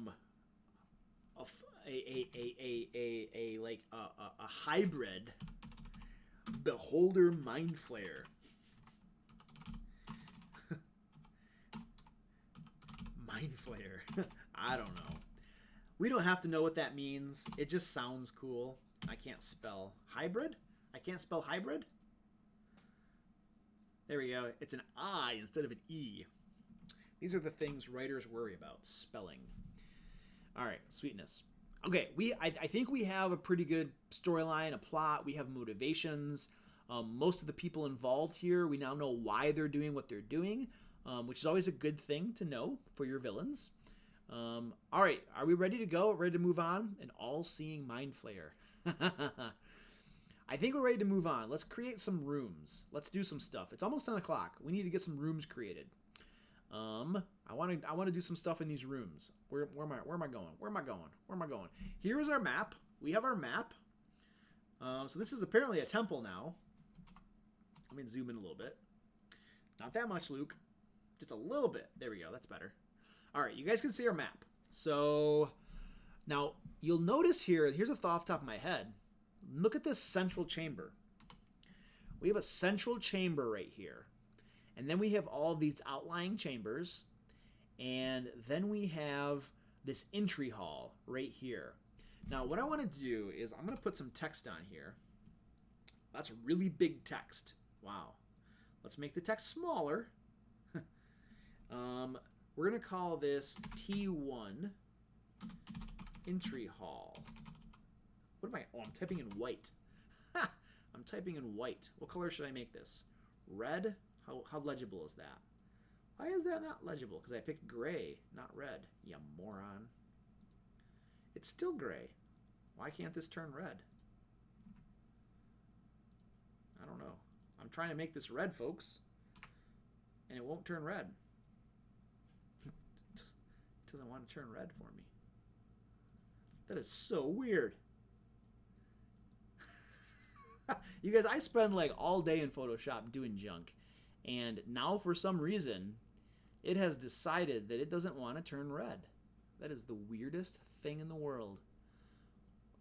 hybrid beholder mind flayer. Mind flayer. I don't know. We don't have to know what that means. It just sounds cool. I can't spell hybrid. I can't spell hybrid. There we go. It's an I instead of an E. These are the things writers worry about, spelling. All right, sweetness. Okay, I think we have a pretty good storyline, a plot. We have motivations. Most of the people involved here, we now know why they're doing what they're doing, which is always a good thing to know for your villains. All right, are we ready to go? Ready to move on? An all-seeing mind flayer. I think we're ready to move on. Let's create some rooms. Let's do some stuff. It's almost 10 o'clock. We need to get some rooms created. I want to do some stuff in these rooms. Where am I going? Here is our map. We have our map. So this is apparently a temple now. Let me zoom in a little bit. Not that much, Luke. Just a little bit. There we go. That's better. All right, you guys can see our map. So now you'll notice here's a thought off the top of my head. Look at this central chamber. We have a central chamber right here. And then we have all these outlying chambers. And then we have this entry hall right here. Now, what I want to do is I'm going to put some text on here. That's really big text. Wow. Let's make the text smaller. We're going to call this T1 entry hall. What am I? Oh, I'm typing in white. I'm typing in white. What color should I make this? Red? How legible is that? Why is that not legible? Because I picked gray, not red. You moron. It's still gray. Why can't this turn red? I don't know. I'm trying to make this red, folks. And it won't turn red. It doesn't want to turn red for me. That is so weird. You guys, I spend like all day in Photoshop doing junk. And now for some reason, it has decided that it doesn't want to turn red. That is the weirdest thing in the world.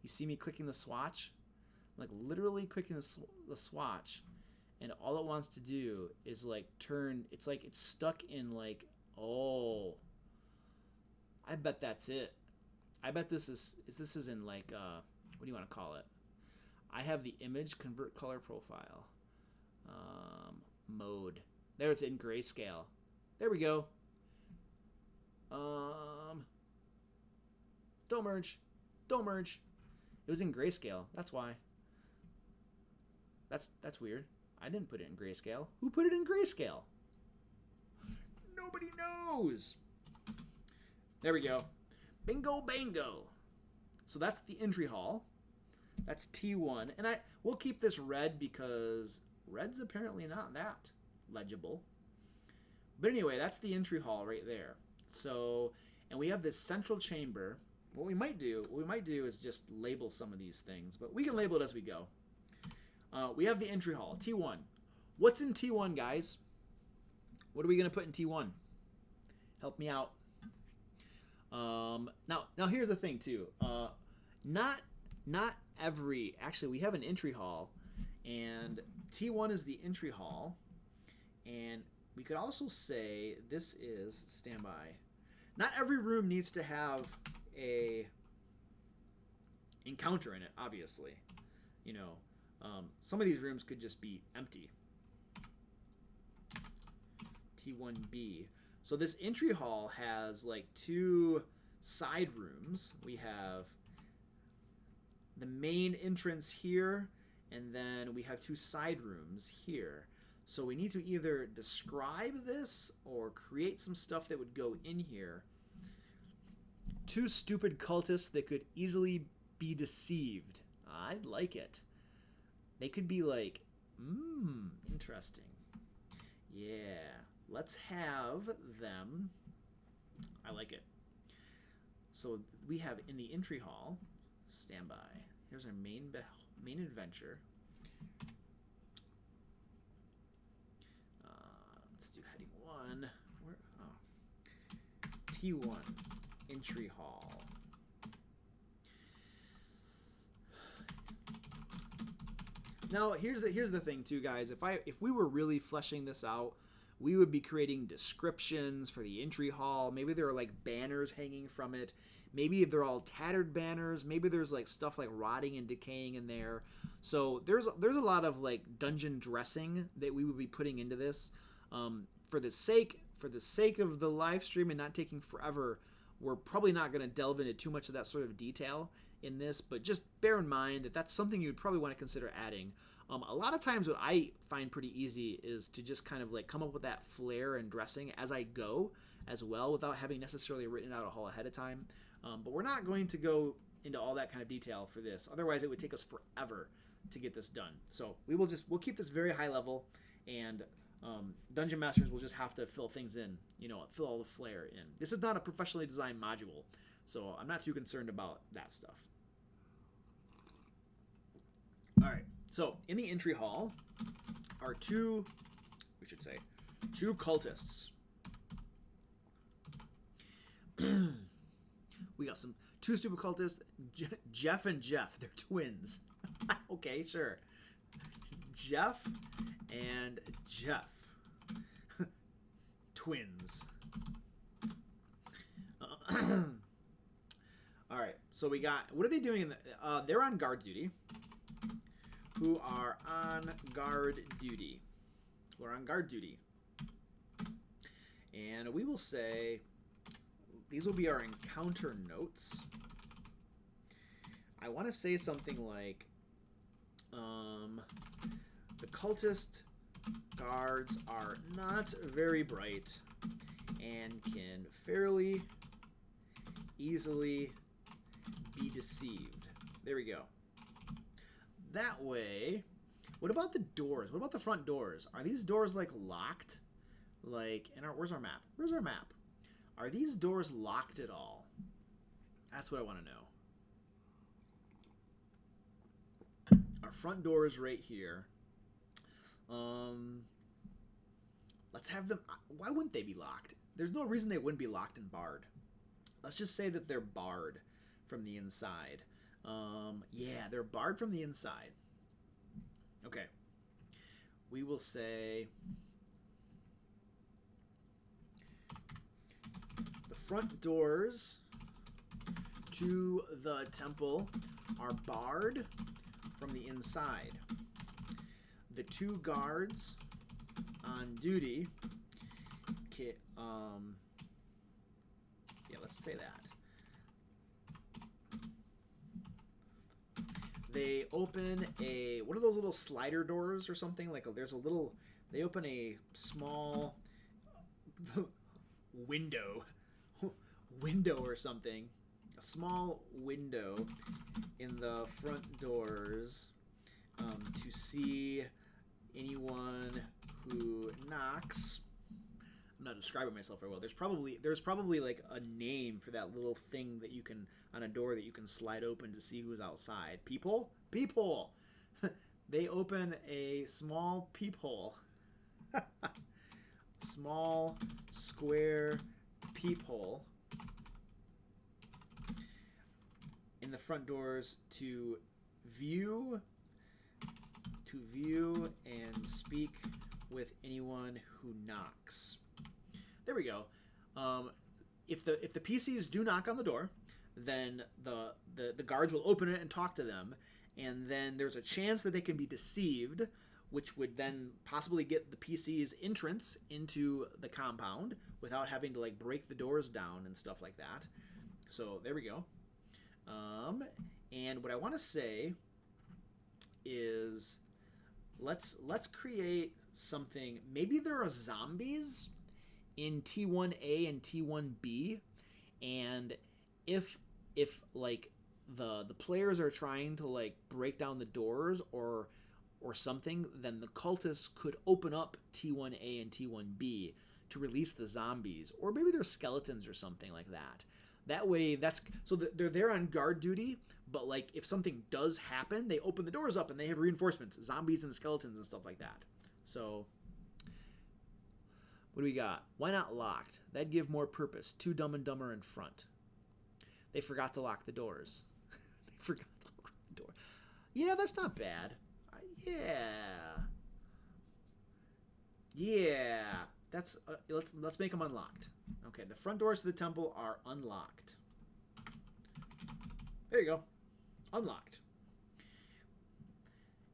You see me clicking the swatch? Like literally clicking the swatch. And all it wants to do is like turn, it's like it's stuck in like, oh, I bet that's it. I bet this is in like, what do you want to call it? I have the image convert color profile. Mode. There, it's in grayscale. There we go. Don't merge. Don't merge. It was in grayscale. That's why. That's weird. I didn't put it in grayscale. Who put it in grayscale? Nobody knows. There we go. Bingo bango. So that's the entry hall. That's T1. And we'll keep this red because red's apparently not that legible. But anyway, that's the entry hall right there. So, and we have this central chamber. What we might do is just label some of these things, but we can label it as we go. We have the entry hall, T1. What's in T1, guys? What are we going to put in T1? Help me out. Now here's the thing too. Not every, actually we have an entry hall, and T1 is the entry hall, and we could also say this is standby. Not every room needs to have a encounter in it, obviously. You know, some of these rooms could just be empty. T1B. So this entry hall has like two side rooms. We have the main entrance here, and then we have two side rooms here. So we need to either describe this or create some stuff that would go in here. Two stupid cultists that could easily be deceived. I like it. They could be like, interesting. Yeah, let's have them. I like it. So we have in the entry hall, standby. Here's our main adventure. Let's do heading 1. T1 entry hall. Now here's the thing too, guys. If we were really fleshing this out, we would be creating descriptions for the entry hall. Maybe there are like banners hanging from it. Maybe they're all tattered banners. Maybe there's like stuff like rotting and decaying in there. So there's a lot of like dungeon dressing that we would be putting into this. For the sake of the live stream and not taking forever, we're probably not going to delve into too much of that sort of detail in this, but just bear in mind that that's something you'd probably want to consider adding. A lot of times what I find pretty easy is to just kind of like come up with that flair and dressing as I go as well, without having necessarily written out a whole ahead of time. But we're not going to go into all that kind of detail for this. Otherwise, it would take us forever to get this done. So we'll keep this very high level, and Dungeon Masters will just have to fill things in, fill all the flair in. This is not a professionally designed module, so I'm not too concerned about that stuff. All right, so in the entry hall are two cultists. We got two stupid cultists, Jeff and Jeff. They're twins. Okay, sure. Jeff and Jeff. Twins. All right, so we got, what are they doing they're on guard duty. Who are on guard duty. We're on guard duty. And we will say, these will be our encounter notes. I want to say something like, the cultist guards are not very bright and can fairly easily be deceived. There we go. That way, what about the doors? What about the front doors? Are these doors like locked? Like, where's our map? Where's our map? Are these doors locked at all? That's what I want to know. Our front door is right here. Let's have them. Why wouldn't they be locked? There's no reason they wouldn't be locked and barred. Let's just say that they're barred from the inside. Yeah, they're barred from the inside. Okay. We will say the front doors to the temple are barred from the inside. The two guards on duty let's say that. They open what are those little slider doors or something? Like they open a small window or something. A small window in the front doors to see anyone who knocks. I'm not describing myself very well. There's probably like a name for that little thing that you can on a door that you can slide open to see who's outside. Peephole. They open a small peephole. Small square peephole in the front doors to view and speak with anyone who knocks. There we go. If the PCs do knock on the door, then the guards will open it and talk to them, and then there's a chance that they can be deceived, which would then possibly get the PC's entrance into the compound without having to like break the doors down and stuff like that. So there we go. And what I want to say is let's create something. Maybe there are zombies in T1A and T1B, and if like the players are trying to like break down the doors or something, then the cultists could open up T1A and T1B to release the zombies, or maybe they're skeletons or something like that. That way, they're there on guard duty, but like if something does happen, they open the doors up and they have reinforcements, zombies and skeletons and stuff like that. So what do we got? Why not locked? That'd give more purpose. Too Dumb and Dumber in front. They forgot to lock the doors. Yeah, that's not bad. Yeah, let's make them unlocked. Okay, the front doors to the temple are unlocked. There you go. Unlocked.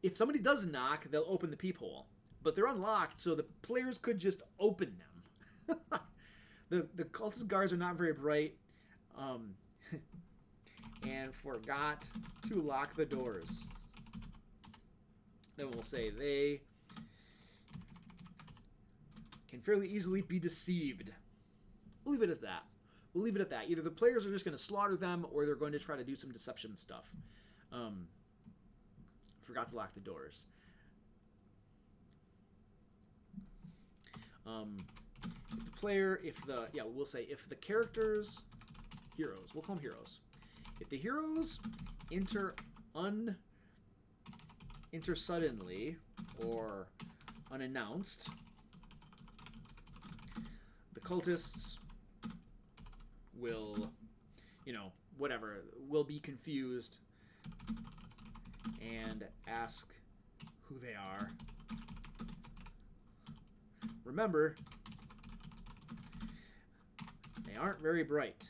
If somebody does knock, they'll open the peephole. But they're unlocked, so the players could just open them. The cultist guards are not very bright. And forgot to lock the doors. Then we'll say they can fairly easily be deceived. We'll leave it at that. We'll leave it at that. Either the players are just going to slaughter them, or they're going to try to do some deception stuff. Forgot to lock the doors. We'll say if the characters, heroes, we'll call them heroes. If the heroes enter suddenly or unannounced, the cultists will, will be confused and ask who they are. Remember, they aren't very bright.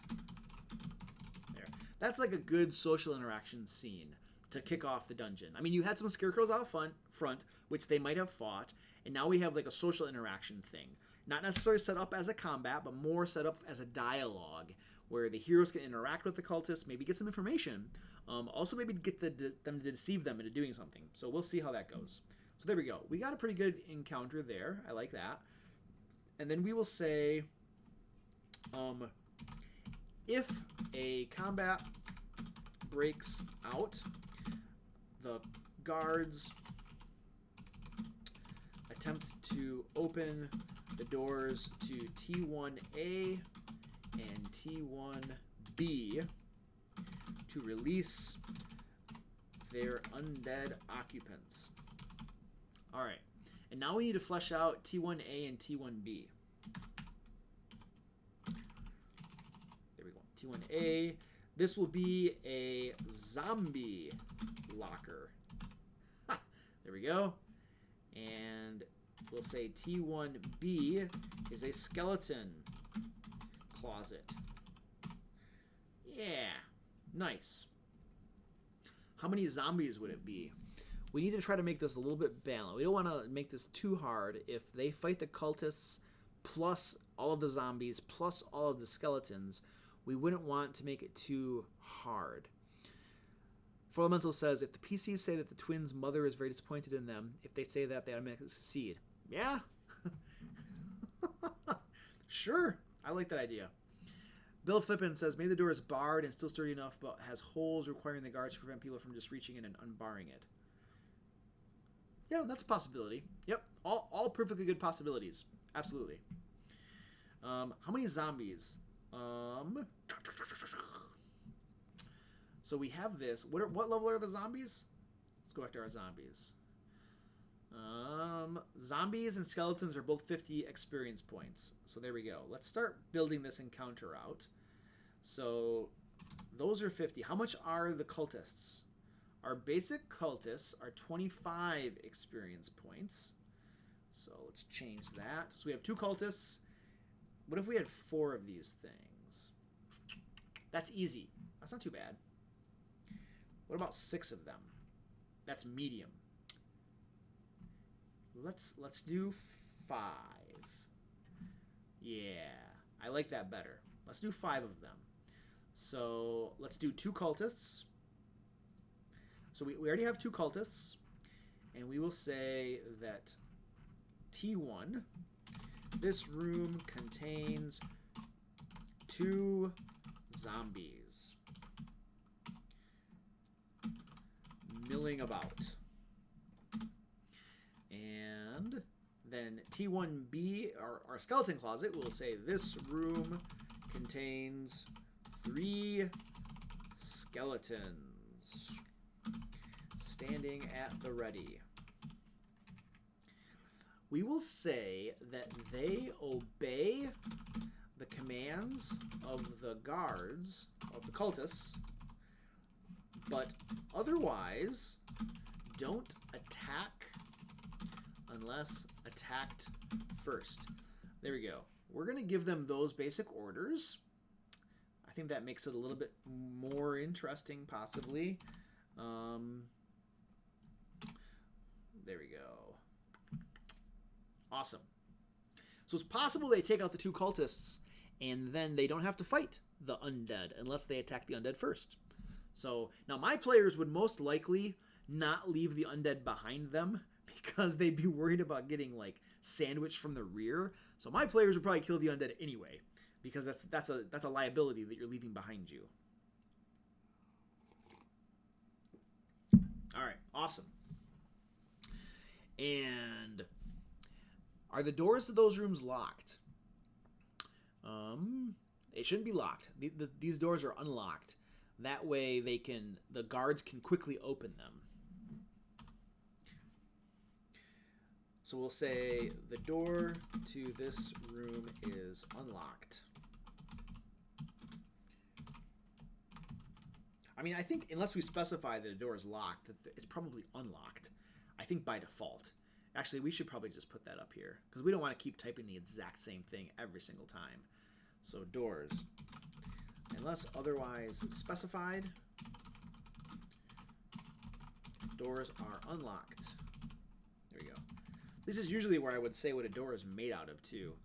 There. That's like a good social interaction scene to kick off the dungeon. I mean, you had some scarecrows out front, which they might have fought, and now we have like a social interaction thing. Not necessarily set up as a combat, but more set up as a dialogue where the heroes can interact with the cultists, maybe get some information, also maybe get them to deceive them into doing something. So we'll see how that goes. So there we go. We got a pretty good encounter there. I like that. And then we will say, if a combat breaks out, the guards attempt to open the doors to T1A and T1B to release their undead occupants. All right. And now we need to flesh out T1A and T1B. There we go. T1A. This will be a zombie locker. Ha! There we go. And we'll say T1B is a skeleton closet. Yeah. Nice. How many zombies would it be? We need to try to make this a little bit balanced. We don't want to make this too hard. If they fight the cultists plus all of the zombies plus all of the skeletons, we wouldn't want to make it too hard. For Elemental says, if the PCs say that the twins' mother is very disappointed in them, if they say that, they automatically succeed. Yeah. Sure. I like that idea. Bill Flippin says, maybe the door is barred and still sturdy enough, but has holes requiring the guards to prevent people from just reaching in and unbarring it. Yeah, that's a possibility. Yep. All perfectly good possibilities. Absolutely. How many zombies? So we have this. What level are the zombies? Let's go back to our zombies. Zombies and skeletons are both 50 experience points. So there we go. Let's start building this encounter out. So those are 50. How much are the cultists? Our basic cultists are 25 experience points. So let's change that. So we have 2 cultists. What if we had 4 of these things? That's easy. That's not too bad. What about 6 of them? That's medium. Let's do 5. Yeah, I like that better. Let's do 5 of them. So let's do 2 cultists. So we already have 2 cultists, and we will say that T1, this room contains 2 zombies milling about. And then T1B, our skeleton closet, will say this room contains 3 skeletons standing at the ready. We will say that they obey the commands of the guards, of the cultists, but otherwise don't attack unless attacked first. There we go. We're going to give them those basic orders. I think that makes it a little bit more interesting, possibly. There we go. Awesome. So it's possible they take out the 2 cultists, and then they don't have to fight the undead unless they attack the undead first. So now my players would most likely not leave the undead behind them because they'd be worried about getting like sandwiched from the rear. So my players would probably kill the undead anyway, because that's a liability that you're leaving behind you. All right, awesome. And are the doors to those rooms locked? They shouldn't be locked. These doors are unlocked. That way the guards can quickly open them. So we'll say the door to this room is unlocked. I mean, I think unless we specify that the door is locked, it's probably unlocked. I think by default. Actually, we should probably just put that up here because we don't want to keep typing the exact same thing every single time. So doors, unless otherwise specified, doors are unlocked. There we go. This is usually where I would say what a door is made out of too.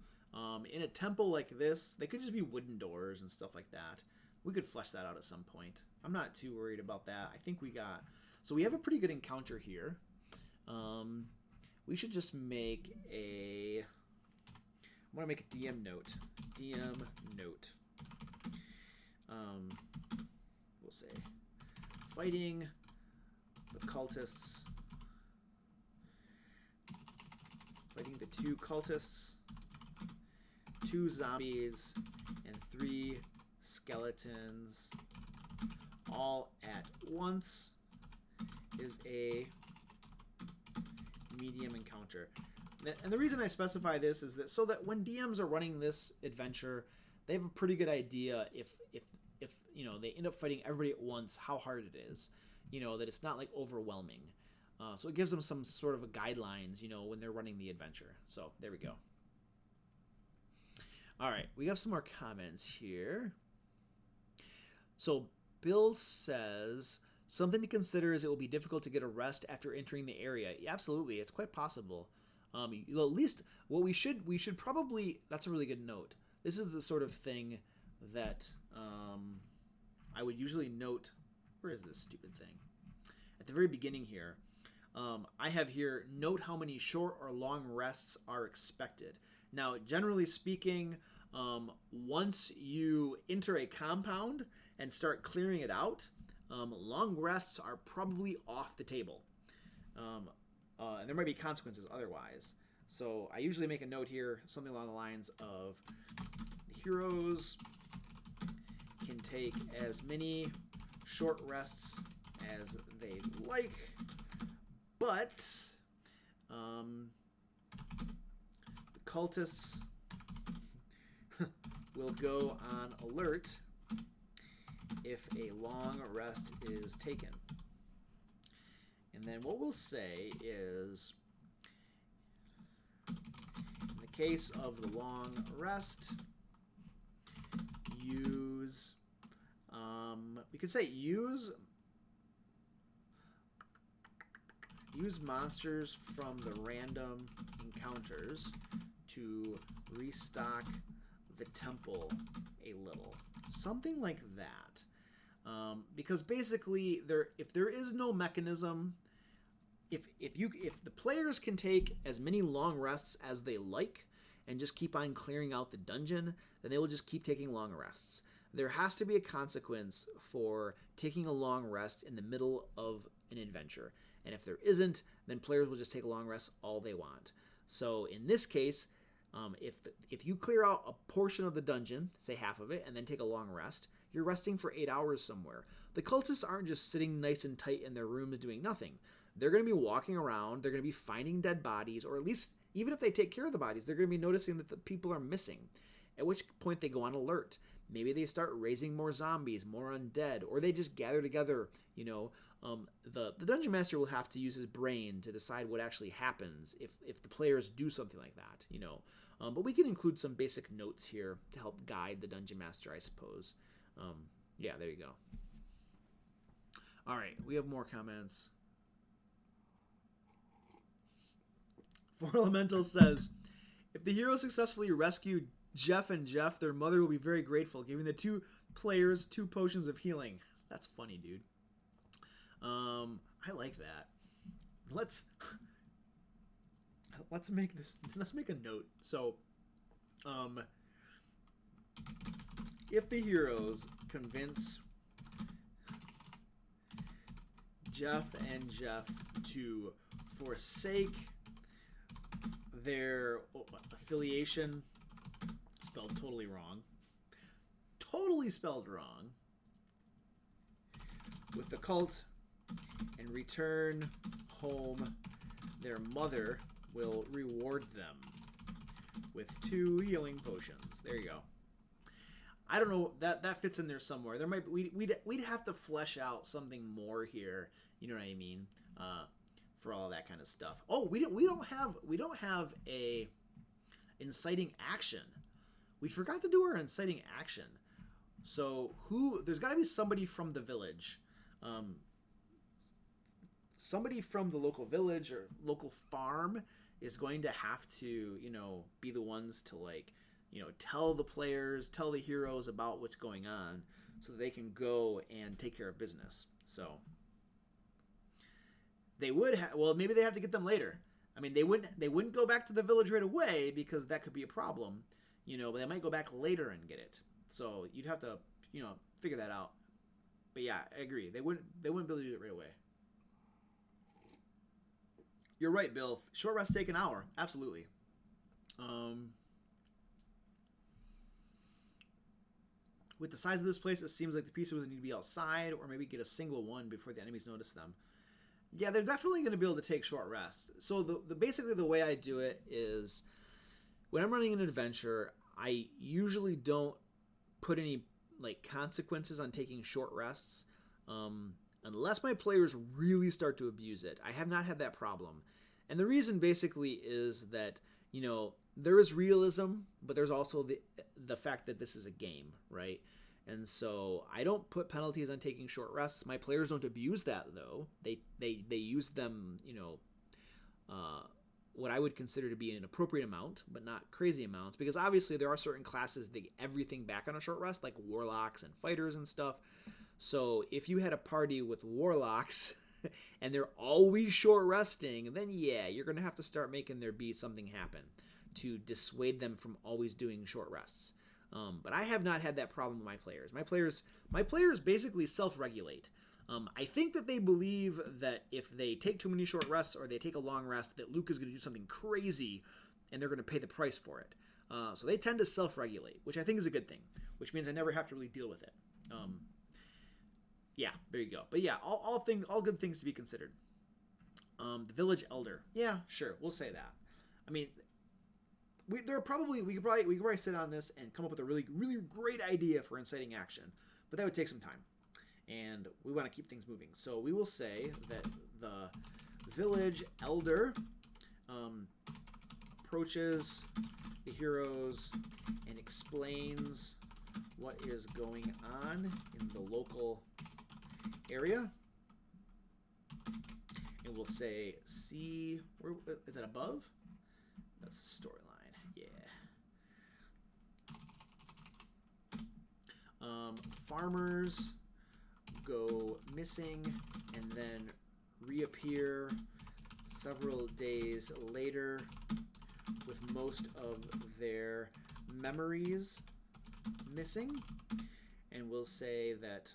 In a temple like this, they could just be wooden doors and stuff like that. We could flesh that out at some point. I'm not too worried about that. I think so we have a pretty good encounter here. We should just make I'm going to make a DM note. DM note. We'll say fighting the cultists. Fighting the 2 cultists, 2 zombies, and 3 skeletons all at once is a medium encounter. And the reason I specify this is that so that when DMs are running this adventure, they have a pretty good idea if they end up fighting everybody at once, how hard it is. That it's not like overwhelming. So it gives them some sort of a guidelines, when they're running the adventure. So there we go. All right, we have some more comments here. So Bill says, something to consider is it will be difficult to get a rest after entering the area. Yeah, absolutely, it's quite possible. At least what we should probably, that's a really good note. This is the sort of thing that I would usually note. Where is this stupid thing? At the very beginning here, I have here, note how many short or long rests are expected. Now, generally speaking, once you enter a compound and start clearing it out, long rests are probably off the table. And there might be consequences otherwise. So I usually make a note here, something along the lines of the heroes can take as many short rests as they like, but the cultists will go on alert if a long rest is taken. And then what we'll say is, in the case of the long rest, use, we could say use monsters from the random encounters to restock the temple a little. Something like that. Because basically, if there is no mechanism, if the players can take as many long rests as they like and just keep on clearing out the dungeon, then they will just keep taking long rests. There has to be a consequence for taking a long rest in the middle of an adventure. And if there isn't, then players will just take a long rest all they want. So in this case, if you clear out a portion of the dungeon, say half of it, and then take a long rest, you're resting for 8 hours somewhere. The cultists aren't just sitting nice and tight in their rooms doing nothing. They're going to be walking around, they're going to be finding dead bodies, or at least, even if they take care of the bodies, they're going to be noticing that the people are missing. At which point they go on alert. Maybe they start raising more zombies, more undead, or they just gather together, the dungeon master will have to use his brain to decide what actually happens if the players do something like that, But we can include some basic notes here to help guide the Dungeon Master, I suppose. Yeah, there you go. All right, we have more comments. Four Elemental says, if the hero successfully rescued Jeff and Jeff, their mother will be very grateful, giving the 2 players 2 potions of healing. That's funny, dude. I like that. Let's make this. Let's make a note. So, if the heroes convince Jeff and Jeff to forsake their affiliation, spelled totally wrong, totally spelled wrong, with the cult and return home, their mother will reward them with 2 healing potions. There you go. I don't know, that fits in there somewhere. There might be, we'd have to flesh out something more here. You know what I mean? For all that kind of stuff. Oh, we don't have a inciting action. We forgot to do our inciting action. So there's got to be somebody from the village. Somebody from the local village or local farm is going to have to, be the ones to tell the players, tell the heroes about what's going on so that they can go and take care of business. So they would maybe they have to get them later. I mean, they wouldn't go back to the village right away because that could be a problem, but they might go back later and get it. So you'd have to, figure that out. But yeah, I agree. They wouldn't be able to do it right away. You're right, Bill. Short rest take an hour. Absolutely. With the size of this place, it seems like the pieces would need to be outside or maybe get a single one before the enemies notice them. Yeah, they're definitely going to be able to take short rests. So basically the way I do it is when I'm running an adventure, I usually don't put any consequences on taking short rests. Unless my players really start to abuse it. I have not had that problem. And the reason basically is that, there is realism, but there's also the fact that this is a game, right? And so I don't put penalties on taking short rests. My players don't abuse that, though. They use them, what I would consider to be an appropriate amount, but not crazy amounts, because obviously there are certain classes that get everything back on a short rest, like warlocks and fighters and stuff. So if you had a party with warlocks and they're always short resting, then yeah, you're going to have to start making there be something happen to dissuade them from always doing short rests. But I have not had that problem with my players. My players basically self-regulate. I think that they believe that if they take too many short rests or they take a long rest, that Luke is going to do something crazy and they're going to pay the price for it. So they tend to self-regulate, which I think is a good thing, which means I never have to really deal with it. Yeah, there you go. But yeah, all good things to be considered. The village elder. Yeah, sure, we'll say that. I mean, we could probably sit on this and come up with a really, really great idea for inciting action, but that would take some time, and we want to keep things moving. So we will say that the village elder approaches the heroes and explains what is going on in the local area, and we'll say, see, where is that above? That's the storyline. Yeah. Farmers go missing and then reappear several days later with most of their memories missing, and we'll say that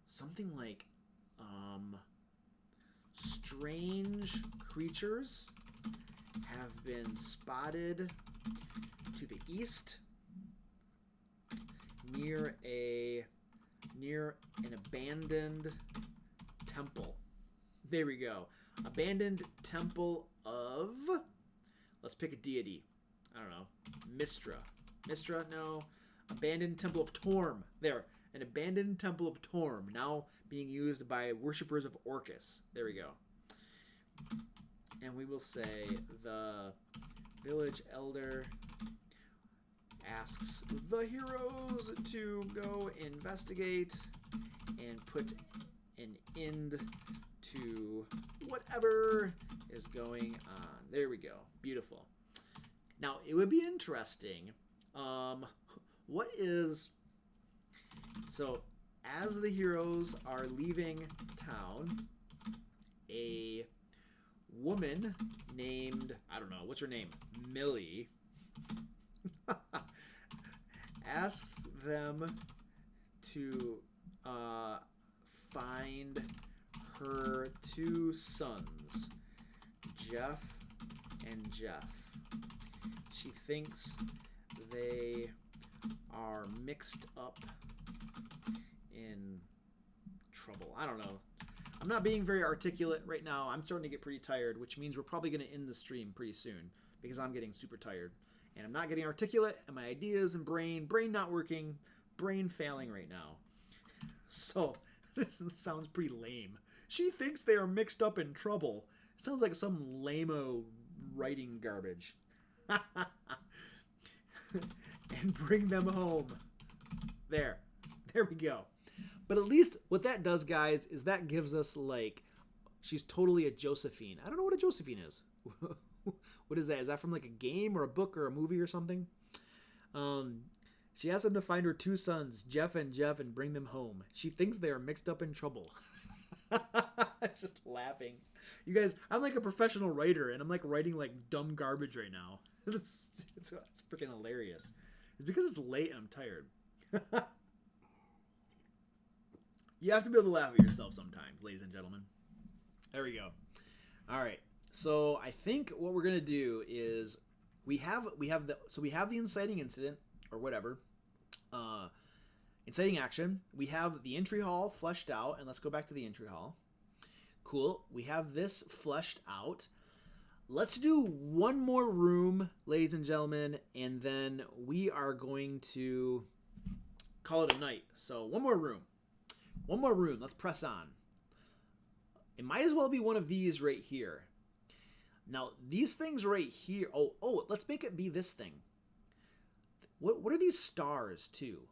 something like strange creatures have been spotted to the east near an abandoned temple. There we go. Abandoned temple of, let's pick a deity. I don't know. Mistra, no. Abandoned temple of Torm. There. An abandoned temple of Torm, now being used by worshippers of Orcus. There we go. And we will say the village elder asks the heroes to go investigate and put an end to whatever is going on. There we go. Beautiful. Now, it would be interesting. What is... So, as the heroes are leaving town, a woman named... I don't know. What's her name? Millie... asks them to find her two sons, Jeff and Jeff. She thinks they are mixed up in trouble. I don't know. I'm not being very articulate right now. I'm starting to get pretty tired, which means we're probably going to end the stream pretty soon because I'm getting super tired. And I'm not getting articulate, and my ideas and brain not working, brain failing right now. So, this sounds pretty lame. She thinks they are mixed up in trouble. It sounds like some lame-o writing garbage. And bring them home. There we go. But at least what that does, guys, is that gives us, like, she's totally a Josephine. I don't know what a Josephine is. What is that? Is that from like a game or a book or a movie or something? She asked them to find her two sons, Jeff, and bring them home. She thinks they are mixed up in trouble. I'm just laughing. You guys, I'm like a professional writer, and I'm like writing like dumb garbage right now. It's freaking hilarious. It's because it's late and I'm tired. You have to be able to laugh at yourself sometimes, ladies and gentlemen. There we go. All right. So I think what we're gonna do is we have the inciting incident or whatever, inciting action. We have the entry hall fleshed out, and let's go back to the entry hall. Cool. We have this fleshed out. Let's do one more room, ladies and gentlemen, and then we are going to call it a night. So one more room. Let's press on. It might as well be one of these right here. Now, these things right here... Oh, let's make it be this thing. What are these stars, too?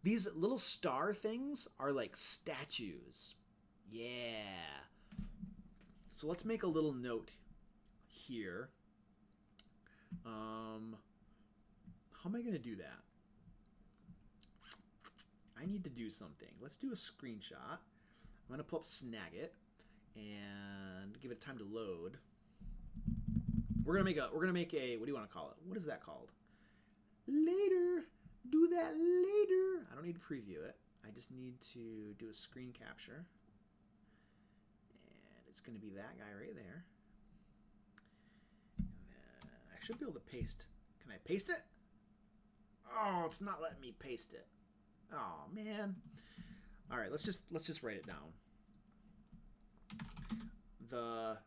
These little star things are like statues. Yeah. So let's make a little note here. How am I going to do that? I need to do something. Let's do a screenshot. I'm going to pull up Snagit and give it time to load. We're gonna make a what do you want to call it? What is that called? Later. Do that later. I don't need to preview it. I just need to do a screen capture. And it's gonna be that guy right there. I should be able to paste. Can I paste it? Oh, it's not letting me paste it. Oh man. All right, let's just write it down. The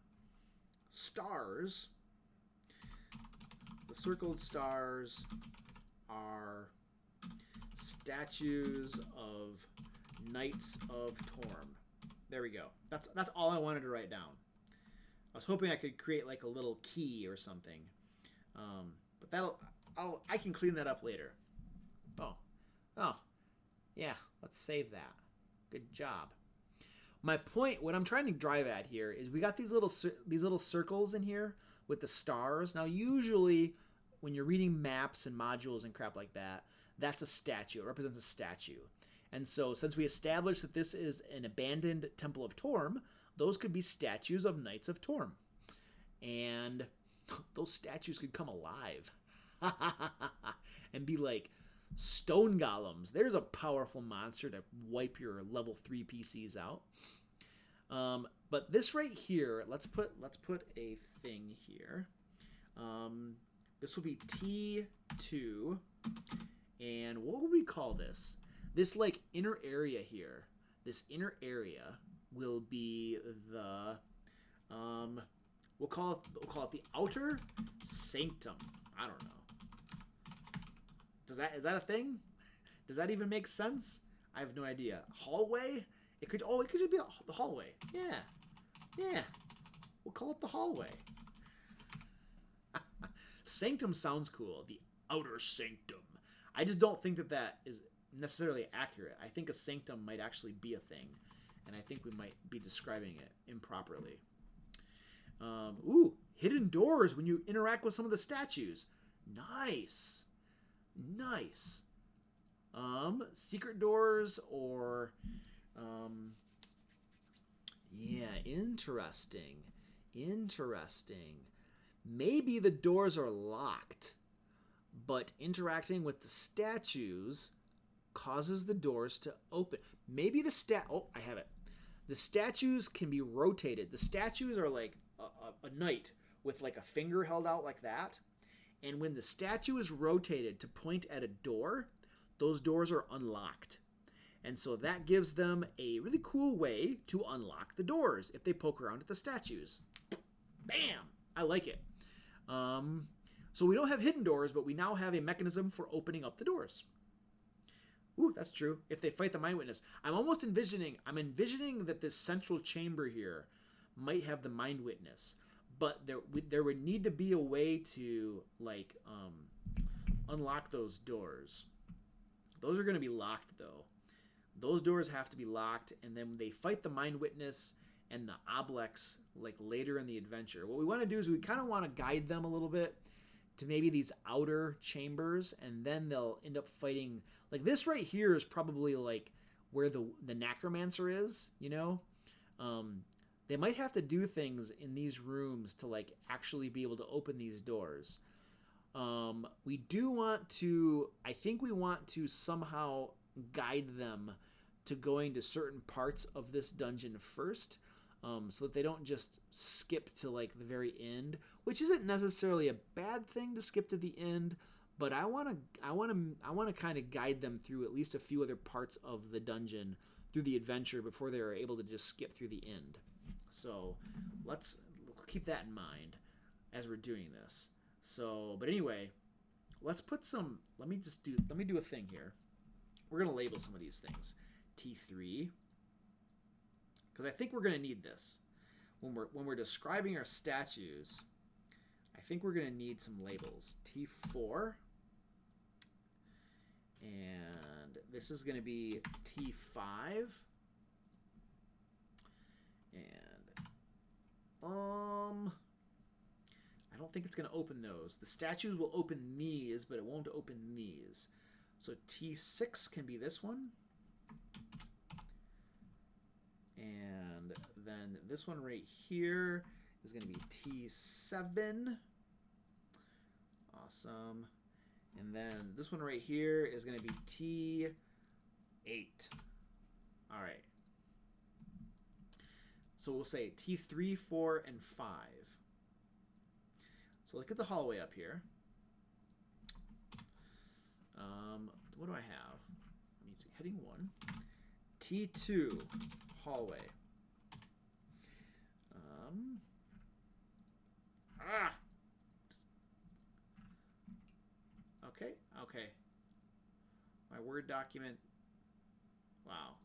stars, the circled stars, are statues of Knights of Torm. There we go. That's all I wanted to write down. I was hoping I could create like a little key or something, but I can clean that up later. Oh, yeah. Let's save that. Good job. My point, what I'm trying to drive at here, is we got these little circles in here with the stars. Now, usually, when you're reading maps and modules and crap like that, that's a statue. It represents a statue. And so, since we established that this is an abandoned Temple of Torm, those could be statues of Knights of Torm. And those statues could come alive and be like stone golems. There's a powerful monster to wipe your level 3 PCs out. But this right here, let's put a thing here. This will be T2, and what would we call this? This like inner area here. This inner area will be the we'll call it the outer sanctum. I don't know. Is that a thing? Does that even make sense? I have no idea. Hallway? It could just be the hallway. Yeah. We'll call it the hallway. Sanctum sounds cool. The outer sanctum. I just don't think that is necessarily accurate. I think a sanctum might actually be a thing, and I think we might be describing it improperly. Ooh, hidden doors when you interact with some of the statues. Nice. Secret doors or yeah, interesting. Maybe the doors are locked, but interacting with the statues causes the doors to open. Maybe oh, I have it. The statues can be rotated. The statues are like a knight with like a finger held out like that. And when the statue is rotated to point at a door, those doors are unlocked. And so that gives them a really cool way to unlock the doors if they poke around at the statues. Bam! I like it. So we don't have hidden doors, but we now have a mechanism for opening up the doors. Ooh, that's true. If they fight the Mind Witness. I'm envisioning that this central chamber here might have the Mind Witness. But there would need to be a way to, like, unlock those doors. Those are going to be locked, though. Those doors have to be locked, and then they fight the Mind Witness and the Oblex, like, later in the adventure. What we want to do is we kind of want to guide them a little bit to maybe these outer chambers, and then they'll end up fighting. Like, this right here is probably, like, where the necromancer is, you know? They might have to do things in these rooms to, like, actually be able to open these doors. We do want to, I think we want to somehow guide them to going to certain parts of this dungeon first, so that they don't just skip to, like, the very end, which isn't necessarily a bad thing to skip to the end, but I want to kind of guide them through at least a few other parts of the dungeon through the adventure before they're able to just skip through the end. So let's keep that in mind as we're doing this. So, but anyway, let's put some, let me do a thing here. We're going to label some of these things. T3, because I think we're going to need this. When we're describing our statues, I think we're going to need some labels. T4, and this is going to be T5, and I don't think it's going to open those. The statues will open these, but it won't open these. So T6 can be this one. And then this one right here is going to be T7. Awesome. And then this one right here is going to be T8. All right. So we'll say T3, 4, and 5. So look at the hallway up here. What do I have? Heading 1. T2, hallway. Okay. My Word document. Wow.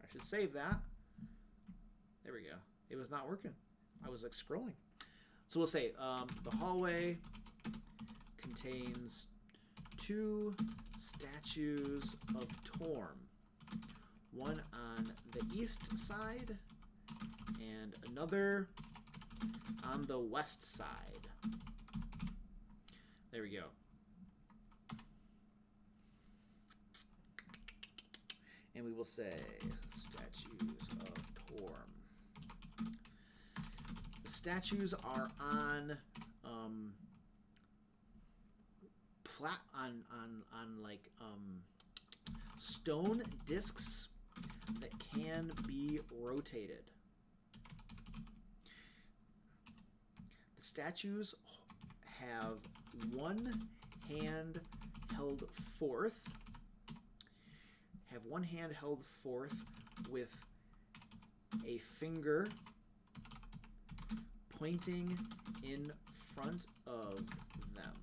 I should save that. There we go. It was not working. I was like scrolling. So we'll say the hallway contains 2 statues of Torm. One on the east side and another on the west side. There we go. And we will say statues of Torm. The statues are on stone discs that can be rotated. The statues have one hand held forth. With a finger pointing in front of them.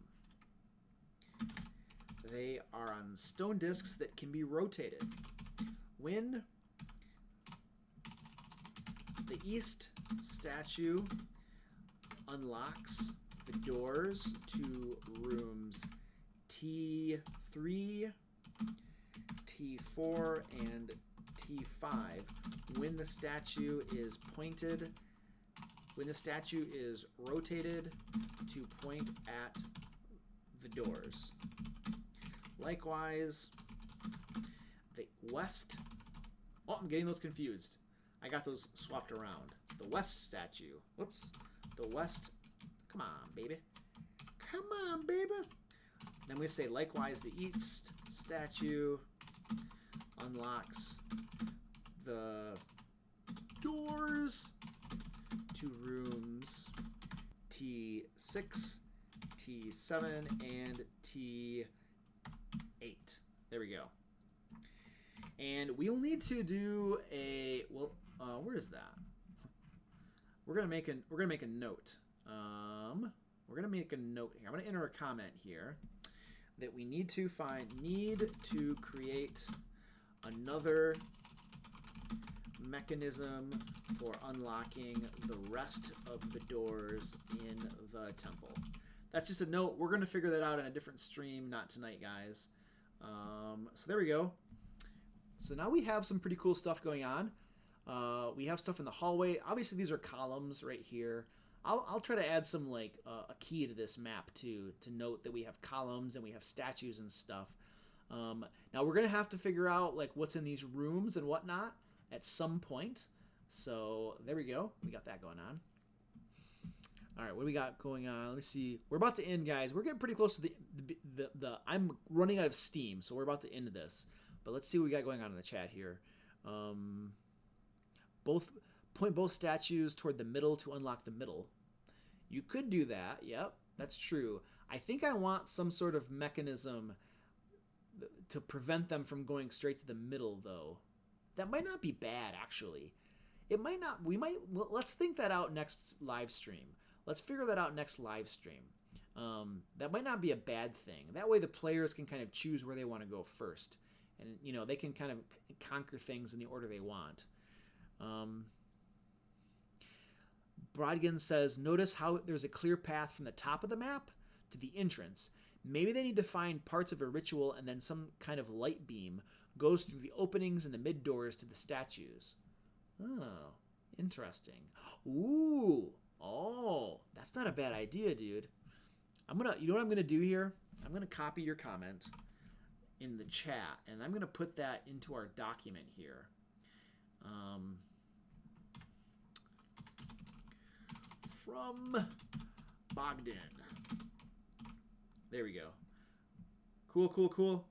They are on stone discs that can be rotated. When The east statue unlocks the doors to rooms T3, T4, and T5 when the statue is pointed, when the statue is rotated to point at the doors. Likewise, the west... Oh, I'm getting those confused. I got those swapped around. The west statue. Whoops. The west... Come on, baby. Come on, baby. Then we say, likewise, the east statue unlocks the doors to rooms T6, T7, and T8. There we go. And we'll need to do a... Well, where is that? We're gonna make a note. We're gonna make a note here. I'm gonna enter a comment here that we need to create another mechanism for unlocking the rest of the doors in the temple. That's just a note. We're gonna figure that out in a different stream, not tonight, guys. So there we go. So now we have some pretty cool stuff going on. We have stuff in the hallway. Obviously, these are columns right here. I'll try to add some like a key to this map too, to note that we have columns and we have statues and stuff. Now we're gonna have to figure out like what's in these rooms and whatnot at some point. So there we go. We got that going on. All right, what do we got going on? Let me see. We're about to end, guys. We're getting pretty close to the I'm running out of steam, so we're about to end this. But let's see what we got going on in the chat here. Point both statues toward the middle to unlock the middle. You could do that. Yep, that's true. I think I want some sort of mechanism to prevent them from going straight to the middle, though. That might not be bad, actually. It might not. Let's think that out next live stream. Let's figure that out next live stream. That might not be a bad thing. That way the players can kind of choose where they want to go first. And, you know, they can kind of conquer things in the order they want. Brodgan says, notice how there's a clear path from the top of the map to the entrance. Maybe they need to find parts of a ritual and then some kind of light beam goes through the openings and the mid doors to the statues. Oh, interesting. Ooh. Oh, that's not a bad idea, dude. You know what I'm going to do here? I'm going to copy your comment in the chat, and I'm going to put that into our document here. From Bogdan. There we go. Cool.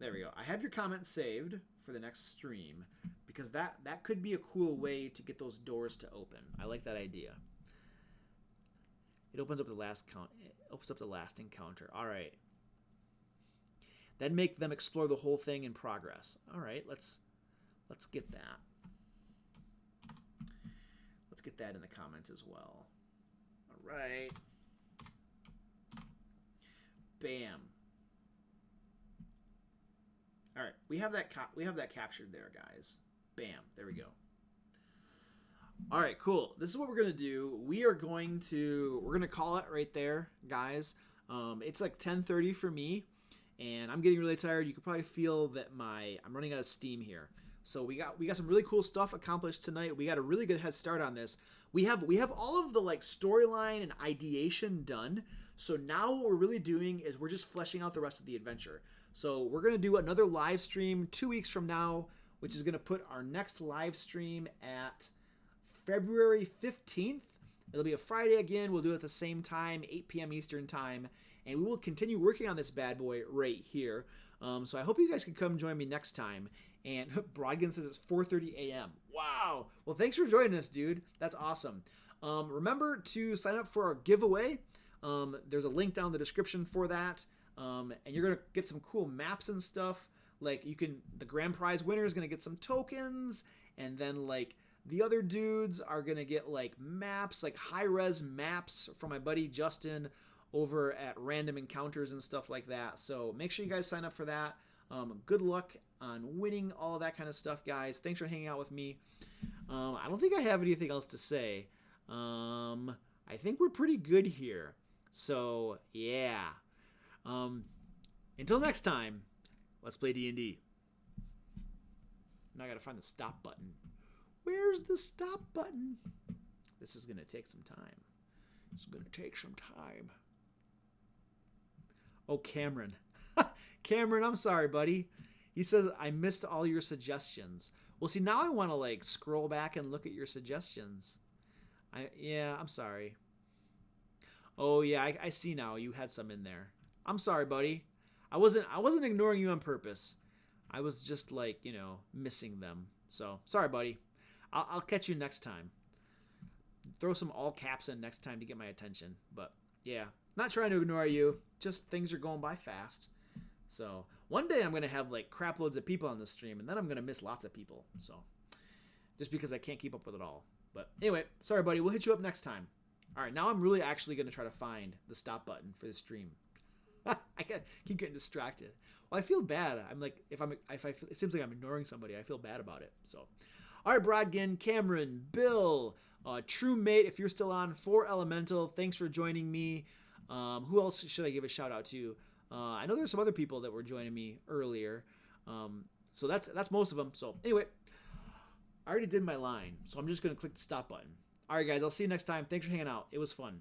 There we go. I have your comment saved for the next stream because that could be a cool way to get those doors to open. I like that idea. It opens up the last encounter. All right. Then make them explore the whole thing in progress. All right, let's get that. Let's get that in the comments as well. All right. Bam. All right, we have that captured there, guys. Bam. There we go. All right, cool. This is what we're gonna do. We're gonna call it right there, guys. It's like 10:30 for me, and I'm getting really tired. You can probably feel that I'm running out of steam here. So we got some really cool stuff accomplished tonight. We got a really good head start on this. We have all of the like storyline and ideation done. So now what we're really doing is we're just fleshing out the rest of the adventure. So we're gonna do another live stream 2 weeks from now, which is gonna put our next live stream at February 15th. It'll be a Friday again. We'll do it at the same time, 8 p.m. Eastern time, and we will continue working on this bad boy right here. So I hope you guys can come join me next time. And Brodgan says it's 4:30 a.m. Wow. Well, thanks for joining us, dude. That's awesome. Remember to sign up for our giveaway. There's a link down in the description for that. And you're going to get some cool maps and stuff. Like the grand prize winner is going to get some tokens. And then like the other dudes are going to get like maps, like high-res maps from my buddy Justin over at Random Encounters and stuff like that. So make sure you guys sign up for that. Good luck on winning all of that kind of stuff, guys. Thanks for hanging out with me. I don't think I have anything else to say. I think we're pretty good here. So, yeah. Until next time, let's play D&D. Now I gotta find the stop button. Where's the stop button? This is gonna take some time. It's gonna take some time. Oh, Cameron. Cameron, I'm sorry, buddy. He says, I missed all your suggestions. Well, see, now I want to, like, scroll back and look at your suggestions. Yeah, I'm sorry. Oh, yeah, I see now. You had some in there. I'm sorry, buddy. I wasn't ignoring you on purpose. I was just, like, missing them. So, sorry, buddy. I'll catch you next time. Throw some all caps in next time to get my attention. But, yeah, not trying to ignore you. Just things are going by fast. So, one day I'm going to have, like, crap loads of people on the stream, and then I'm going to miss lots of people. So, just because I can't keep up with it all. But, anyway, sorry, buddy. We'll hit you up next time. All right, now I'm really actually going to try to find the stop button for the stream. I keep getting distracted. Well, I feel bad. I'm like, if it seems like I'm ignoring somebody, I feel bad about it. So, all right, Brodkin, Cameron, Bill, True Mate, if you're still on, 4 Elemental, thanks for joining me. Who else should I give a shout out to? I know there's some other people that were joining me earlier. So that's most of them. So anyway, I already did my line, so I'm just going to click the stop button. All right, guys, I'll see you next time. Thanks for hanging out. It was fun.